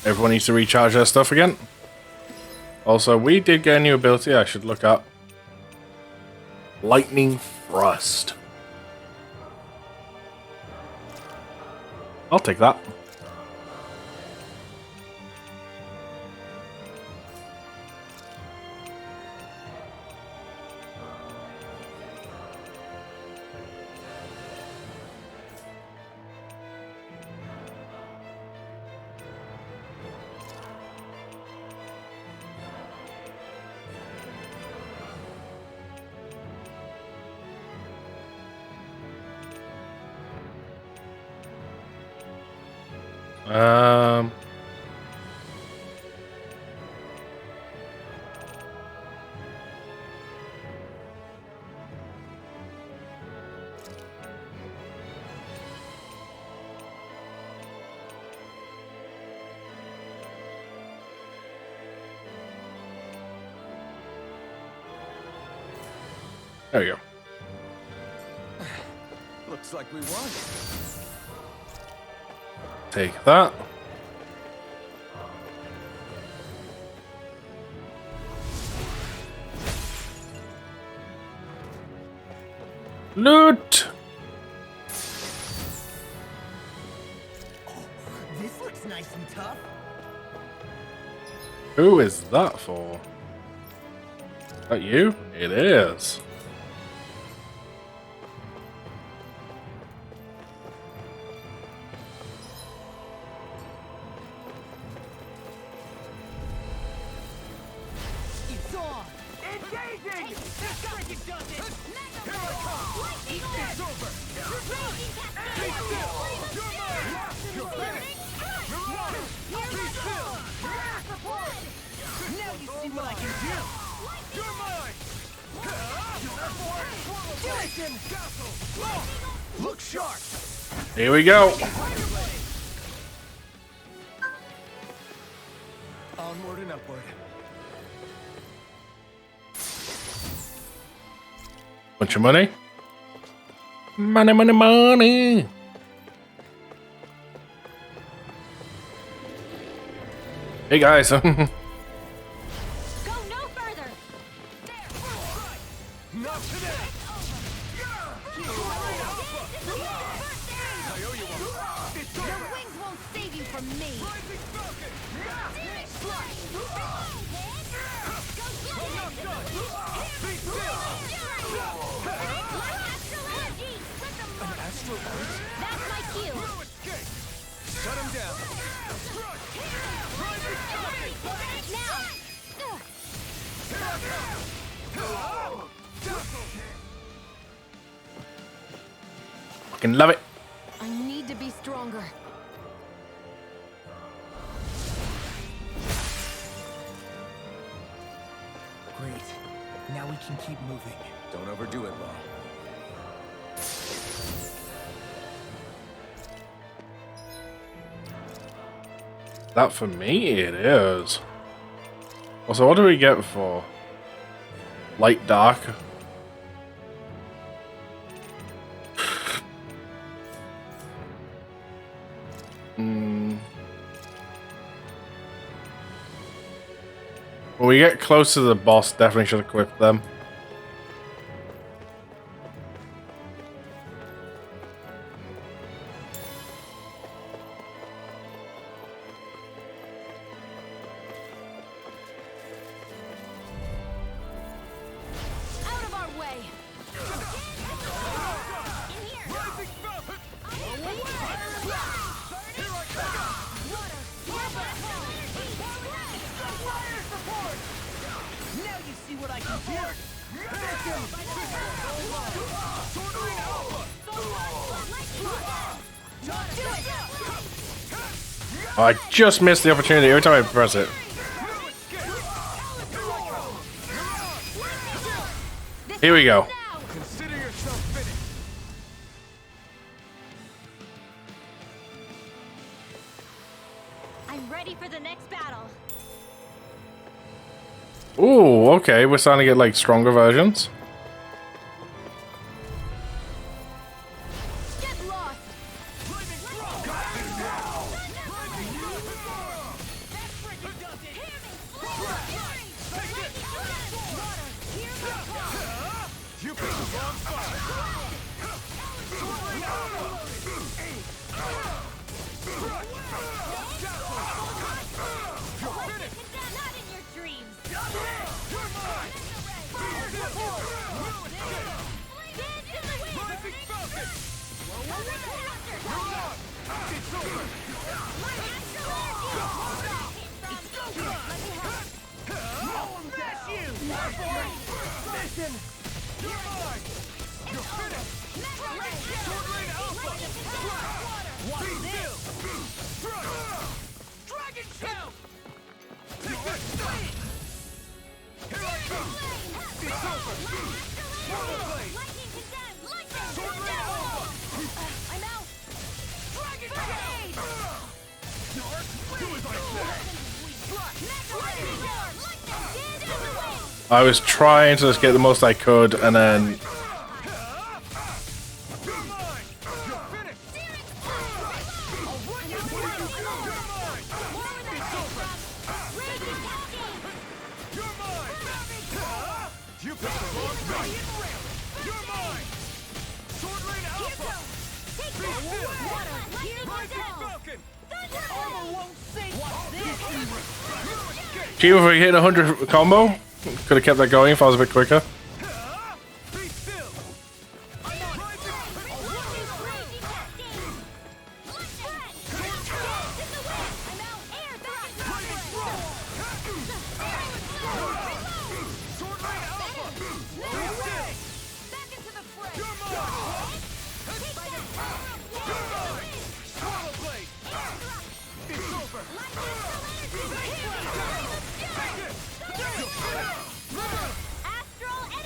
Everyone needs to recharge their stuff again. Also, we did get a new ability I should look up. Lightning Thrust. I'll take that. There we go. Looks like we won. Take that. Loot! This looks nice and tough. Who is that for? Is that you? It is. It's on! Engaging! This freaking does it! Here I come! It's over! You're done! Be still! You're mine! You're finished! You're mine! Be still! Now you see what I can do! You're mine! Look sharp! Here we go. Onward and upward. Bunch of money. Money, money, money. Hey guys. Go no further. Not today! Your wings won't save you from me. That's my cue. Shut him down. Fucking love it. I need to be stronger. Great. Now we can keep moving. Don't overdo it, Law. That for me it is. Also, what do we get for light dark? When we get close to the boss, definitely should equip them. Out of our way. Now you see what I can do! I just missed the opportunity every time I press it. Here we go. Consider yourself finished. I'm ready for the next battle. Ooh, okay, we're starting to get like stronger versions. Get lost. You picked the wrong fight. Not in your dreams. You're mine. Rising Falcon. It's over. That's you! Listen! You're mine. I was trying to just get the most I could, and then gee, if we hit 100 combo, could have kept that going if I was a bit quicker.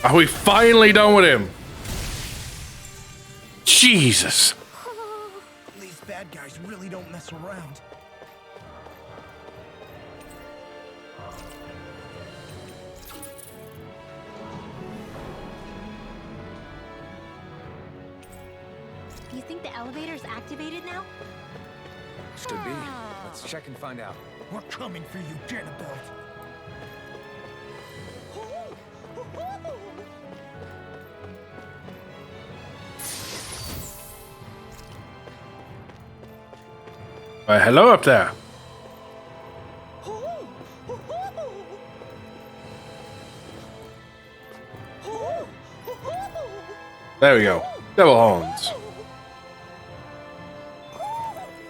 Are we finally done with him? Jesus. These bad guys really don't mess around. Do you think the elevator's activated now? Should be. Let's check and find out. We're coming for you, Janabelt. Hello up there. There we go. Devil horns.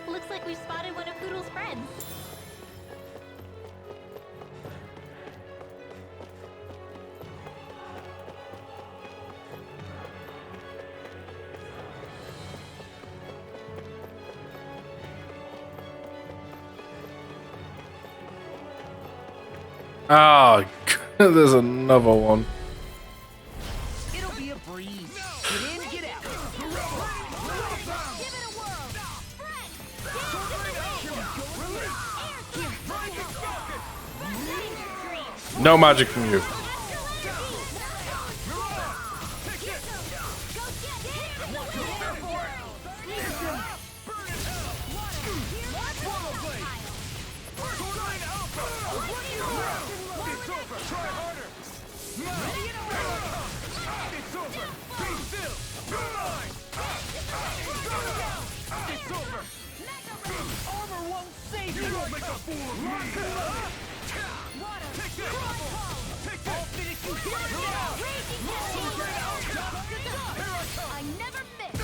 Looks like we spotted one of Poodle's friends. Oh, there's another one. It'll be a breeze. Get in, get out. Give it a whirl. No magic from you. I never miss.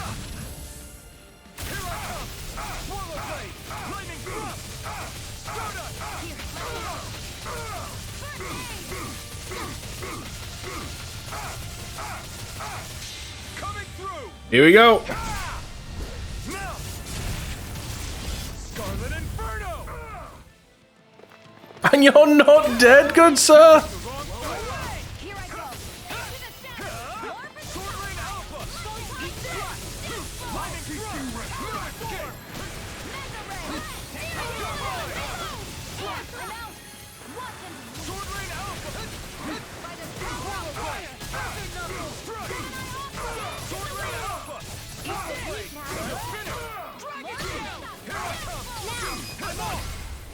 Here we go. And you're not dead, good sir.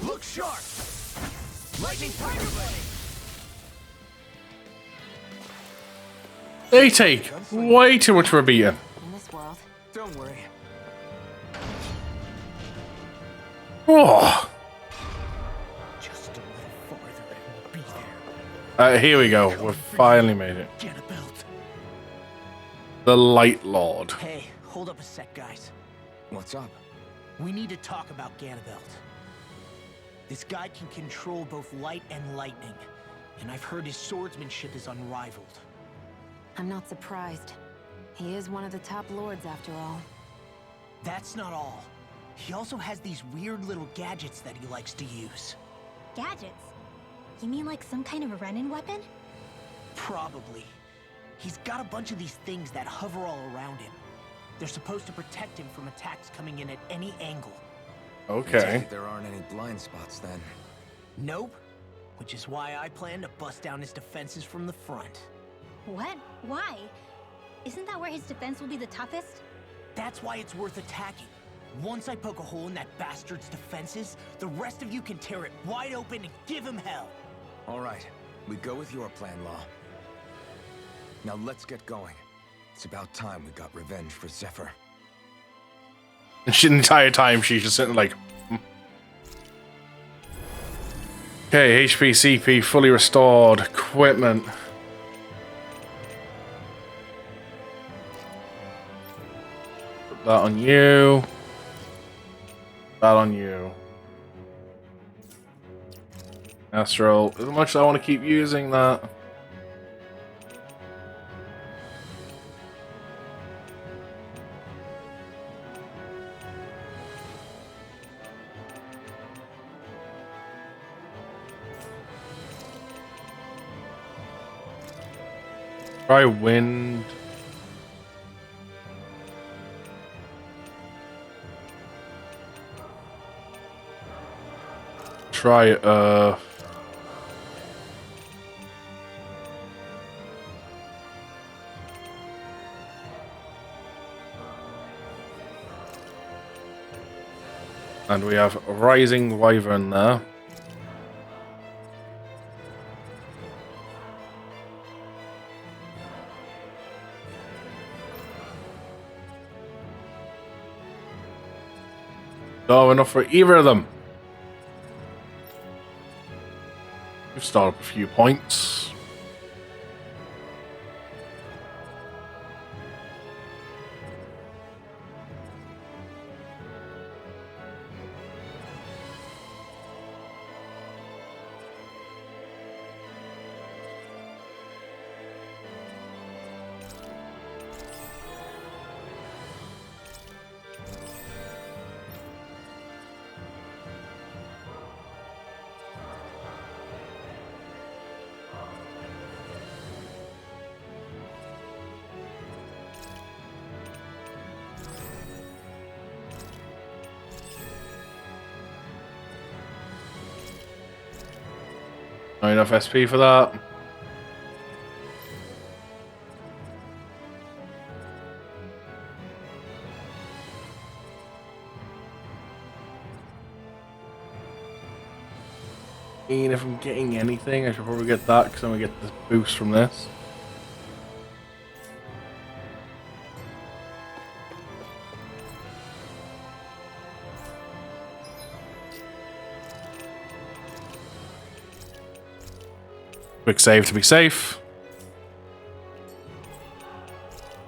Look sharp. Lightning Tiger Blade. They take way too much for a beating. In this world. Don't worry. Oh. Just a little farther and we'll be there. Here we go. We've finally made it. Janabelt. The Light Lord. Hey, hold up a sec, guys. What's up? We need to talk about Ganabelt. This guy can control both light and lightning, and I've heard his swordsmanship is unrivaled. I'm not surprised. He is one of the top lords, after all. That's not all. He also has these weird little gadgets that he likes to use. Gadgets? You mean like some kind of a run-in weapon? Probably. He's got a bunch of these things that hover all around him. They're supposed to protect him from attacks coming in at any angle. Okay. There aren't any blind spots then. Nope. Which is why I plan to bust down his defenses from the front. What? Why? Isn't that where his defense will be the toughest? That's why it's worth attacking. Once I poke a hole in that bastard's defenses, the rest of you can tear it wide open and give him hell. All right, we go with your plan, Law. Now let's get going. It's about time we got revenge for Zephyr. And the entire time she's just sitting like... Okay, HP, CP, fully restored. Equipment. Put that on you. That on you. Astral. As much as I want to keep using that. Try wind. Try and we have Rising Wyvern there. Don't have enough for either of them. We've started up a few points. Not enough SP for that. And if I'm getting anything, I should probably get that because I'm going to get the boost from this. Quick save to be safe.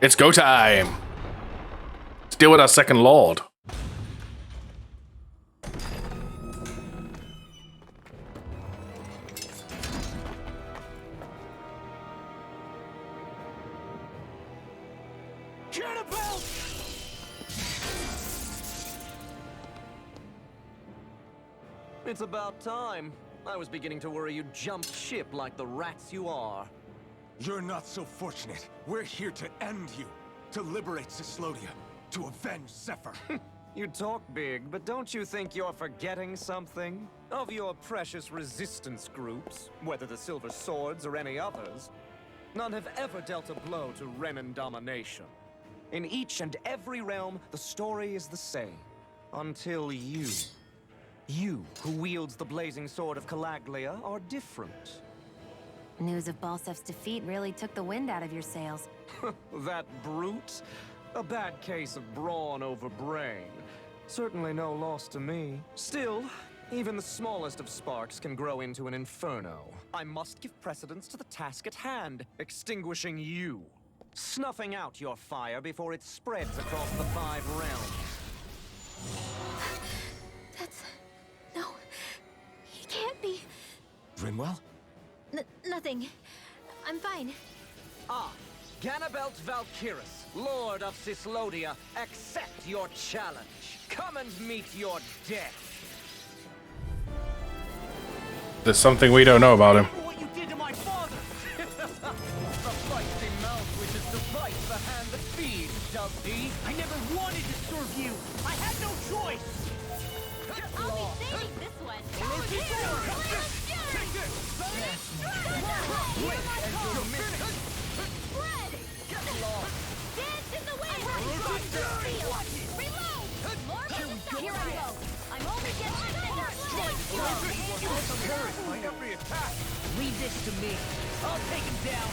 It's go time. Let's deal with our second lord. It's about time. I was beginning to worry you'd jumped ship like the rats you are. You're not so fortunate. We're here to end you. To liberate Cyslodia. To avenge Zephyr. You talk big, but don't you think you're forgetting something? Of your precious resistance groups, whether the Silver Swords or any others, none have ever dealt a blow to Renan domination. In each and every realm, the story is the same. Until you. You, who wields the blazing sword of Calaglia, are different. News of Balsef's defeat really took the wind out of your sails. That brute? A bad case of brawn over brain. Certainly no loss to me. Still, even the smallest of sparks can grow into an inferno. I must give precedence to the task at hand, extinguishing you. Snuffing out your fire before it spreads across the 5 realms. That's... No. He can't be. Rinwell? Nothing. I'm fine. Ah, Ganabelt Valkyrus, Lord of Cislodia, accept your challenge. Come and meet your death. There's something we don't know about him. What you did to my father! The feisty mouth wishes to bite the hand that feeds, does he? I never wanted to serve you. I had no choice. I'll be saving this one. Dance in the wind! Reload! More here I go! I'm only getting My every attack! Leave this to me. I'll take him down.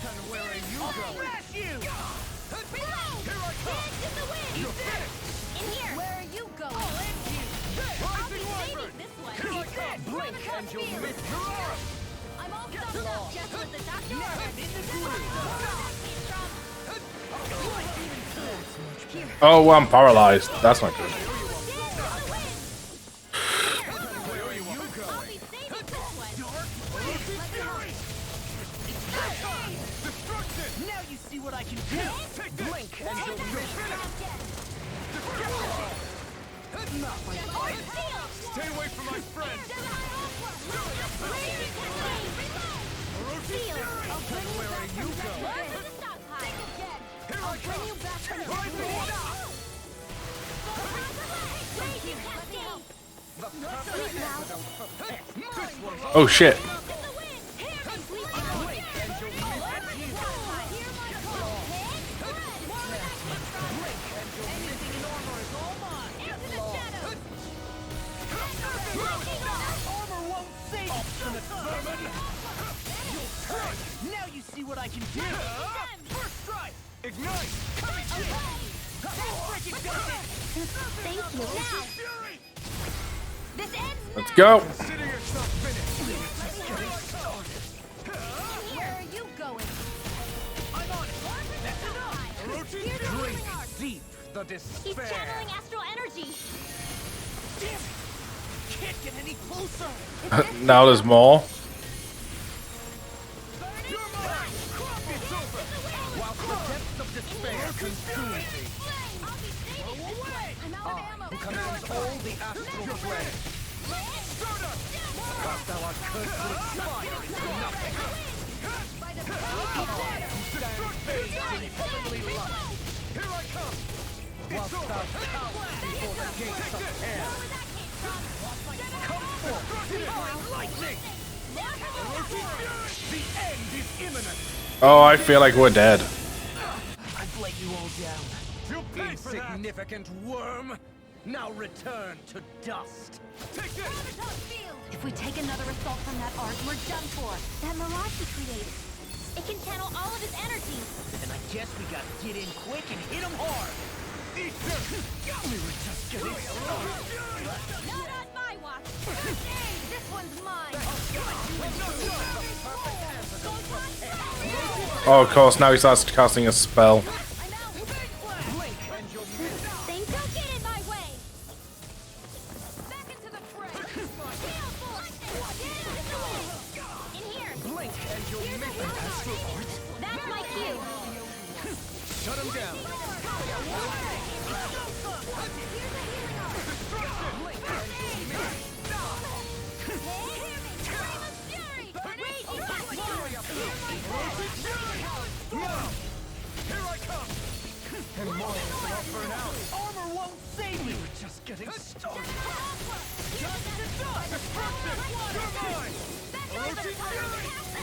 And where are you going? Blast you! Reload! Dance in the wind! You're finished! In here! Where are you going? I'll be saving this one. Blink and you'll miss your arm! I'm all stuffed up, just with the doctor. Oh, I'm paralyzed. That's not good. Now you see what I can do. Blink and you'll miss. Stay away from my friend! Where are you going? I'll bring you back to Oh shit. Now you see what I can do. First strike. Ignite! Thank you. Now. This ends now. Let's go. Consider yourself finished! Where are you going? I'm on it. That's enough. Drink deep the He's despair! channeling astral energy. Damn it. Can't get any closer. Now there's more. While the depths of despair consume thee, I'm out of ammo. who commands all the astral planes, but thou art cursed to expire into nothing. Stand bathed in heavenly light. Here I come! Whilst thou cowerest before the gates of hell. Come forth, divine lightning! The end is imminent! Oh, I feel like we're dead. I've let you all down. Insignificant worm! Now return to dust! If we take another assault from that arc, we're done for. That mirage he created. It can channel all of his energy. Then I guess we gotta get in quick and hit him hard. We were just getting started! Not on my watch. This one's mine. Oh, of course, now he starts casting a spell. Things don't get in my way. Back into the fray. Heal force. In here. Blink and you'll miss an astral art. That's my cue. Shut him down! Here I come! And more is not burn out! Armor won't save me. We're just getting started! Destruction! You're mine!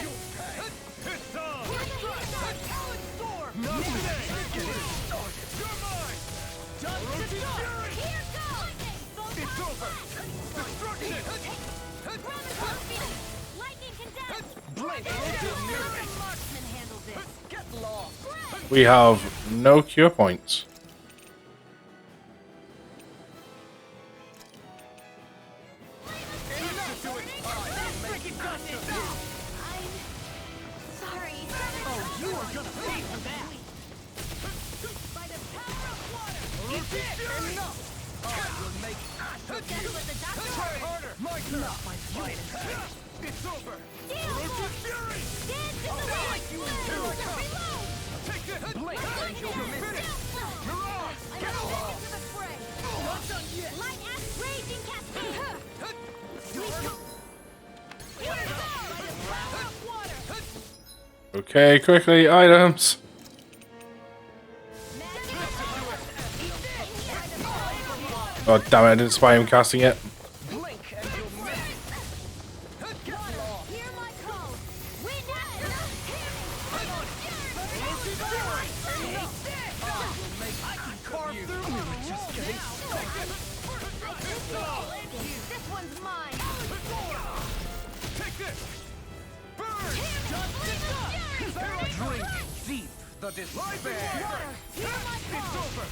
You pay! It's on! Not today! Getting started! You're mine! Here goes. It's over! Destruction! Lightning condemned. Blink until near me! Marksman handled this. Get lost! We have no cure points. Sorry. Oh, you are gonna pay for that. By the power of water. Enough! I will make ass of you! With the doctor. Try harder! My turn! Not my finest. It's over! Roach Fury! Dance in the wind! Reload! Take this! Blink and you'll finish! Mirage! Get off! Into the fray! Not done yet! Light ass raging cascade! Okay, quickly, items. Oh damn it, I didn't spy him casting it. Blink and you'll miss! Hear my call! Carve through! This one's mine! Take this! Burn! Drink deep the despair! It's over!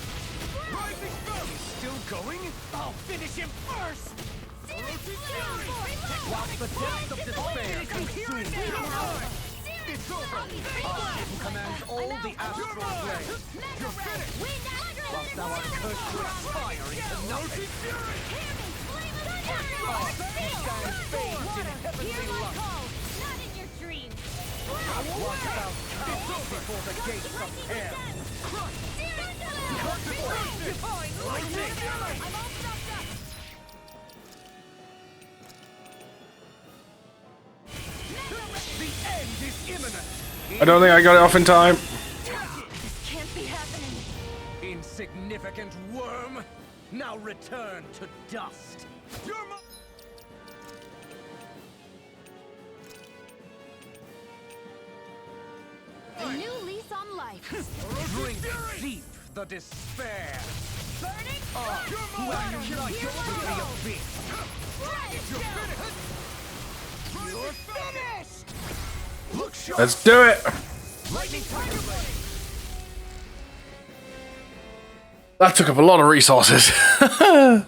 Rising Sun! Still going? I'll finish him first! Watch the depths of despair consume you! It's over! I command all the astral planes! You're finished! Whilst thou art cursed to expire into nothing! Stand fades in heavenly light! Not in your dreams! Watch thou cower before the gates of hell! Divine lightning! I'm all stopped up! The end is imminent! I don't think I got it off in time. This can't be happening! Insignificant worm! Now return to dust! You're my... A new lease on life! Drink deep the despair! Burning! Who am you not to the abyss? You're finished! Look sharp! Let's do it. Lightning tiger blade! That took up a lot of resources. Have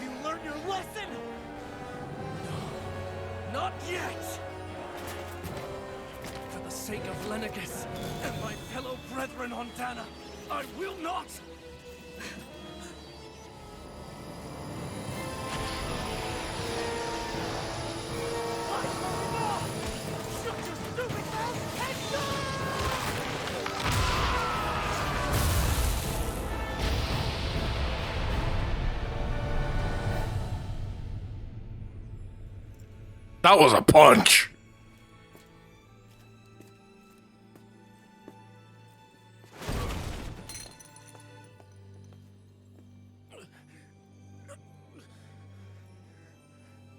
you learned your lesson? No, not yet! For the sake of Lenegus and my fellow brethren on Dana, I will not! Shut your stupid mouth and go! That was a punch.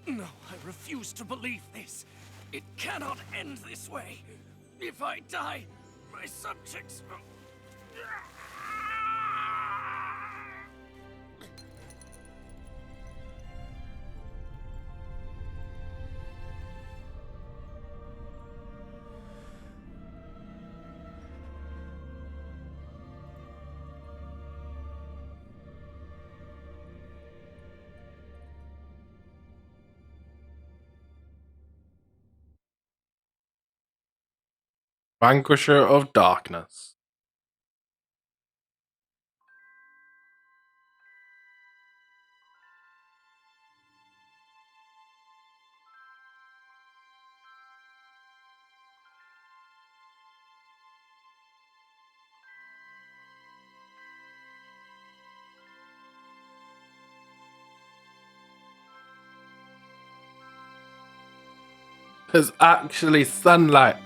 No, I refuse to believe this. It cannot end this way. If I die, my subjects will... Vanquisher of Darkness. There's actually sunlight.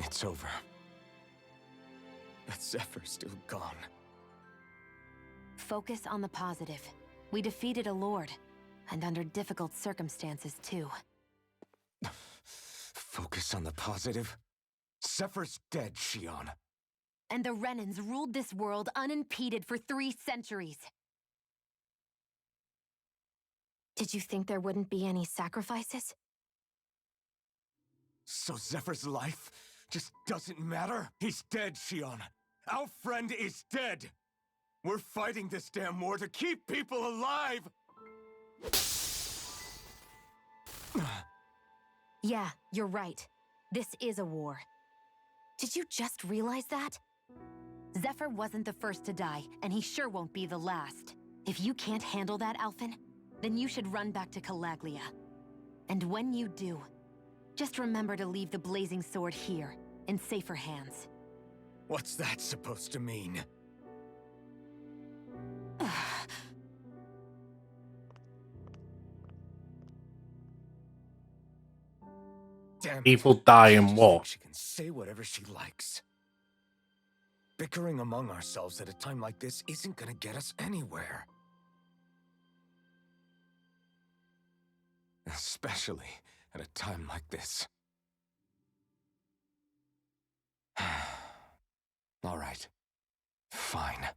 It's over. But Zephyr's still gone. Focus on the positive. We defeated a lord, and under difficult circumstances, too. Focus on the positive? Zephyr's dead, Shion. And the Renans ruled this world unimpeded for 3 centuries. Did you think there wouldn't be any sacrifices? So Zephyr's life just doesn't matter? He's dead, Shion. Our friend is dead. We're fighting this damn war to keep people alive. Yeah, you're right. This is a war. Did you just realize that? Zephyr wasn't the first to die, and he sure won't be the last. If you can't handle that, Alphen, then you should run back to Calaglia. And when you do, just remember to leave the blazing sword here, in safer hands. What's that supposed to mean? Damn People die in it. war. She can say whatever she likes. Bickering among ourselves at a time like this isn't gonna get us anywhere. Especially at a time like this. All right. Fine.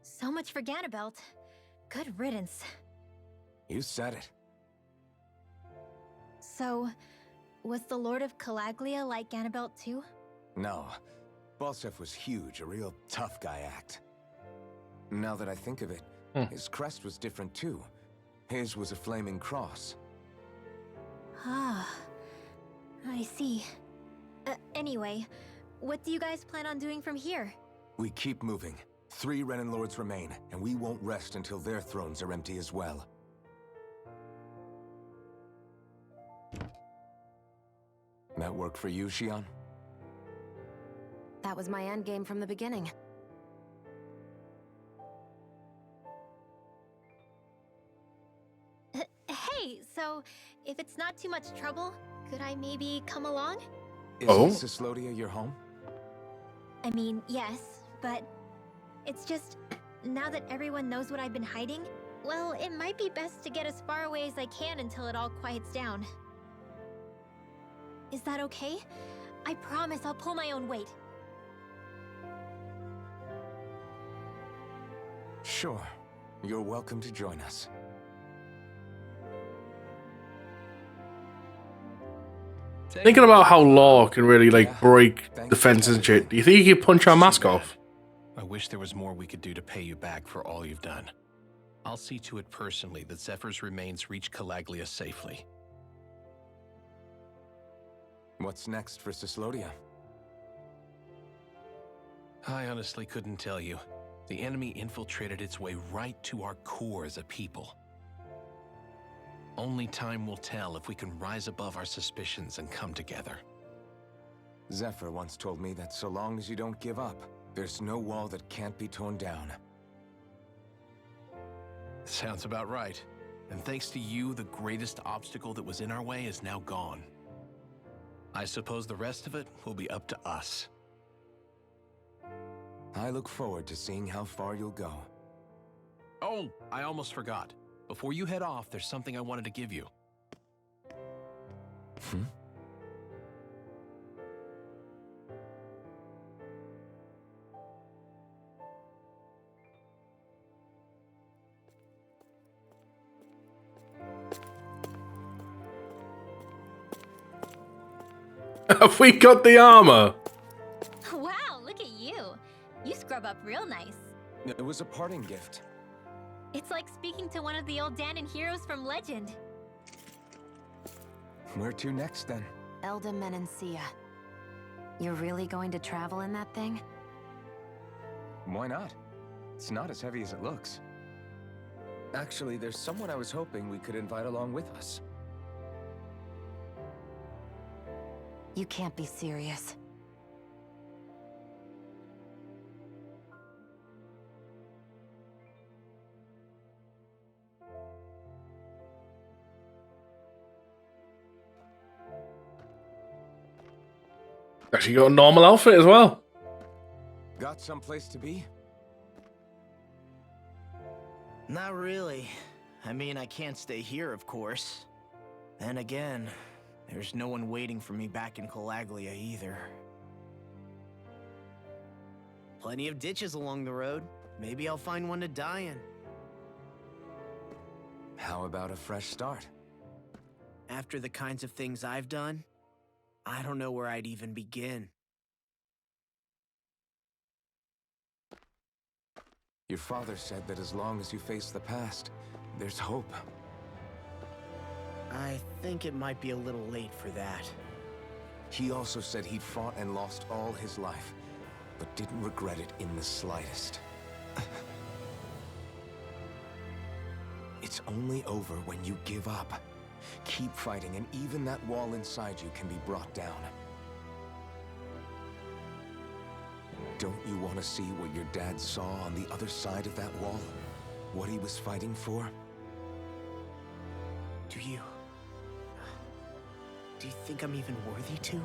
So much for Ganabelt. Good riddance. You said it. So, was the Lord of Calaglia like Ganabelt too? No. Balsef was huge, a real tough guy act. Now that I think of it, his crest was different too. His was a flaming cross. Ah, I see. Anyway, what do you guys plan on doing from here? We keep moving. 3 Renin Lords remain, and we won't rest until their thrones are empty as well. That work for you, Shion? That was my endgame from the beginning. Hey, so, if it's not too much trouble, could I maybe come along? Is Sislodia your home? I mean, yes, but it's just, now that everyone knows what I've been hiding, well, it might be best to get as far away as I can until it all quiets down. Is that okay? I promise I'll pull my own weight. Sure. You're welcome to join us. Thinking about how Law can really like break defenses and shit, do you think you could punch our mask off? I wish there was more we could do to pay you back for all you've done. I'll see to it personally that Zephyr's remains reach Calaglia safely. What's next for Sislodia? I honestly couldn't tell you. The enemy infiltrated its way right to our core as a people. Only time will tell if we can rise above our suspicions and come together. Zephyr once told me that so long as you don't give up, there's no wall that can't be torn down. Sounds about right. And thanks to you, the greatest obstacle that was in our way is now gone. I suppose the rest of it will be up to us. I look forward to seeing how far you'll go. Oh, I almost forgot. Before you head off, there's something I wanted to give you. Have we got the armor? Wow, look at you. You scrub up real nice. It was a parting gift. It's like speaking to one of the old Danon heroes from legend. Where to next, then? Elda Menancia. You're really going to travel in that thing? Why not? It's not as heavy as it looks. Actually, there's someone I was hoping we could invite along with us. You can't be serious. Actually got a normal outfit as well. Got someplace to be? Not really. I mean, I can't stay here, of course. Then again, There's no one waiting for me back in Calaglia either. Plenty of ditches along the road. Maybe I'll find one to die in. How about a fresh start? After the kinds of things I've done, I don't know where I'd even begin. Your father said that as long as you face the past, there's hope. I think it might be a little late for that. He also said he'd fought and lost all his life, but didn't regret it in the slightest. It's only over when you give up. Keep fighting, and even that wall inside you can be brought down. Don't you want to see what your dad saw on the other side of that wall? What he was fighting for? Do you think I'm even worthy to?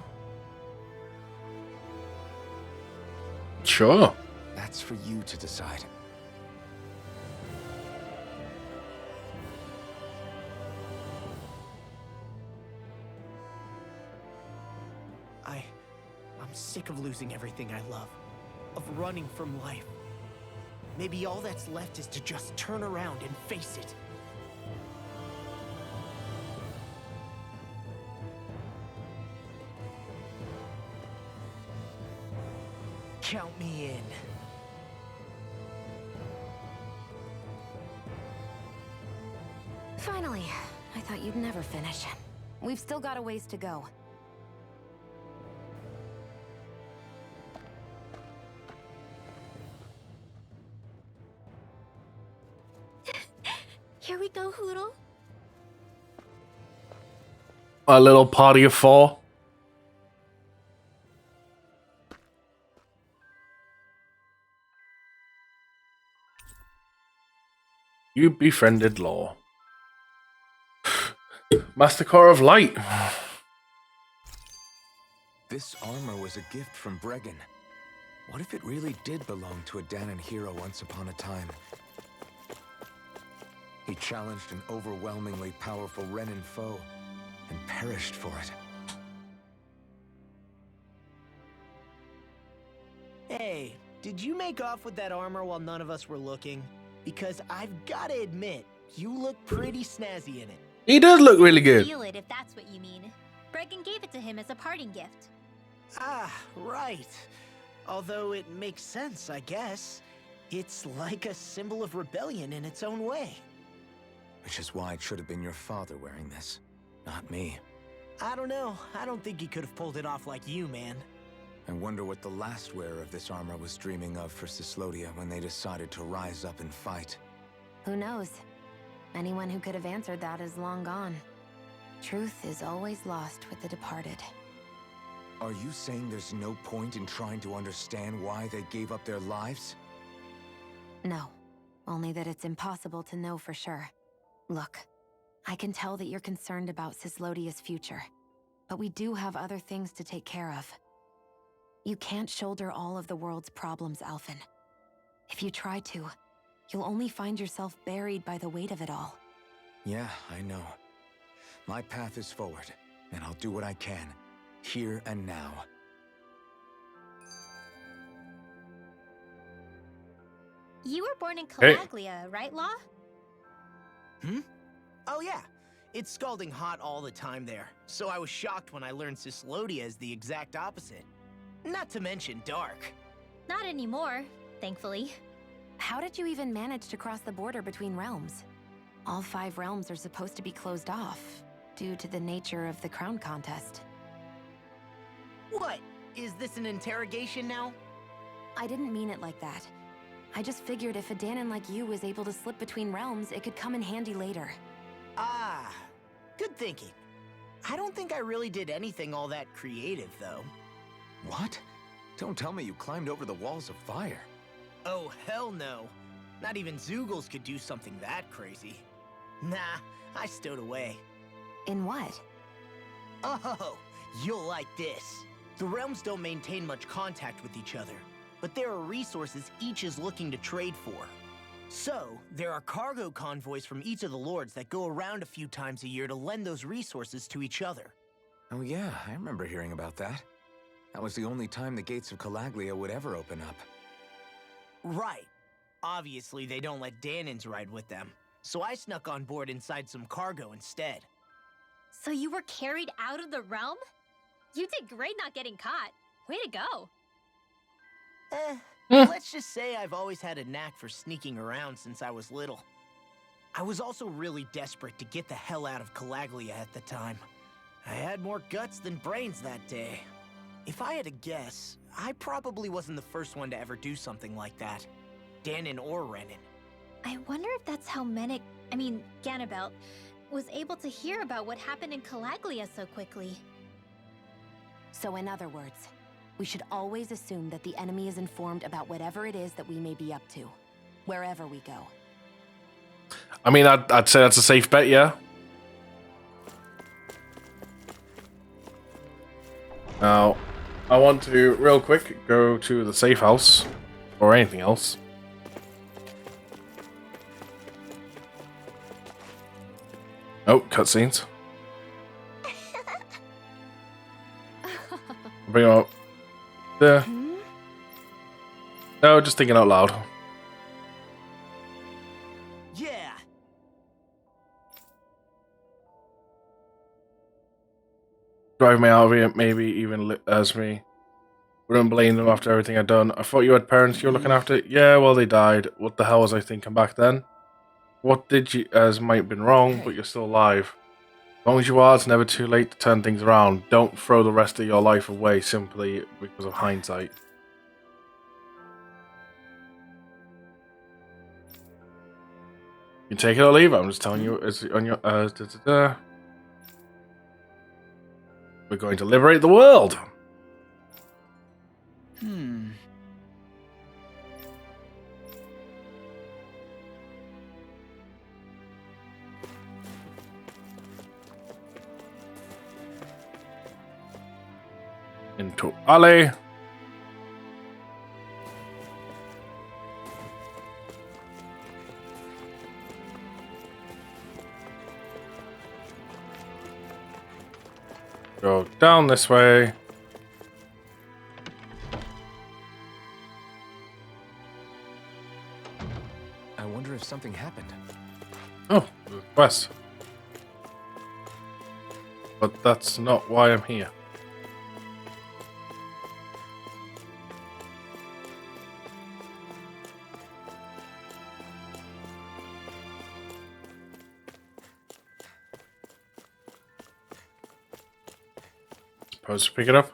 Sure. That's for you to decide. I'm sick of losing everything I love, of running from life. Maybe all that's left is to just turn around and face it. Count me in. Finally, I thought you'd never finish. We've still got a ways to go. Here we go, Hoodle. A little party of four. You befriended Law. Master Core of Light. This armor was a gift from Bregan. What if it really did belong to a Danon hero once upon a time? He challenged an overwhelmingly powerful Renin foe and perished for it. Hey, did you make off with that armor while none of us were looking? Because I've gotta admit, you look pretty snazzy in it. He does look really good. Steal it if that's what you mean. Bregan gave it to him as a parting gift. Ah, right. Although it makes sense, I guess. It's like a symbol of rebellion in its own way. Which is why it should have been your father wearing this, not me. I don't know. I don't think he could have pulled it off like you, man. I wonder what the last wearer of this armor was dreaming of for Cyslodia when they decided to rise up and fight. Who knows? Anyone who could have answered that is long gone. Truth is always lost with the departed. Are you saying there's no point in trying to understand why they gave up their lives? No. Only that it's impossible to know for sure. Look, I can tell that you're concerned about Cyslodia's future. But we do have other things to take care of. You can't shoulder all of the world's problems, Alphen. If you try to, you'll only find yourself buried by the weight of it all. Yeah, I know. My path is forward, and I'll do what I can, here and now. You were born in Calaglia, right, Law? Oh yeah. It's scalding hot all the time there, so I was shocked when I learned Cyslodia is the exact opposite. Not to mention dark. Not anymore, thankfully. How did you even manage to cross the border between realms? All 5 realms are supposed to be closed off, due to the nature of the crown contest. What? Is this an interrogation now? I didn't mean it like that. I just figured if a Danon like you was able to slip between realms, it could come in handy later. Ah, good thinking. I don't think I really did anything all that creative, though. What? Don't tell me you climbed over the walls of fire. Oh, hell no. Not even Zoogles could do something that crazy. Nah, I stowed away. In what? Oh, you'll like this. The realms don't maintain much contact with each other, but there are resources each is looking to trade for. So, there are cargo convoys from each of the lords that go around a few times a year to lend those resources to each other. Oh yeah, I remember hearing about that. That was the only time the gates of Calaglia would ever open up. Right. Obviously, they don't let Danins ride with them. So I snuck on board inside some cargo instead. So you were carried out of the realm? You did great not getting caught. Way to go. Let's just say I've always had a knack for sneaking around since I was little. I was also really desperate to get the hell out of Calaglia at the time. I had more guts than brains that day. If I had to guess, I probably wasn't the first one to ever do something like that. Danin or Renin. I wonder if that's how Ganabelt, was able to hear about what happened in Calaglia so quickly. So in other words, we should always assume that the enemy is informed about whatever it is that we may be up to, wherever we go. I mean, I'd say that's a safe bet, yeah. Now, I want to, real quick, go to the safe house, or anything else. Oh, cutscenes. Bring them up. There. No, just thinking out loud. Yeah. Drive me out of here, maybe even as me. Wouldn't blame them after everything I'd done. I thought you had parents you were looking after. Yeah, well, they died. What the hell was I thinking back then? What did you, as might have been wrong, but you're still alive. As long as you are, it's never too late to turn things around. Don't throw the rest of your life away simply because of hindsight. You can take it or leave it. I'm just telling you, it's on your, We're going to liberate the world. Into alley. Go down this way. I wonder if something happened. Oh, the quest. But that's not why I'm here. Supposed to pick it up?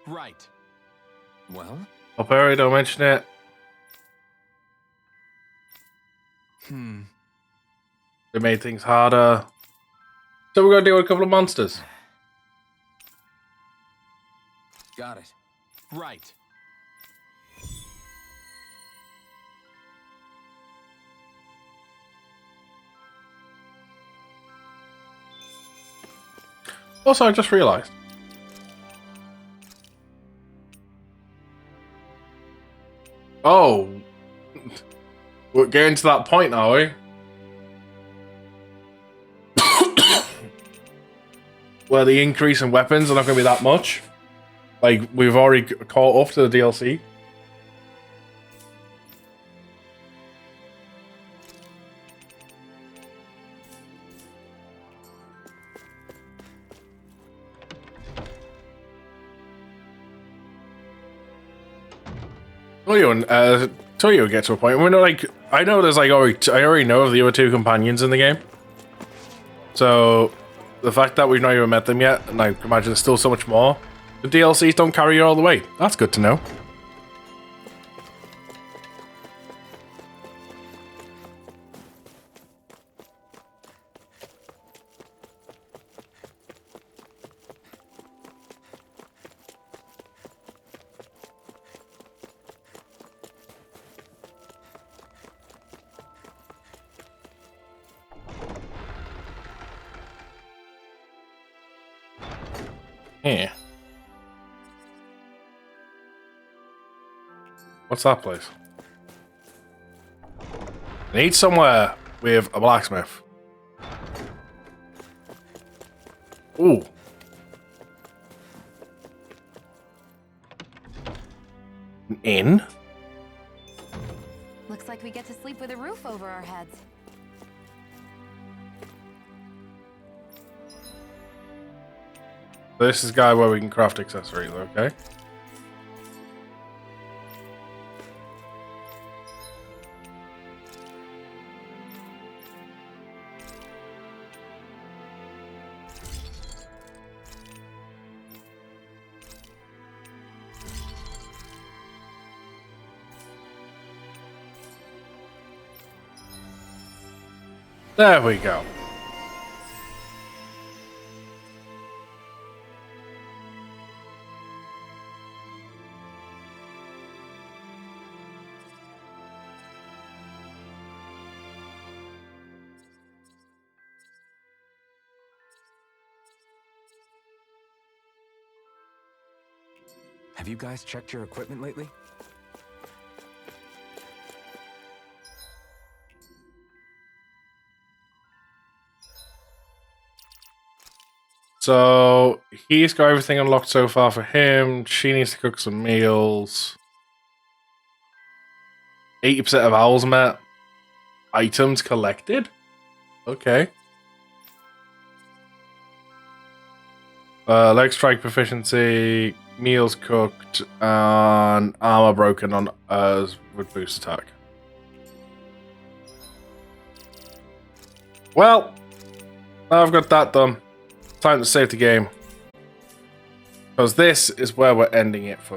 Right. Well? Oh, Barry, don't mention it. They made things harder. So we're gonna deal with a couple of monsters. Got it. Right. Also, I just realized. Oh. We're getting to that point, are we? Where the increase in weapons are not going to be that much. Like, we've already caught up to the DLC. Toyo gets to a point. We're not like, I know there's like I already know of the other two companions in the game. So the fact that we've not even met them yet, and I imagine there's still so much more. The DLCs don't carry you all the way. That's good to know. Yeah. What's that place? I need somewhere with a blacksmith. Ooh. An inn? Looks like we get to sleep with a roof over our heads. This is the guy where we can craft accessories, okay? There we go. Have you guys checked your equipment lately? So he's got everything unlocked so far for him. She needs to cook some meals. 80% of owls met. Items collected? Okay. Leg strike proficiency, meals cooked, and armor broken on would boost attack. Well, I've got that done. Time to save the game. Because this is where we're ending it for